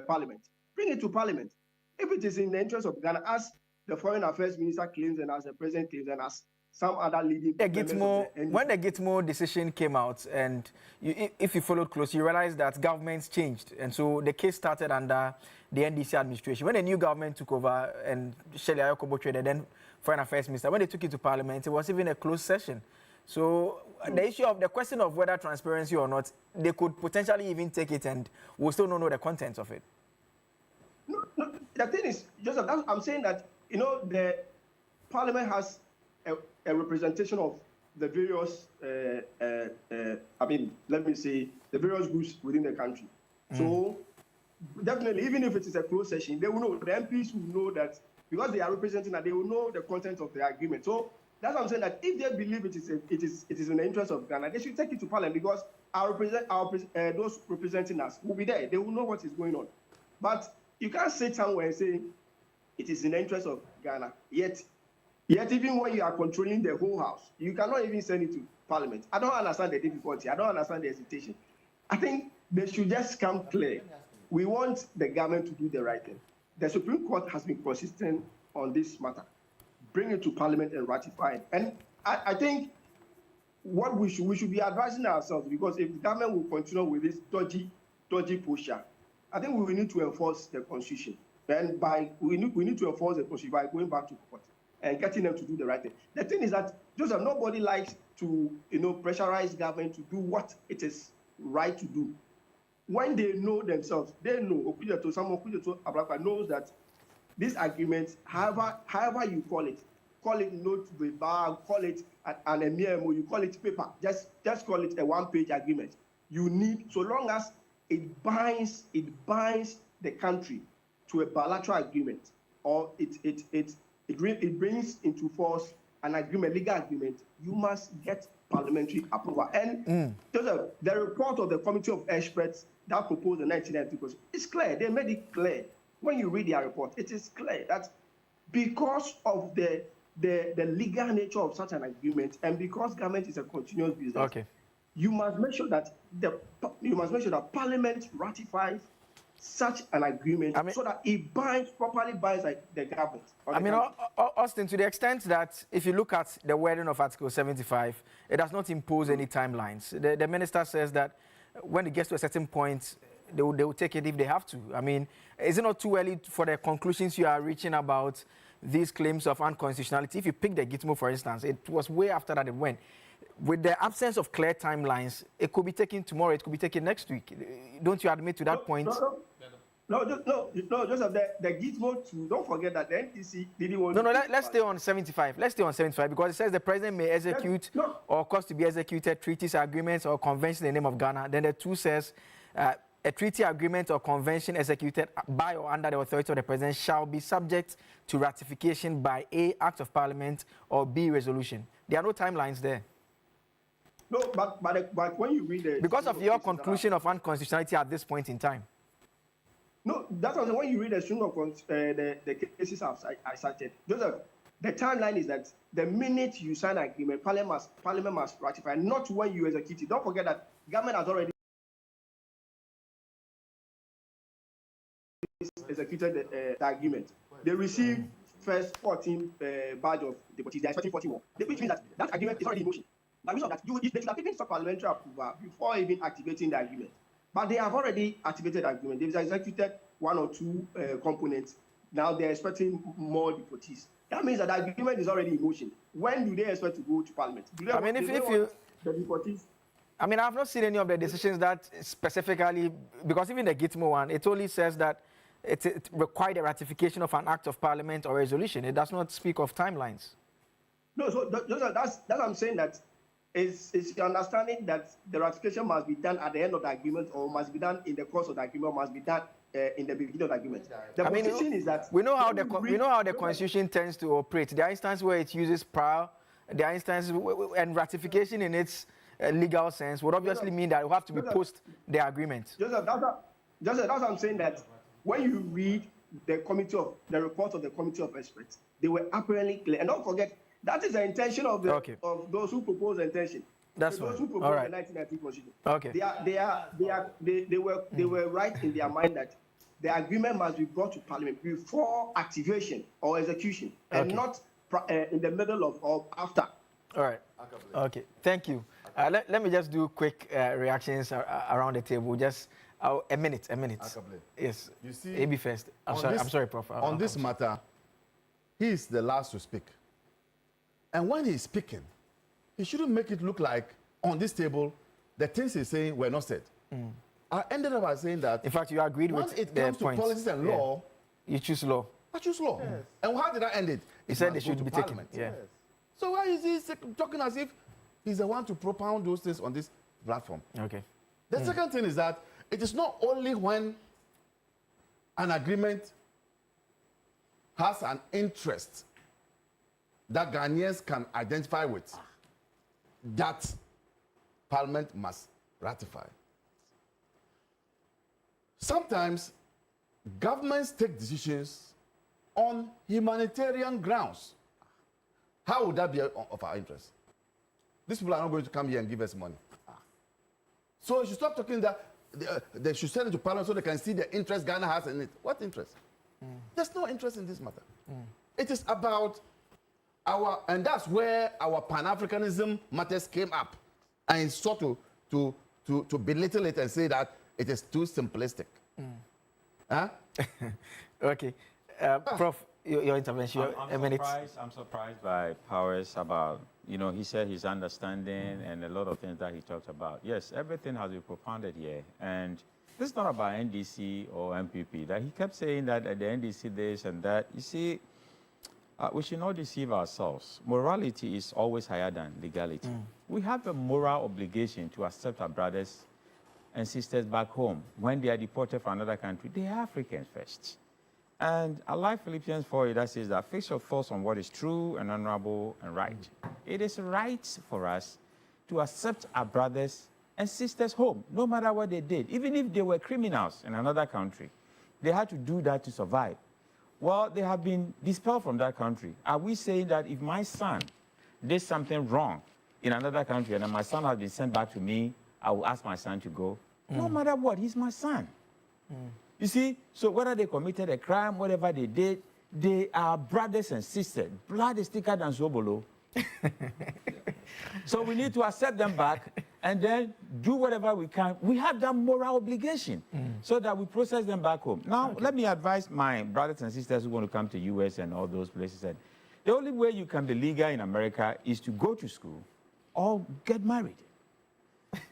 Parliament? Bring it to Parliament. If it is in the interest of Ghana, as the Foreign Affairs Minister claims and as the President claims and as some other leading when the GITWO decision came out, and if you followed closely, you realized that governments changed. And so the case started under the NDC administration. When the new government took over and Shelley Ayokobo traded, then Foreign Affairs Minister, when they took it to Parliament, it was even a closed session. So the issue of the question of whether transparency or not, they could potentially even take it and we'll still not know the contents of it. No, the thing is, Joseph, I'm saying that, the Parliament has a representation of the various, the various groups within the country. So definitely, even if it is a closed session, they will know, the MPs will know that because they are representing that they will know the content of the agreement. So that's what I'm saying, that if they believe it is in the interest of Ghana, they should take it to Parliament, because those representing us will be there. They will know what is going on. But you can't sit somewhere and say it is in the interest of Ghana, yet even when you are controlling the whole house, you cannot even send it to Parliament. I don't understand the difficulty. I don't understand the hesitation. I think they should just come clear. We want the government to do the right thing. The Supreme Court has been consistent on this matter. Bring it to Parliament and ratify it. And I think what we should be advising ourselves, because if the government will continue with this dodgy posture, I think we will need to enforce the Constitution. And we need to enforce the Constitution by going back to court and getting them to do the right thing. The thing is that, Joseph, nobody likes to pressurize government to do what it is right to do. When they know themselves, they know, Abraka knows that this agreement, however you call it note verbal, call it an memo, you call it paper, just call it a one-page agreement. You need, so long as it binds the country to a bilateral agreement, or it brings into force an agreement, legal agreement, you must get parliamentary approval. And the report of the Committee of Experts that proposed the 1990 Constitution, it's clear. They made it clear. When you read their report, it is clear that because of the legal nature of such an agreement, and because government is a continuous business, you must make sure that Parliament ratifies such an agreement, so that it properly binds the government. Austin, to the extent that if you look at the wording of Article 75, it does not impose any timelines. The minister says that when it gets to a certain point, they will take it if they have to. I mean, is it not too early for the conclusions you are reaching about these claims of unconstitutionality? If you pick the Gitmo, for instance, it was way after that it went. With the absence of clear timelines, it could be taken tomorrow, it could be taken next week. Don't you admit to that point? No, Joseph, the Gitmo too, don't forget that the NTC didn't want let's stay on 75. Let's stay on 75, because it says the president may execute or cause to be executed treaties, agreements, or conventions in the name of Ghana. Then the 2 says a treaty, agreement, or convention executed by or under the authority of the president shall be subject to ratification by A, Act of Parliament, or B, resolution. There are no timelines there. No, but when you read it, because of your conclusion of unconstitutionality at this point in time. No, that's what when you read the string of the cases I cited, Joseph, the timeline is that the minute you sign an agreement, Parliament must ratify, not when you execute it. Don't forget that government has already executed the agreement. They received first 14 badge of Deportee. They are expecting 40 more, which means that agreement is already in motion. By reason of that, they should have taken some parliamentary approval before even activating the agreement. But they have already activated the agreement. They've executed 1 or 2 components. Now they're expecting more deportees. That means that the agreement is already in motion. When do they expect to go to Parliament? The deportees? I mean, I've not seen any of the decisions that specifically, because even the Gitmo one, it only says that it required a ratification of an act of Parliament or resolution. It does not speak of timelines. No, so that's what I'm saying, that is your understanding that the ratification must be done at the end of the agreement, or must be done in the course of the agreement, or must be done in the beginning of the agreement. The position is that we know how the Constitution tends to operate. There are instances where it uses prior, there are instances and ratification in its legal sense would obviously mean that it will have to be post the agreement. Joseph, that's what I'm saying, that when you read the report of the Committee of Experts, they were apparently clear. And don't forget, that is the intention of those who propose the intention. That's those who propose the 1990 Constitution. Okay. They were right in their mind that the agreement must be brought to Parliament before activation or execution, and not in the middle of or after. All right. Okay. Thank you. Let me just do quick reactions around the table. Just a minute. Yes. You see, AB first. I'm sorry, Prof. On this matter, he is the last to speak. And when he's speaking, he shouldn't make it look like on this table, the things he's saying were not said. I ended up by saying that. In fact, you agreed with it comes to policies and law. You choose law. I choose law. Yes. And how did I end it? He said they should be taken. Yeah. So why is he talking as if he's the one to propound those things on this platform? Okay. The second thing is that it is not only when an agreement has an interest that Ghanaians can identify with, that Parliament must ratify. Sometimes governments take decisions on humanitarian grounds. How would that be of our interest? These people are not going to come here and give us money. So you should stop talking that they should send it to Parliament so they can see the interest Ghana has in it. What interest? There's no interest in this matter. It is about and that's where our Panafricanism matters came up, and it's sought to belittle it and say that it is too simplistic. Huh? Okay. Prof, your intervention, a minute. I'm surprised by Powers about, he said his understanding and a lot of things that he talked about. Yes, everything has been propounded here. And this is not about NDC or MPP. That he kept saying that at the NDC this and that. You see, we should not deceive ourselves. Morality is always higher than legality. We have a moral obligation to accept our brothers and sisters back home. When they are deported from another country, they are Africans first. And I like Philippians 4 that says that fix your thoughts on what is true and honorable and right. It is right for us to accept our brothers and sisters home, no matter what they did. Even if they were criminals in another country, they had to do that to survive. Well, they have been dispelled from that country. Are we saying that if my son did something wrong in another country and my son has been sent back to me, I will ask my son to go? No matter what, he's my son. You see, so whether they committed a crime, whatever they did, they are brothers and sisters. Blood is thicker than Zobolo. So we need to accept them back and then do whatever we can. We have that moral obligation so that we process them back home. Now, let me advise my brothers and sisters who want to come to US and all those places. That the only way you can be legal in America is to go to school or get married.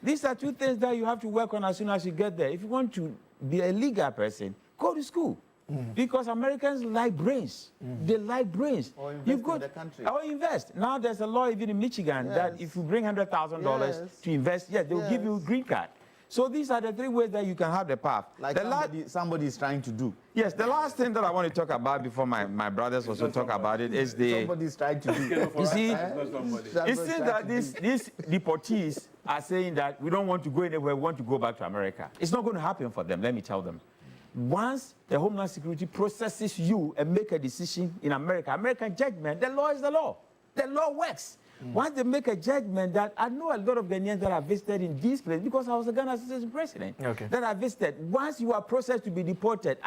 These are two things that you have to work on as soon as you get there. If you want to be a legal person, go to school. Because Americans like brains. They like brains. Or invest in the country. Or invest. Now there's a law even in Michigan that if you bring $100,000 to invest, they'll give you a green card. So these are the three ways that you can have the path. Like somebody is trying to do. Yes, the last thing that I want to talk about before my brothers also talk about it is the... Somebody's trying to do. You see, it seems that these deportees are saying that we don't want to go anywhere, we want to go back to America. It's not going to happen for them, let me tell them. Once the Homeland Security processes you and make a decision in America, American judgment, the law is the law. The law works. Once they make a judgment that I know a lot of Ghanaians that are visited in these places because I was a Ghana citizen president that are visited. Once you are processed to be deported,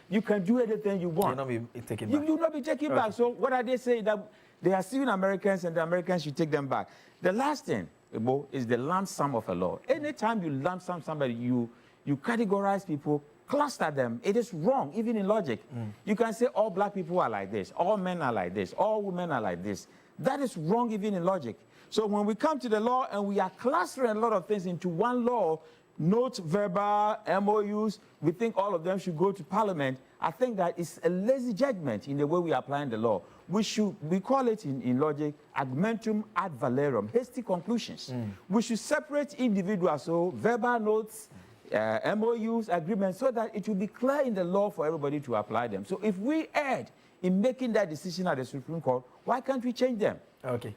you can do anything you want. You'll not be taken back. You will not be taken back. So what are they saying? That they are suing Americans and the Americans should take them back. The last thing, Ebo, is the lump sum of a law. Anytime you lump sum somebody, you categorize people, cluster them. It is wrong, even in logic. You can say all black people are like this, all men are like this, all women are like this. That is wrong, even in logic. So when we come to the law and we are clustering a lot of things into one law, notes, verbal, MOUs, we think all of them should go to Parliament. I think that it's a lazy judgment in the way we are applying the law. We call it in logic, argumentum ad valorem, hasty conclusions. We should separate individuals, so verbal notes, MOUs, agreements, so that it will be clear in the law for everybody to apply them. So if we erred in making that decision at the Supreme Court, why can't we change them? Okay.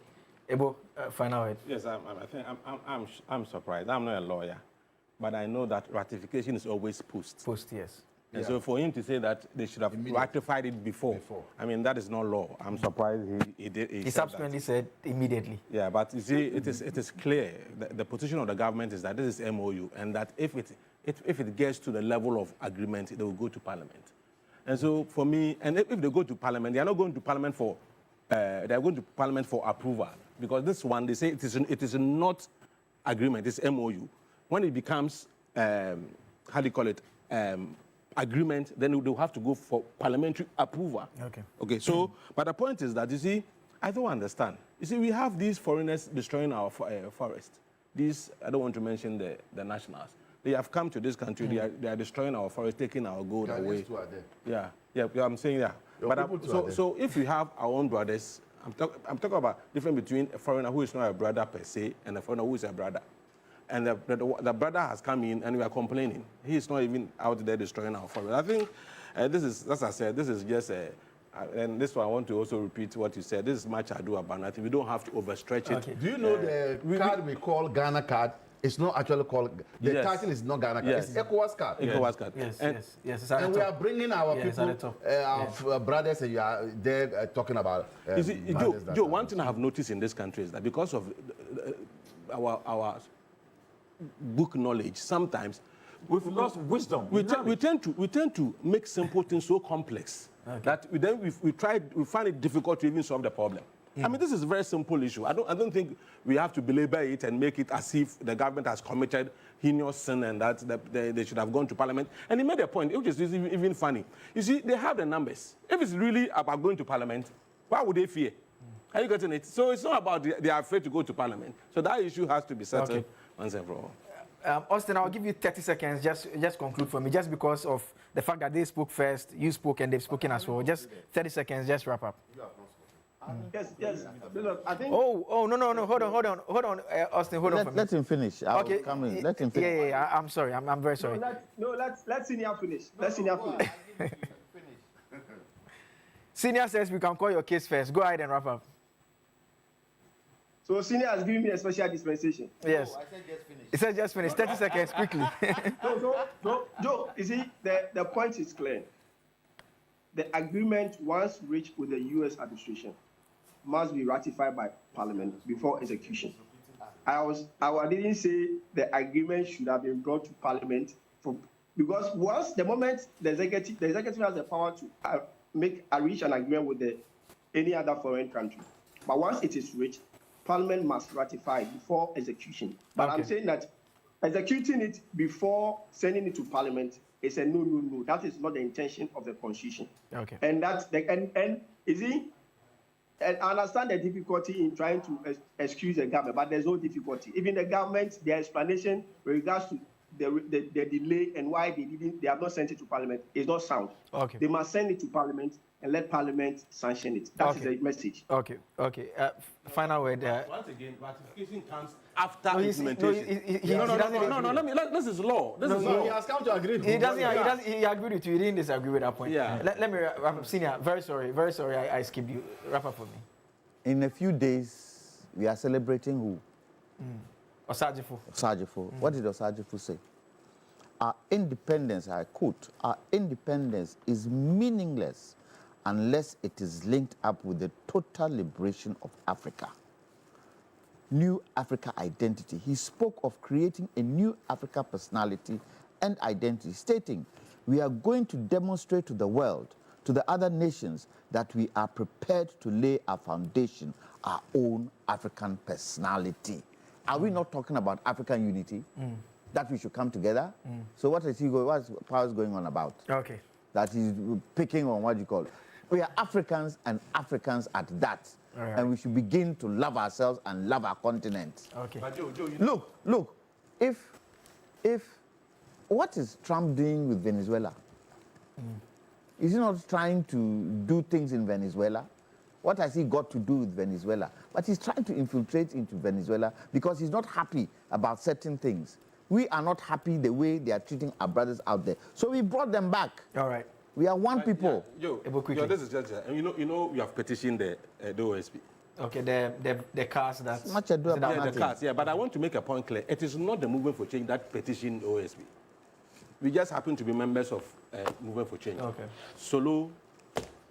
Ebo, final word. Yes, I'm surprised. I'm not a lawyer, but I know that ratification is always post. Post, yes. And so for him to say that they should have ratified it before, I mean, that is not law. I'm surprised he did. He subsequently said immediately. Yeah, but you see, it is clear. The position of the government is that this is MOU, and that if it gets to the level of agreement, they will go to Parliament. And so for me, and if they go to Parliament, they are not going to Parliament for, they are going to Parliament for approval. Because this one, they say it is not agreement, it's MOU. When it becomes, how do you call it, agreement, then they'll have to go for parliamentary approval. Okay, so, but the point is that, you see, I don't understand. You see, we have these foreigners destroying our forest. These, I don't want to mention the nationals. They have come to this country, they are destroying our forest, taking our gold away. Yeah, I'm saying that. But so if we have our own brothers, I'm talking about the difference between a foreigner who is not a brother per se and a foreigner who is a brother. And the brother has come in and we are complaining. He is not even out there destroying our forest. I think this is, as I said, this is just and this one I want to also repeat what you said. This is much ado about nothing. We don't have to overstretch it. Do you know the card we call Ghana card? It's not actually called, the title is not Ghana card, it's ECOWAS card. ECOWAS card. Yes. And we are bringing our people, our brothers, and you are there talking about. You see, Joe, one thing I have noticed in this country is that because of our book knowledge, sometimes we've lost wisdom. We tend to make simple things so complex that we find it difficult to even solve the problem. I mean, this is a very simple issue. I don't think we have to belabor it and make it as if the government has committed heinous sin and that they should have gone to Parliament. And he made a point, which is even funny. You see, they have the numbers. If it's really about going to Parliament, why would they fear? Are you getting it? So it's not about they are afraid to go to Parliament. So that issue has to be settled once and for all. Austin, I'll give you 30 seconds. Just conclude for me, just because of the fact that they spoke first, you spoke, and they've spoken as well. Just 30 seconds, just wrap up. Yes. Look, I think. Oh, no. Hold on, Austin, hold on for me. Let him finish. Okay. Come in. Let him finish. Yeah. I'm sorry. I'm very sorry. Let Senior finish. Let Senior finish. Senior says we can call your case first. Go ahead and wrap up. So Senior has given me a special dispensation. Yes. I said just finish. He said just finish. 30 seconds, quickly. No, Joe, you see, the point is clear. The agreement, once reached with the U.S. administration, must be ratified by Parliament before execution. I didn't say the agreement should have been brought to Parliament because once the moment the executive has the power to reach an agreement with any other foreign country, but once it is reached, Parliament must ratify it before execution. But I'm saying that executing it before sending it to Parliament is a no. That is not the intention of the Constitution. Okay. And you see. And I understand the difficulty in trying to excuse the government, but there's no difficulty. Even the government, their explanation with regards to the delay and why they have not sent it to Parliament is not sound. Okay. They must send it to Parliament and let Parliament sanction it. That is the message. Okay. Final word. Once again, ratification comes after implementation. No. This is law. This is law. He has come to agree. He agreed with you. He didn't disagree with that point. Yeah. Let me wrap up. Senior, very sorry. I skipped you. Wrap up for me. In a few days, we are celebrating who? Osajifo. What did Osajifo say? Our independence, I quote, our independence is meaningless unless it is linked up with the total liberation of Africa. New Africa identity. He spoke of creating a new Africa personality and identity, stating, we are going to demonstrate to the world, to the other nations, that we are prepared to lay our foundation, our own African personality. Are we not talking about African unity? That we should come together? So what's Powers going on about? Okay. That he's picking on what you call. We are Africans and Africans at that. Right. And we should begin to love ourselves and love our continent. Okay. But Joe, look, if what is Trump doing with Venezuela? Is he not trying to do things in Venezuela? What has he got to do with Venezuela? But he's trying to infiltrate into Venezuela because he's not happy about certain things. We are not happy the way they are treating our brothers out there. So we brought them back. All right. We are one people. Joe, this is just, you know, you have petitioned the OSP. Okay, the cars that... Much ado about nothing. The cars, but I want to make a point clear. It is not the Movement for Change that petitioned OSP. We just happen to be members of Movement for Change. Okay. Solo,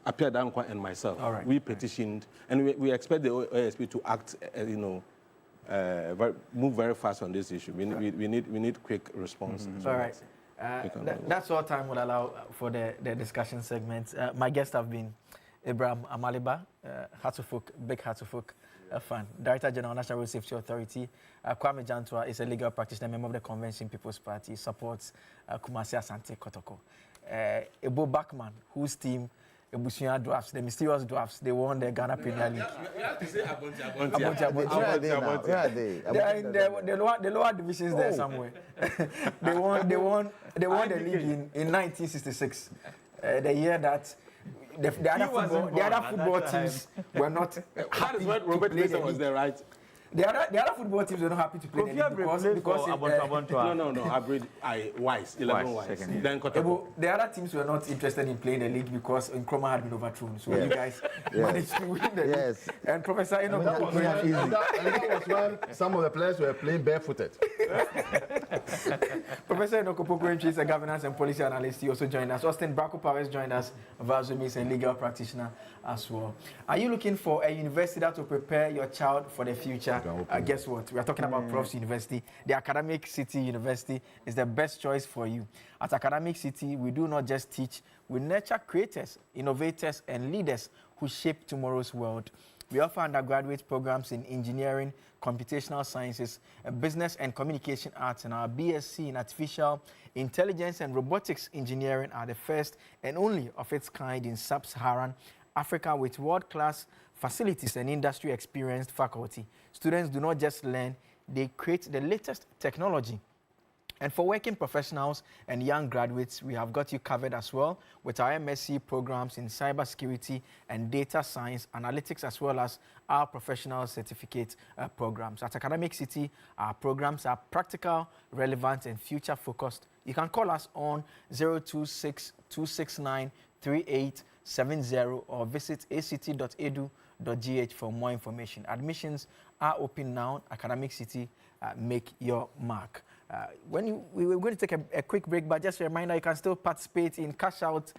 Apia Dankwa, and myself. All right. We petitioned, and we expect the OSP to act, move very fast on this issue. We need quick response. All right. That's all time will allow for the discussion segment. My guests have been Abraham Amaliba, big Hatufuk fan, Director General, National Road Safety Authority. Kwame Jantua is a legal practitioner, member of the Convention People's Party, supports Kumasi Asante Kotoko. Ebo Bachman, whose team, Ebusuya Dwarfs, the mysterious Dwarfs, they won the Ghana Premier League. We have to say Abonti. Where are they now? Where are they? They are in the lower divisions there somewhere. They won the league in 1966, the year that the other football teams were not happy. That is when Robert Mason was there, right? The other football teams were not happy to play the league because Wise, 11 Wise. Then the other teams were not interested in playing the league because Nkrumah had been overthrown. So you guys managed to win the league. And Professor Enoch, that was when some of the players were playing barefooted. Professor Enoch Opoku is a governance and policy analyst. He also joined us. Austin Bracco Powers joined us, Vazumis and legal practitioner as well. Are you looking for a university that will prepare your child for the future? Guess what? We are talking about Profs University. The Academic City University is the best choice for you. At Academic City, we do not just teach, we nurture creators, innovators, and leaders who shape tomorrow's world. We offer undergraduate programs in engineering, computational sciences, business and communication arts, and our BSc in artificial intelligence and robotics engineering are the first and only of its kind in sub-Saharan Africa, with world-class facilities and industry-experienced faculty. Students do not just learn, they create the latest technology. And for working professionals and young graduates, we have got you covered as well with our MSc programs in cybersecurity and data science, analytics, as well as our professional certificate programs. At Academic City, our programs are practical, relevant, and future-focused. You can call us on 026-269-3870 or visit act.edu.gh for more information. Admissions are open now. Academic City, make your mark. We were going to take a quick break, but just a reminder, you can still participate in Cashout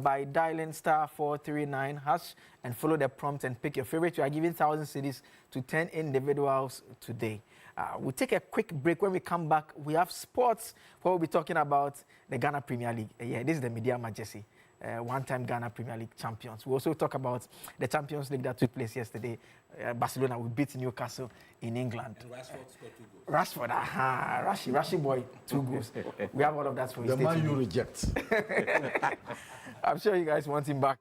by dialing *439# and follow the prompt and pick your favorite. We are giving 1,000 cedis to 10 individuals today. We'll take a quick break. When we come back, we have sports where we'll be talking about the Ghana Premier League. This is the Media Majesty. One-time Ghana Premier League champions. We also talk about the Champions League that took place yesterday. Barcelona will beat Newcastle in England. And Rashford scored 2 goals. Rashford, Rashi boy, 2 goals. We have all of that for you. The man you reject. I'm sure you guys want him back.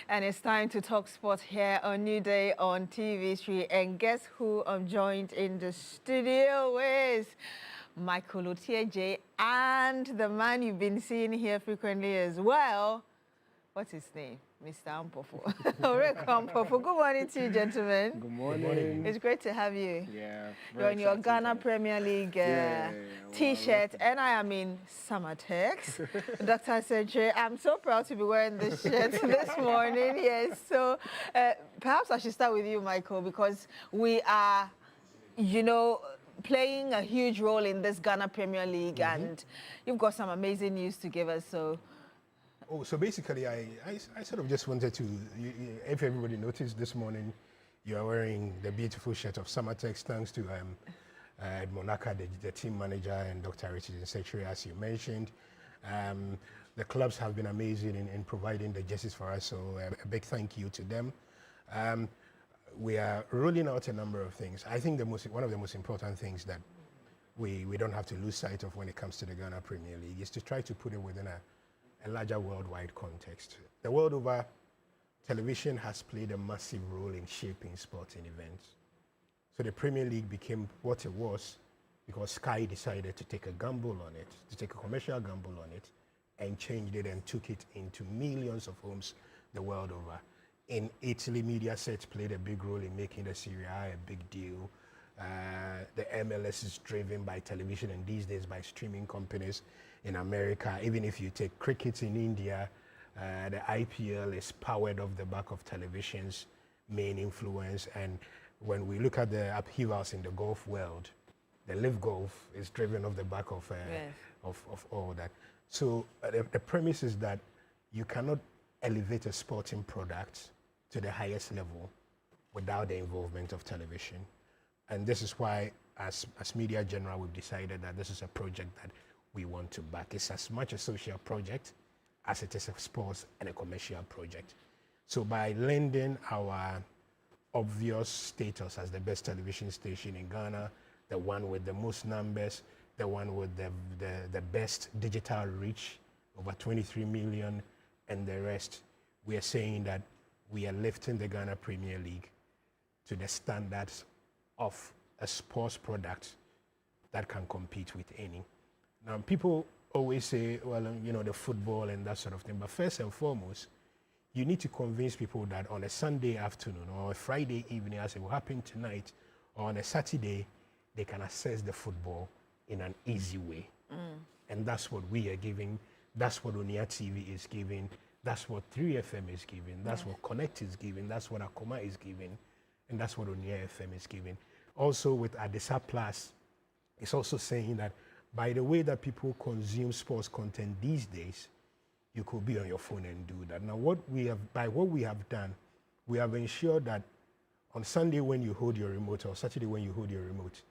And it's time to talk sports here on New Day on TV3. And guess who I'm joined in the studio with? Michael Otieje and the man you've been seeing here frequently as well. What's his name? Mr. Ampofo. Ampofo. Good morning to you, gentlemen. Good morning. It's great to have you. Yeah. You're in your Ghana Premier League T-shirt, and I am in Summertex. Dr. Senche, I'm so proud to be wearing this shirt this morning. Yes. So perhaps I should start with you, Michael, because we are, you know, playing a huge role in this Ghana Premier League, and you've got some amazing news to give us. So. Oh, so basically, I sort of just wanted to, if everybody noticed this morning, you are wearing the beautiful shirt of Summertex, thanks to Monaka, the team manager, and Dr. Richard, the secretary, as you mentioned. The clubs have been amazing in providing the jerseys for us, so a big thank you to them. We are rolling out a number of things. I think one of the most important things that we don't have to lose sight of when it comes to the Ghana Premier League is to try to put it within a larger worldwide context. The world over, television has played a massive role in shaping sporting events. So the Premier League became what it was because Sky decided to take a gamble on it, to take a commercial gamble on it, and changed it and took it into millions of homes the world over. In Italy, Mediaset played a big role in making the Serie A a big deal. The MLS is driven by television and these days by streaming companies in America. Even if you take cricket in India, the IPL is powered off the back of television's main influence. And when we look at the upheavals in the golf world, the live golf is driven off the back of all that. So the premise is that you cannot elevate a sporting product to the highest level without the involvement of television. And this is why, as Media General, we've decided that this is a project that we want to back. It's as much a social project as it is a sports and a commercial project. So by lending our obvious status as the best television station in Ghana, the one with the most numbers, the one with the best digital reach, over 23 million, and the rest, we are saying that we are lifting the Ghana Premier League to the standards of a sports product that can compete with any. Now, people always say, well, you know, the football and that sort of thing. But first and foremost, you need to convince people that on a Sunday afternoon or a Friday evening, as it will happen tonight, or on a Saturday, they can access the football in an easy way. And that's what we are giving. That's what Onia TV is giving. That's what 3FM is giving. That's what Connect is giving. That's what Akoma is giving. And that's what Onia FM is giving. Also with Adisa Plus, it's also saying that by the way that people consume sports content these days, you could be on your phone and do that. Now, by what we have done, we have ensured that on Sunday when you hold your remote or Saturday when you hold your remote,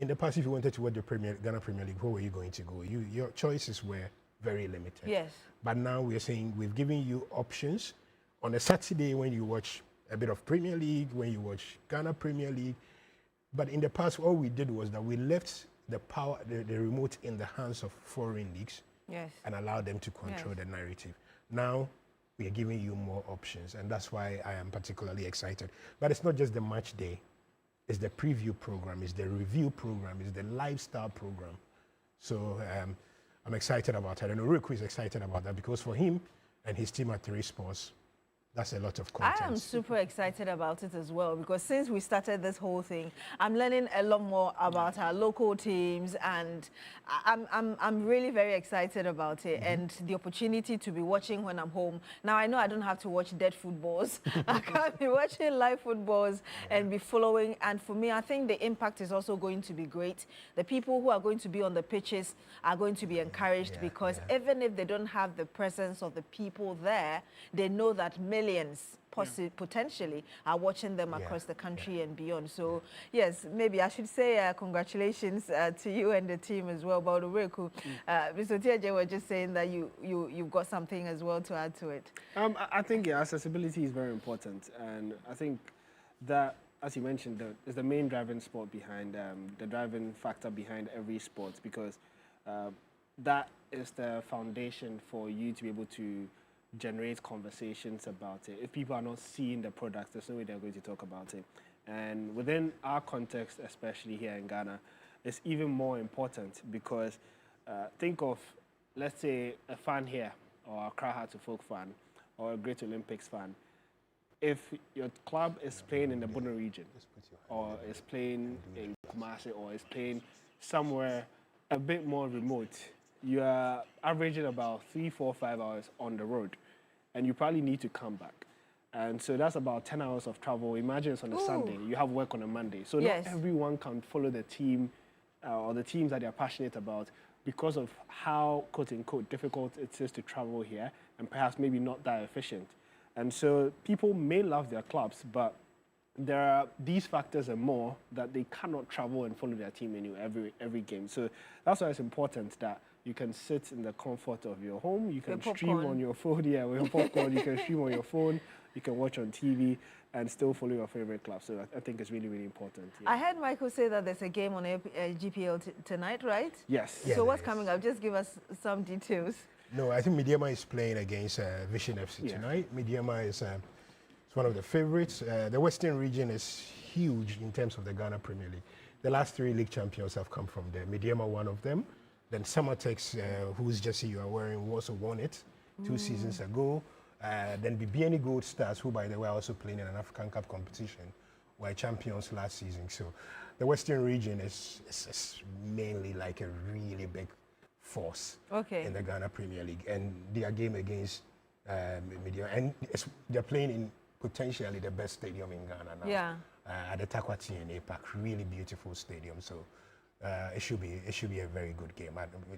in the past, if you wanted to watch the Ghana Premier League, where were you going to go? Your choices were very limited. Yes. But now we are saying we've given you options. On a Saturday when you watch a bit of Premier League, when you watch Ghana Premier League. But in the past, all we did was that we left the remote in the hands of foreign leagues and allowed them to control the narrative. Now, we are giving you more options, and that's why I am particularly excited. But it's not just the match day. It's the preview program, it's the review program, it's the lifestyle program. So I'm excited about that. And Oriku is excited about that because for him and his team at 3 Sports, that's a lot of content. I am super excited about it as well because since we started this whole thing, I'm learning a lot more about our local teams, and I'm really very excited about it and the opportunity to be watching when I'm home. Now I know I don't have to watch dead footballs. I can be watching live footballs and be following. And for me, I think the impact is also going to be great. The people who are going to be on the pitches are going to be encouraged because even if they don't have the presence of the people there, they know that millions potentially are watching them across the country and beyond. So yes, maybe I should say congratulations to you and the team as well. But Ureku, Mr. Tiaje was just saying that you've got something as well to add to it. I think accessibility is very important, and I think that, as you mentioned, is the main driving sport behind the driving factor behind every sport, because that is the foundation for you to be able to generate conversations about it. If people are not seeing the products, there's no way they're going to talk about it. And within our context, especially here in Ghana, it's even more important because think of, let's say, a fan here, or a Accra Heart of Folk fan, or a Great Olympics fan. If your club is playing in the Bono region, or is playing in Kumasi, or is playing somewhere a bit more remote, you are averaging about 3, 4, 5 hours on the road, and you probably need to come back. And so that's about 10 hours of travel. Imagine it's on a Sunday, you have work on a Monday. So not everyone can follow the team or the teams that they're passionate about because of how, quote unquote, difficult it is to travel here and perhaps maybe not that efficient. And so people may love their clubs, but there are these factors and more that they cannot travel and follow their team in every game. So that's why it's important that you can sit in the comfort of your home, you can stream on your phone, with your popcorn, you can stream on your phone, you can watch on TV and still follow your favorite club. So I think it's really, really important. I heard Michael say that there's a game on GPL tonight, right? Yes. So what's coming up? Just give us some details. No, I think Mediama is playing against Vision FC tonight. Mediama is it's one of the favorites. The Western region is huge in terms of the Ghana Premier League. The last 3 league champions have come from there. Mediama, one of them. Then Summertex, whose jersey you are wearing, who also won it 2 seasons ago. Then Bibiani Gold Stars, who, by the way, are also playing in an African Cup competition, were champions last season. So the Western region is mainly like a really big force in the Ghana Premier League. And their game against Media, and they're playing in potentially the best stadium in Ghana now. At the Takwati in APAC, really beautiful stadium. So it should be a very good game.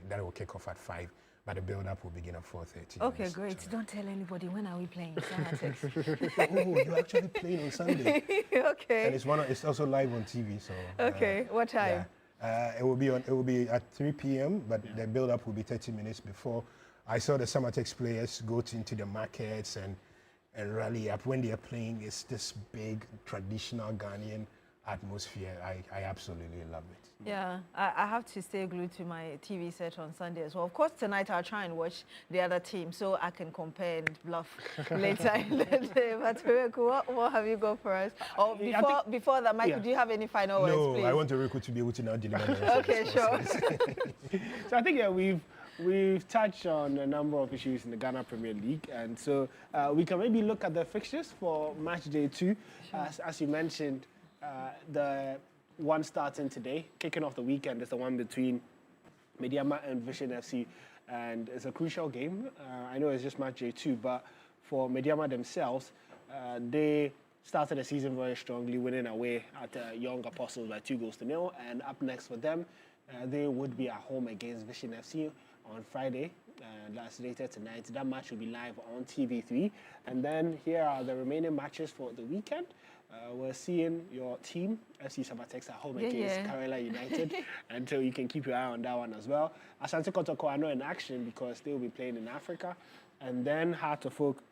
That will kick off at 5. But the build-up will begin at 4:30. Okay, great. Don't tell anybody. When are we playing? Oh, you're actually playing on Sunday. Okay. And it's also live on TV. So. Okay. What time? Yeah. It will be at 3 p.m. But the build-up will be 30 minutes before. I saw the Summertex players go into the markets and rally up. When they are playing, it's this big traditional Ghanaian atmosphere. I absolutely love it. Yeah, I have to stay glued to my TV set on Sunday as well. Of course, tonight I'll try and watch the other team so I can compare and bluff later in the day. But what have you got for us? Or before that, Michael, do you have any final words, please? No, I want Riku to be able to now deliver. Okay, sure. So I think we've touched on a number of issues in the Ghana Premier League, and so we can maybe look at the fixtures for match day 2. Sure. As you mentioned, the one starting today, kicking off the weekend, is the one between Mediama and Vision FC, and it's a crucial game. I know it's just match day 2, but for Mediama themselves, they started the season very strongly, winning away at Young Apostles by 2-0, and up next for them, they would be at home against Vision FC on Friday. That's later tonight. That match will be live on TV3. And then here are the remaining matches for the weekend. We're seeing your team, FC Summertex, at home against Karela United. And so you can keep your eye on that one as well. Asante Kotoko are not in action because they will be playing in Africa. And then Heart of Folk,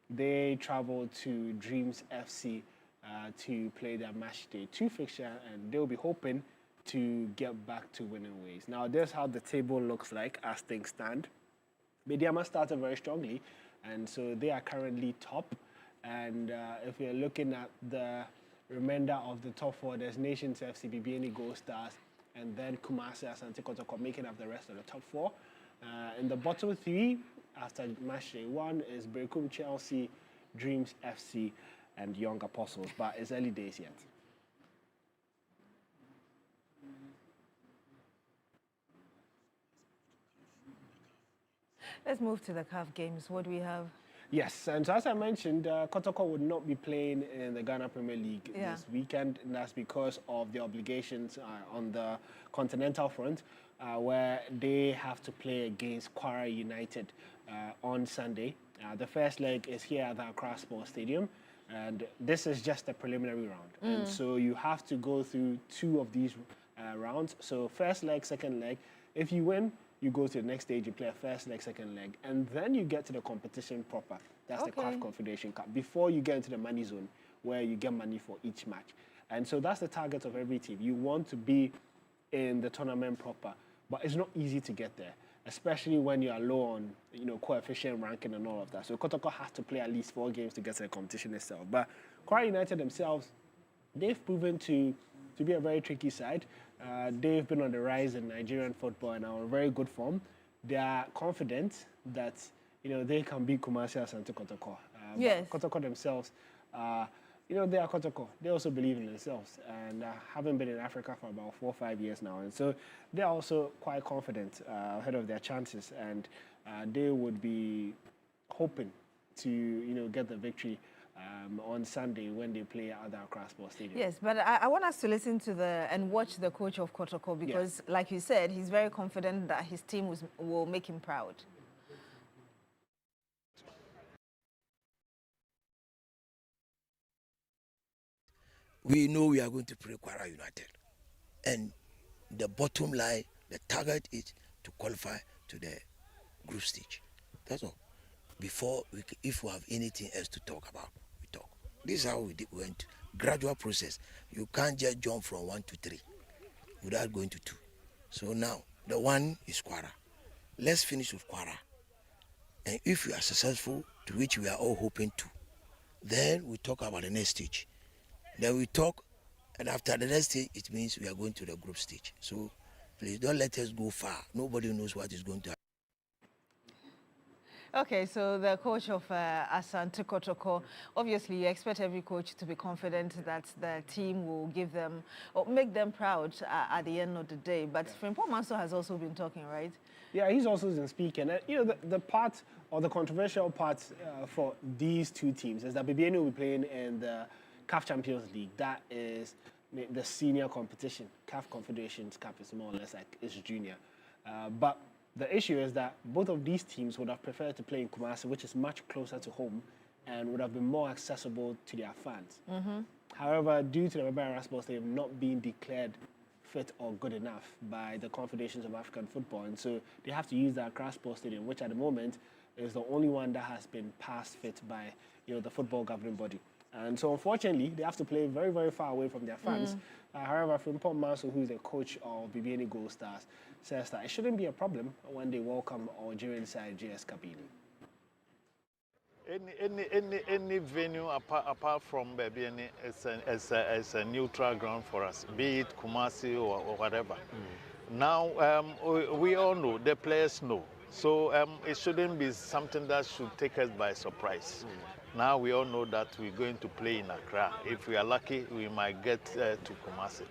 they travel to Dreams FC to play their match day 2 fixture. And they'll be hoping to get back to winning ways. Now, there's how the table looks like as things stand. Mediama started very strongly, and so they are currently top. And if you're looking at the remainder of the top 4, there's Nations FC, BBNE Gold Stars, and then Kumasi Asante Kotoko making up the rest of the top 4. In the bottom 3, after match day 1, is Berekum Chelsea, Dreams FC, and Young Apostles. But it's early days yet. Let's move to the CAF games. What do we have? Yes, and so as I mentioned, Kotoko would not be playing in the Ghana Premier League this weekend, and that's because of the obligations on the continental front, where they have to play against Kwara United on Sunday. The first leg is here at the Accra Sports Stadium, and this is just a preliminary round. And so you have to go through 2 of these rounds. So first leg, second leg. If you win, you go to the next stage, you play a first leg, second leg, and then you get to the competition proper. That's the CAF Confederation Cup, before you get into the money zone, where you get money for each match. And so that's the target of every team. You want to be in the tournament proper, but it's not easy to get there. especially when you are low on, coefficient ranking and all of that. So Kotoko has to play at least 4 games to get to the competition itself. But Kwara United themselves, they've proven to be a very tricky side. They've been on the rise in Nigerian football and are in very good form. They are confident that they can beat Kumasi Asante Kotoko. Yes. Kotoko themselves, they are Kotoko. They also believe in themselves and haven't been in Africa for about 4 or 5 years now. And so they are also quite confident ahead of their chances. And they would be hoping to, get the victory on Sunday when they play at the Accra Sports Stadium. Yes, but I want us to listen to and watch the coach of Kotoko because, like you said, he's very confident that his team will make him proud. We know we are going to play Kwara United. And the bottom line, the target is to qualify to the group stage. That's all. Before, if we have anything else to talk about, we talk. This is how we went. Gradual process. You can't just jump from 1 to 3 without going to 2. So now, the 1 is Kwara. Let's finish with Kwara. And if we are successful, to which we are all hoping to, then we talk about the next stage. Then we talk, and after the next stage, it means we are going to the group stage. So please don't let us go far. Nobody knows what is going to happen. Okay, so the coach of Asante Kotoko, obviously you expect every coach to be confident that the team will give them or make them proud at the end of the day. But Frimpong Manso has also been talking, right? Yeah, he's also been speaking. The part or the controversial part for these two teams is that BBN will be playing in the CAF Champions League. That is the senior competition. CAF Confederations Cup is more or less like it's junior. But the issue is that both of these teams would have preferred to play in Kumasi, which is much closer to home and would have been more accessible to their fans. However, due to the Barbara Sports Stadium not being declared fit or good enough by the Confederations of African Football, and so they have to use the Accra Sports Stadium, which at the moment is the only one that has been passed fit by the football governing body. And so, unfortunately, they have to play very, very far away from their fans. However, Frimpong Manso, who is the coach of BBN Gold Stars, says that it shouldn't be a problem when they welcome Algerian side JS Kabylie. Any venue apart from BBN is a neutral ground for us, be it Kumasi or whatever. Now, we all know, the players know. So it shouldn't be something that should take us by surprise. Now we all know that we're going to play in Accra. If we are lucky, we might get to Kumasi.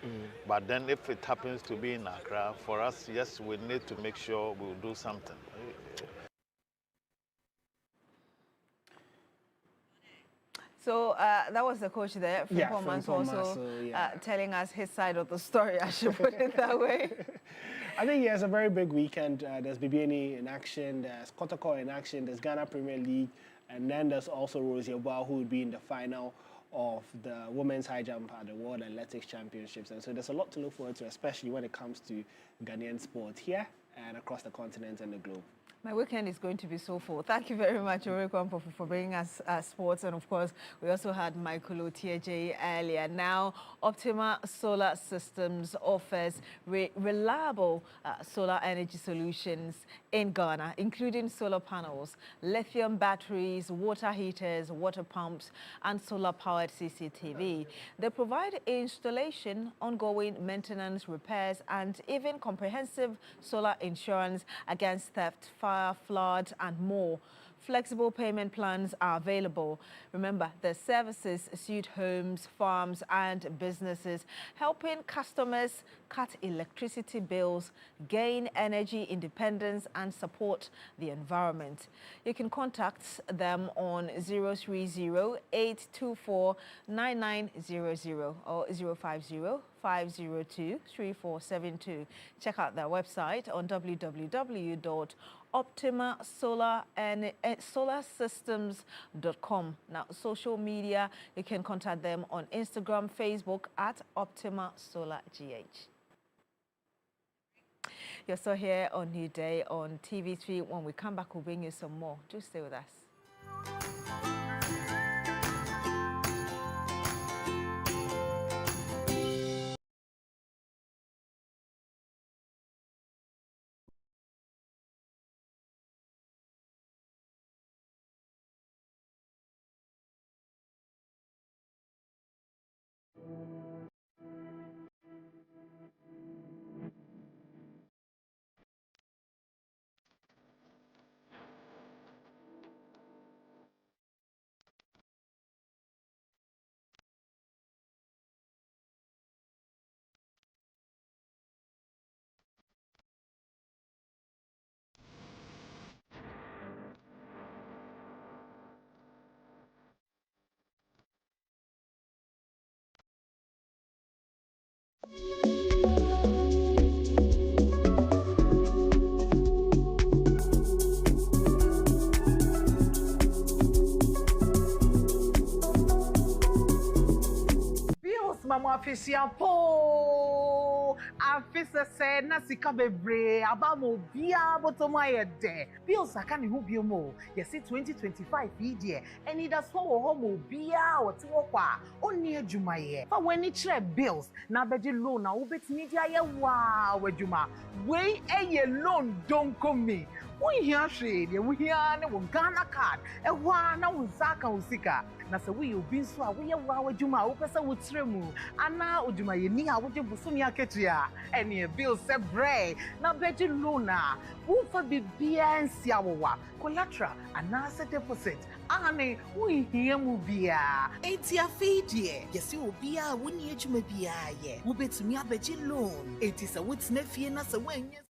But then if it happens to be in Accra, for us, yes, we need to make sure we'll do something. So that was the coach there, Frimpong Manso, also telling us his side of the story, I should put it that way. I think he has a very big weekend. There's BBN in action, there's Kotoko in action, there's Ghana Premier League, and then there's also Rosie Oba, who will be in the final of the women's high jump at the World Athletics Championships. And so there's a lot to look forward to, especially when it comes to Ghanaian sport here and across the continent and the globe. My weekend is going to be so full. Thank you very much, Orekwampo, for bringing us sports. And of course, we also had Michael Otieje earlier. Now, Optima Solar Systems offers reliable solar energy solutions in Ghana, including solar panels, lithium batteries, water heaters, water pumps, and solar-powered CCTV. They provide installation, ongoing maintenance, repairs, and even comprehensive solar insurance against theft, fire, flood, and more. Flexible payment plans are available. Remember, the services suit homes, farms, and businesses, helping customers cut electricity bills, gain energy independence, and support the environment. You can contact them on 030-824-9900 or 050-502-3472. Check out their website on www.optimasolarsystems.com. Now, social media, you can contact them on Instagram, Facebook at Optima Solar GH. You're still here on New Day on TV3. When we come back, we'll bring you some more. Do stay with us. Mama official po afisa say na sika bebre abamo bia botoma ye de bills aka ne ho biomo ye see 2025 idie eni da so wo ho mo bia wote wo kwa onni adwuma ye fa wani kire bills na beji loan na wo betimi dia ye wa wadwuma we eye loan don come we here shade we here ne wo Ghana card e wa na wo zaka usika na se we obi nso a wo ye wa wadwuma wo pesa wo tire mu ana odwuma ye ni a wo je busumi aketua ene bill se bre na beji loan a wo fa bibia nsia wo wa collateral ana se deposit ane wo hia mu bia enti afidie ye se obi a wo ni adwuma bia ye wo betumi abeji loan enti se wo tena fie na se wo anya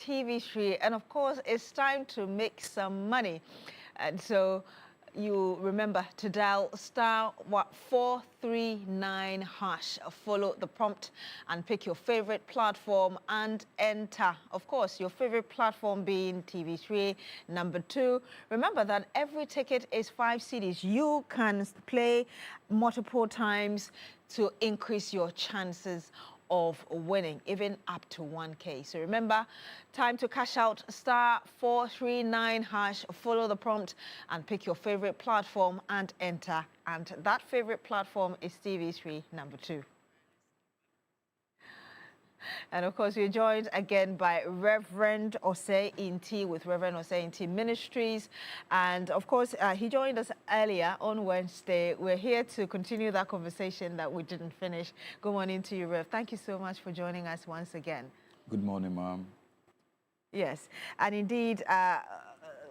TV3, and of course, it's time to make some money. And so you remember to dial star 439 hash, follow the prompt and pick your favorite platform and enter. Of course, your favorite platform being TV3. Number 2, remember that every ticket is 5 cedis. You can play multiple times to increase your chances of winning, even up to 1K. So remember, time to cash out, star 439 hash, follow the prompt and pick your favorite platform and enter. And that favorite platform is TV3 number 2. And of course, we're joined again by Reverend Osei Inti with Reverend Osei Inti Ministries. And of course, he joined us earlier on Wednesday. We're here to continue that conversation that we didn't finish. Good morning to you, Rev. Thank you so much for joining us once again. Good morning, ma'am. Yes, and indeed,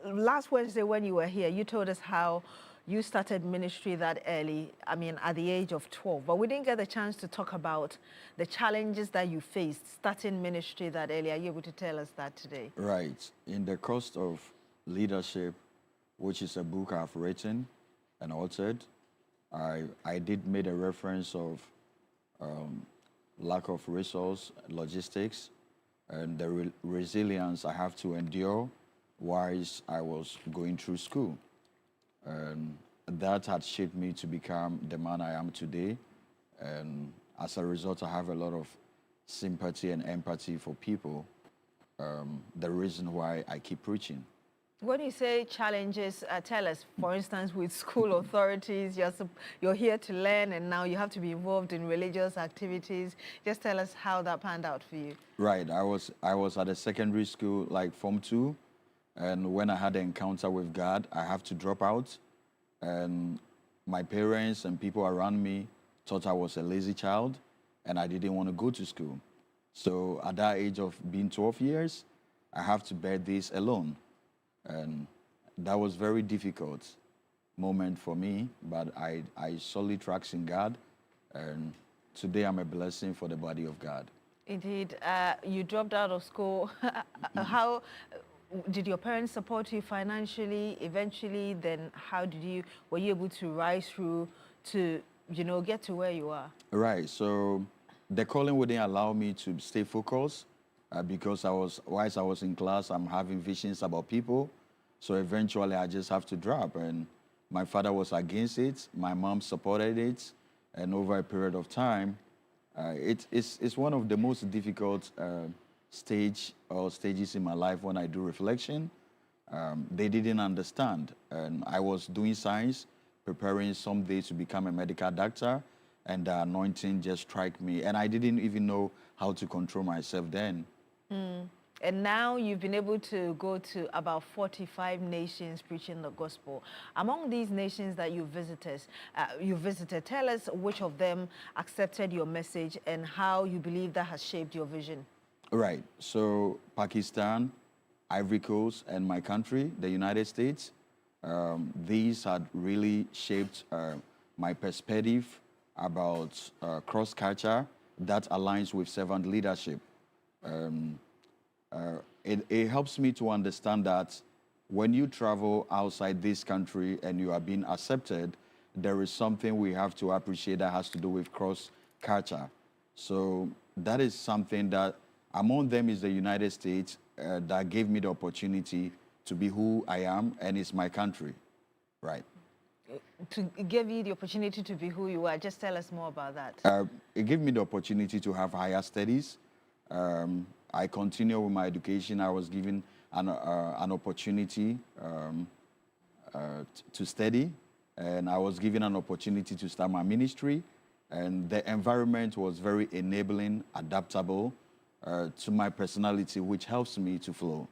last Wednesday when you were here, you told us how you started ministry that early, I mean, at the age of 12. But we didn't get the chance to talk about the challenges that you faced starting ministry that early. Are you able to tell us that today? Right. In the cost of leadership, which is a book I've written and authored, I did make a reference of lack of resource, logistics, and the resilience I have to endure whilst I was going through school. And that had shaped me to become the man I am today. And as a result, I have a lot of sympathy and empathy for people. The reason why I keep preaching. When you say challenges, tell us, for instance, with school authorities, you're here to learn and now you have to be involved in religious activities. Just tell us how that panned out for you. Right. I was at a secondary school, like Form 2. And when I had an encounter with God, I have to drop out. And my parents and people around me thought I was a lazy child and I didn't want to go to school. So at that age of being 12 years, I have to bear this alone. And that was very difficult moment for me, but I solely trust in God. And today I'm a blessing for the body of God. Indeed. You dropped out of school. How did your parents support you financially eventually? Then were you able to rise through to, get to where you are? Right. So the calling wouldn't allow me to stay focused because whilst I was in class, I'm having visions about people. So eventually I just have to drop. And my father was against it. My mom supported it. And over a period of time, it's one of the most difficult stages in my life when I do reflection. They didn't understand. And I was doing science, preparing someday to become a medical doctor, and the anointing just struck me. And I didn't even know how to control myself then. And now you've been able to go to about 45 nations preaching the gospel. Among these nations that you visited, tell us which of them accepted your message and how you believe that has shaped your vision. Right. So Pakistan, Ivory Coast, and my country, the United States, these had really shaped my perspective about cross-culture that aligns with servant leadership. It helps me to understand that when you travel outside this country and you are being accepted, there is something we have to appreciate that has to do with cross-culture. So that is something that among them is the United States that gave me the opportunity to be who I am, and it's my country, right? To give you the opportunity to be who you are, just tell us more about that. It gave me the opportunity to have higher studies. I continue with my education. I was given an opportunity to study, and I was given an opportunity to start my ministry. And the environment was very enabling, adaptable to my personality, which helps me to flow.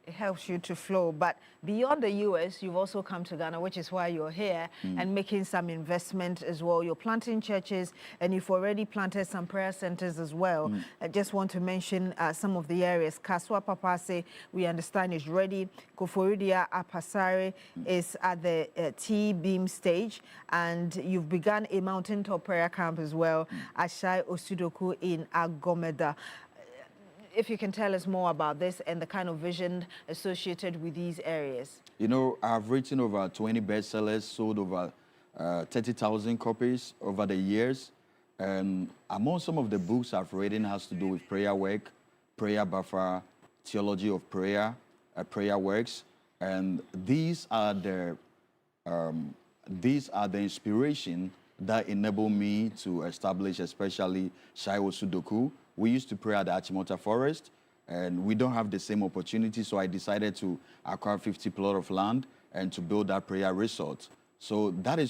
It helps you to flow. But beyond the U.S., you've also come to Ghana, which is why you're here, and making some investment as well. You're planting churches, and you've already planted some prayer centers as well. I just want to mention some of the areas. Kaswa Papase, we understand, is ready. Koforidia Apasare is at the T-beam stage, and you've begun a mountaintop prayer camp as well. Ashai Osudoku in Agomeda. if you can tell us more about this and the kind of vision associated with these areas. You know, I've written over 20 bestsellers, sold over 30,000 copies over the years. And among some of the books I've written has to do with prayer work, prayer buffer, theology of prayer, prayer works. And these are the inspiration that enable me to establish, especially Shaiwo Sudoku. We used to pray at the Achimota Forest, and we don't have the same opportunity, so I decided to acquire 50 plot of land and to build that prayer resort. So that is